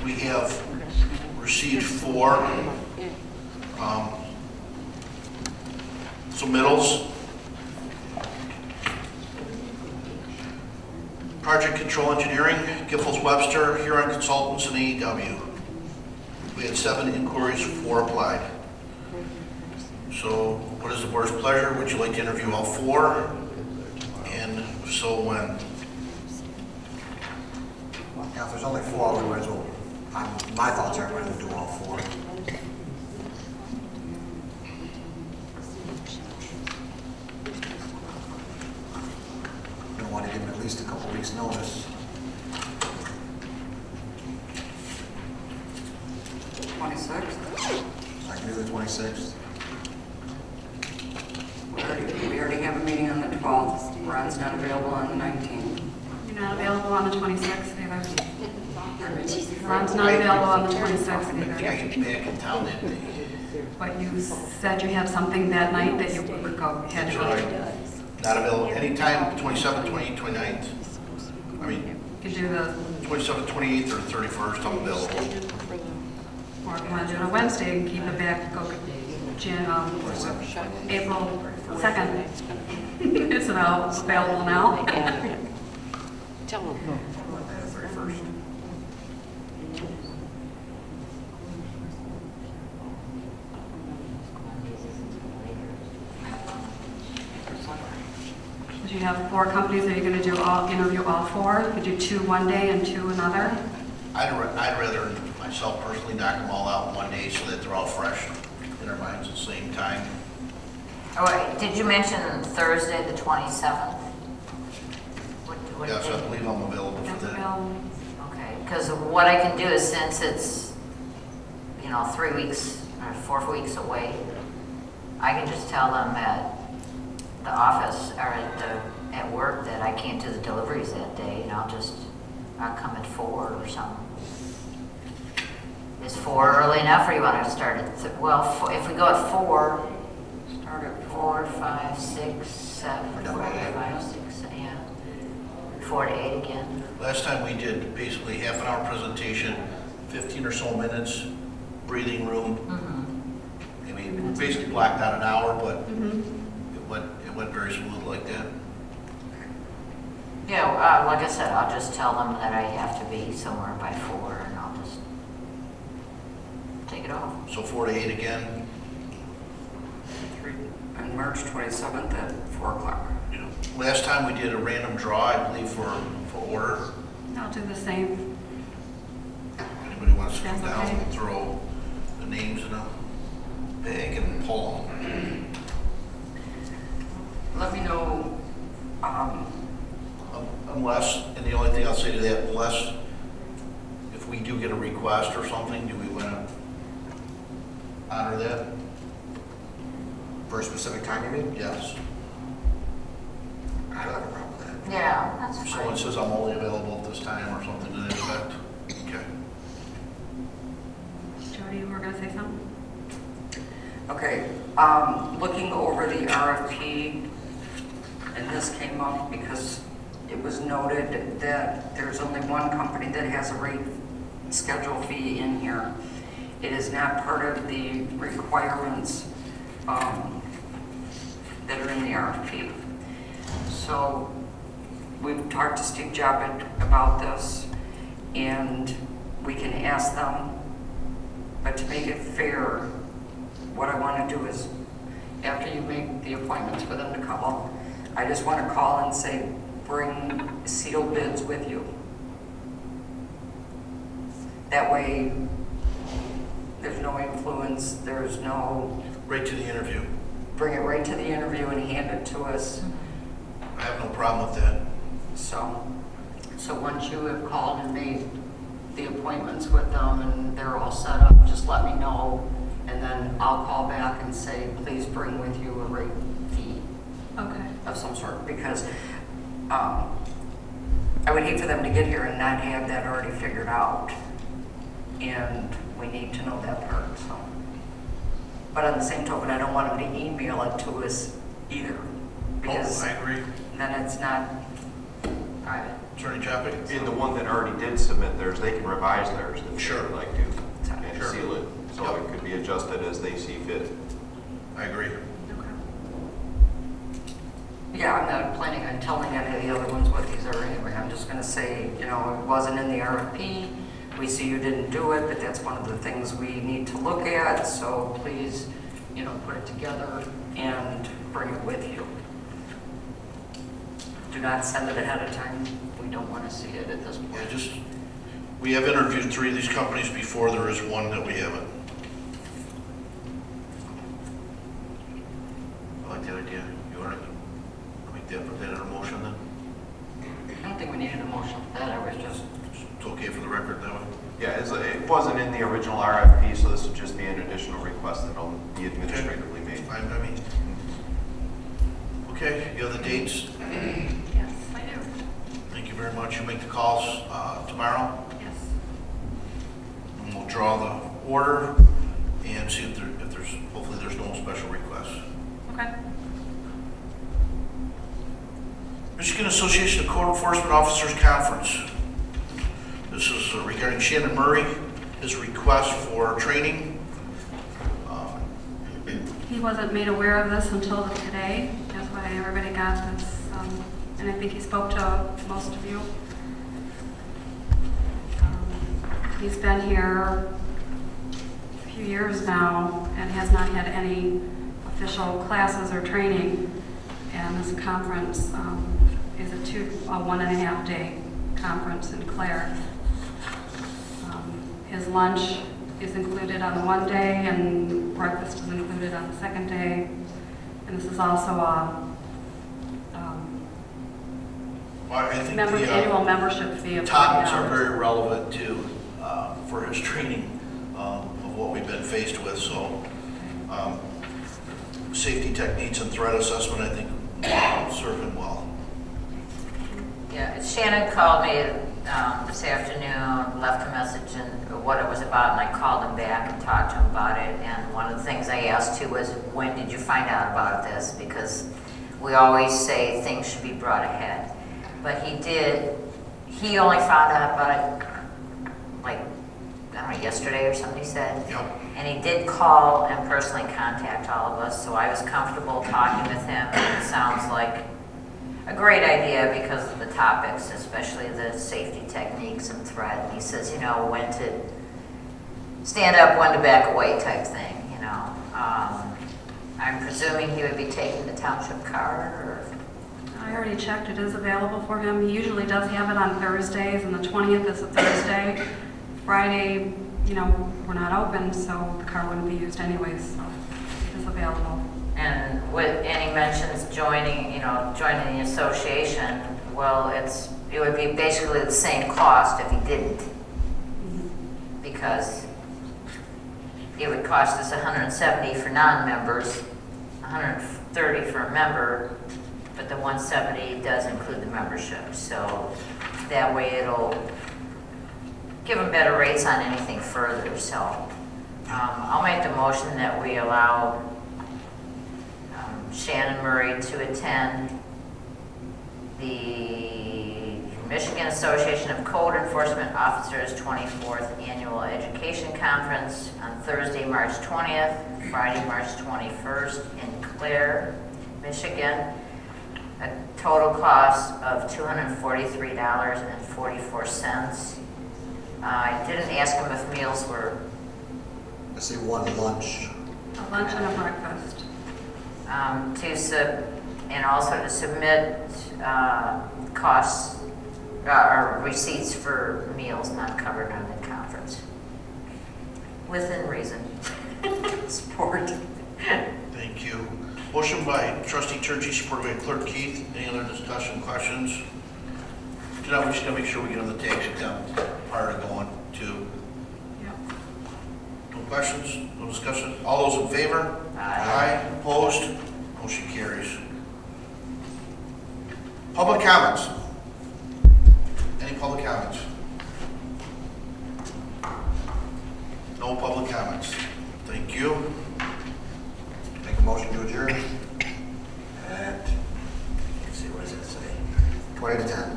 Speaker 1: We have received 4 submittals. Project Control Engineering, Giffords Webster, Huron Consultants, and AEW. We had 7 inquiries, 4 applied. So what is the board's pleasure? Would you like to interview all 4? And if so, when?
Speaker 6: Now, if there's only 4, we might as well, my thoughts are we're going to do all 4. Don't want to give them at least a couple weeks' notice.
Speaker 7: 26th?
Speaker 6: I can do the 26th.
Speaker 7: We already have a meeting on the 12th. Ron's not available on the 19th.
Speaker 15: You're not available on the 26th either. Ron's not available on the 26th
Speaker 1: I think I
Speaker 15: either.
Speaker 1: can be back in town that day.
Speaker 15: But you said you had something that night that you could go ahead
Speaker 1: That's
Speaker 15: and
Speaker 1: right. Not available anytime, 27th, 28th, 29th. I mean,
Speaker 15: you could do the,
Speaker 1: 27th, 28th, or 31st, I'm available.
Speaker 15: or if you want to do it on Wednesday and keep it back, go April 2nd. It's available now.
Speaker 7: Tell him.
Speaker 6: 31st.
Speaker 15: Do you have 4 companies? Are you going to interview all 4? You could do 2 one day and 2 another?
Speaker 1: I'd rather myself personally knock them all out in one day so that they're all fresh in our minds at the same time.
Speaker 2: Oh, wait, did you mention Thursday, the 27th? What
Speaker 1: Yes,
Speaker 2: day?
Speaker 1: I believe I'm available for
Speaker 15: That's
Speaker 1: that.
Speaker 15: available.
Speaker 2: Okay, because what I can do is, since it's, 3 weeks or 4 weeks away, I can just tell them at the office or at work that I can't do the deliveries that day, and I'll come at 4 or something. Is 4 early enough, or you want to start at, if we go at 4, start at 4, 5, 6, 7, 4, 5, 6, yeah. 4 to 8 again.
Speaker 1: Last time we did basically half an hour presentation, 15 or so minutes, breathing room. I mean, we basically blocked out an hour, but it went very smooth like that.
Speaker 2: Yeah, like I said, I'll just tell them that I have to be somewhere by 4, and I'll just take it off.
Speaker 1: So 4 to 8 again.
Speaker 7: On March 27th at 4 o'clock.
Speaker 1: Last time we did a random draw, I believe, for order.
Speaker 15: I'll do the same.
Speaker 1: Anybody wants to come
Speaker 15: That's
Speaker 1: down
Speaker 15: okay.
Speaker 1: and throw the names in a bag and pull them.
Speaker 7: Let me know,
Speaker 1: Unless, and the only thing I'll say to that, unless if we do get a request or something, do we want to honor that?
Speaker 6: For a specific time, you mean?
Speaker 1: Yes.
Speaker 6: I don't have a problem with that.
Speaker 2: Yeah, that's
Speaker 1: If
Speaker 2: fine.
Speaker 1: someone says I'm only available at this time or something to that effect. Okay.
Speaker 15: Jody, you were going to say something?
Speaker 7: okay, looking over the RFP, and this came up because it was noted that there's only one company that has a rate schedule fee in here. It is not part of the requirements that are in the RFP. So we've talked to Steve Jobbitt about this, and we can ask them, but to make it fair, what I want to do is, after you make the appointments for them to come up, I just want to call and say, bring sealed bids with you. That way, there's no influence, there's no,
Speaker 1: Right to the interview.
Speaker 7: bring it right to the interview and hand it to us.
Speaker 1: I have no problem with that.
Speaker 7: So once you have called and made the appointments with them and they're all set up, just let me know, and then I'll call back and say, please bring with you a rate fee
Speaker 15: Okay.
Speaker 7: of some sort, because I would hate for them to get here and not have that already figured out. And we need to know that part, so. But on the same token, I don't want them to email it to us either. Because
Speaker 1: I agree.
Speaker 7: then it's not private.
Speaker 1: Attorney Chopping?
Speaker 5: In the one that already did submit theirs, they can revise theirs if they
Speaker 1: Sure.
Speaker 5: would like to, and
Speaker 1: Sure.
Speaker 5: seal it, so
Speaker 1: Yep.
Speaker 5: it could be adjusted as they see fit.
Speaker 1: I agree.
Speaker 7: Yeah, I'm not planning on telling any of the other ones what these are anyway. I'm just gonna say, you know, it wasn't in the RFP. We see you didn't do it, but that's one of the things we need to look at. So please, you know, put it together and bring it with you. Do not send it ahead of time. We don't want to see it at this
Speaker 1: Yeah,
Speaker 7: point.
Speaker 1: we have interviewed 3 of these companies before. There is one that we haven't. I like that idea. You want to make that, put that in a motion then?
Speaker 7: I don't think we needed a motion for that. I was just,
Speaker 1: It's okay for the record that way?
Speaker 5: Yeah, it wasn't in the original RFP, so this would just be an additional request that'll be administratively made.
Speaker 1: Fine by me. Okay, you have the dates?
Speaker 15: Yes, I do.
Speaker 1: Thank you very much. You make the calls tomorrow,
Speaker 15: Yes.
Speaker 1: and we'll draw the order and see if there's, hopefully there's no special requests.
Speaker 15: Okay.
Speaker 1: Michigan Association of Code Enforcement Officers Conference. This is regarding Shannon Murray, his request for training.
Speaker 15: He wasn't made aware of this until today. That's why everybody got this. And I think he spoke to most of you. He's been here a few years now and has not had any official classes or training. And this conference is a 1.5 day conference in Clare. His lunch is included on the one day and breakfast is included on the second day. And this is also a
Speaker 1: I think
Speaker 15: annual membership fee of
Speaker 1: topics are
Speaker 15: $40.
Speaker 1: very relevant to, for his training of what we've been faced with. So safety techniques and threat assessment, I think, serve him well.
Speaker 2: Yeah, Shannon called me this afternoon, left a message and what it was about, and I called him back and talked to him about it. And one of the things I asked too was, when did you find out about this? Because we always say things should be brought ahead. But he only found out about it, like, I don't know, yesterday or something, he said.
Speaker 1: Yep.
Speaker 2: And he did call and personally contact all of us, so I was comfortable talking with him. It sounds like a great idea because of the topics, especially the safety techniques and threat. And he says, you know, when to stand up, when to back away type thing, you know. I'm presuming he would be taking the township card, or?
Speaker 15: I already checked, it is available for him. He usually does have it on Thursdays, and the 20th is a Thursday. Friday, you know, we're not open, so the car wouldn't be used anyways, so it is available.
Speaker 2: And he mentions joining the association. Well, it would be basically the same cost if he didn't. Because it would cost us $170 for non-members, $130 for a member, but the $170 does include the membership. So that way it'll give them better rates on anything further. So I'll make the motion that we allow Shannon Murray to attend the Michigan Association of Code Enforcement Officers 24th Annual Education Conference on Thursday, March 20th, Friday, March 21st in Clare, Michigan. A total cost of $243.44. I didn't ask him if meals were...
Speaker 6: I see one lunch.
Speaker 15: A lunch and a breakfast.
Speaker 2: And also to submit costs or receipts for meals not covered on the conference. Within reason.
Speaker 7: support.
Speaker 1: Thank you. Motion by Trustee Turkey, supported by Clerk Keith. Any other discussion, questions? We're just gonna make sure we get on the tax exempt prior to going to.
Speaker 15: Yep.
Speaker 1: No questions, no discussion. All those in favor? Aye. Opposed? Motion carries. Public comments. public comments? No public comments. Thank you.
Speaker 6: Make a motion to adjourn at, let's see, what does it say? 20 to 10,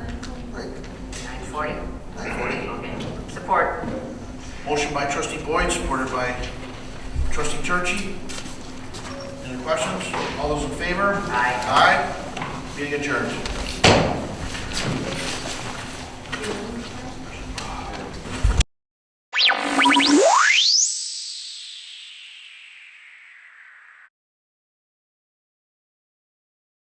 Speaker 6: right?
Speaker 2: 9:40?
Speaker 6: 9:40?
Speaker 2: Okay. Support.
Speaker 1: Motion by trustee Boyd, supported by trustee Turchi. Any questions? All those in favor?
Speaker 2: Aye.
Speaker 1: Aye. Meeting adjourned.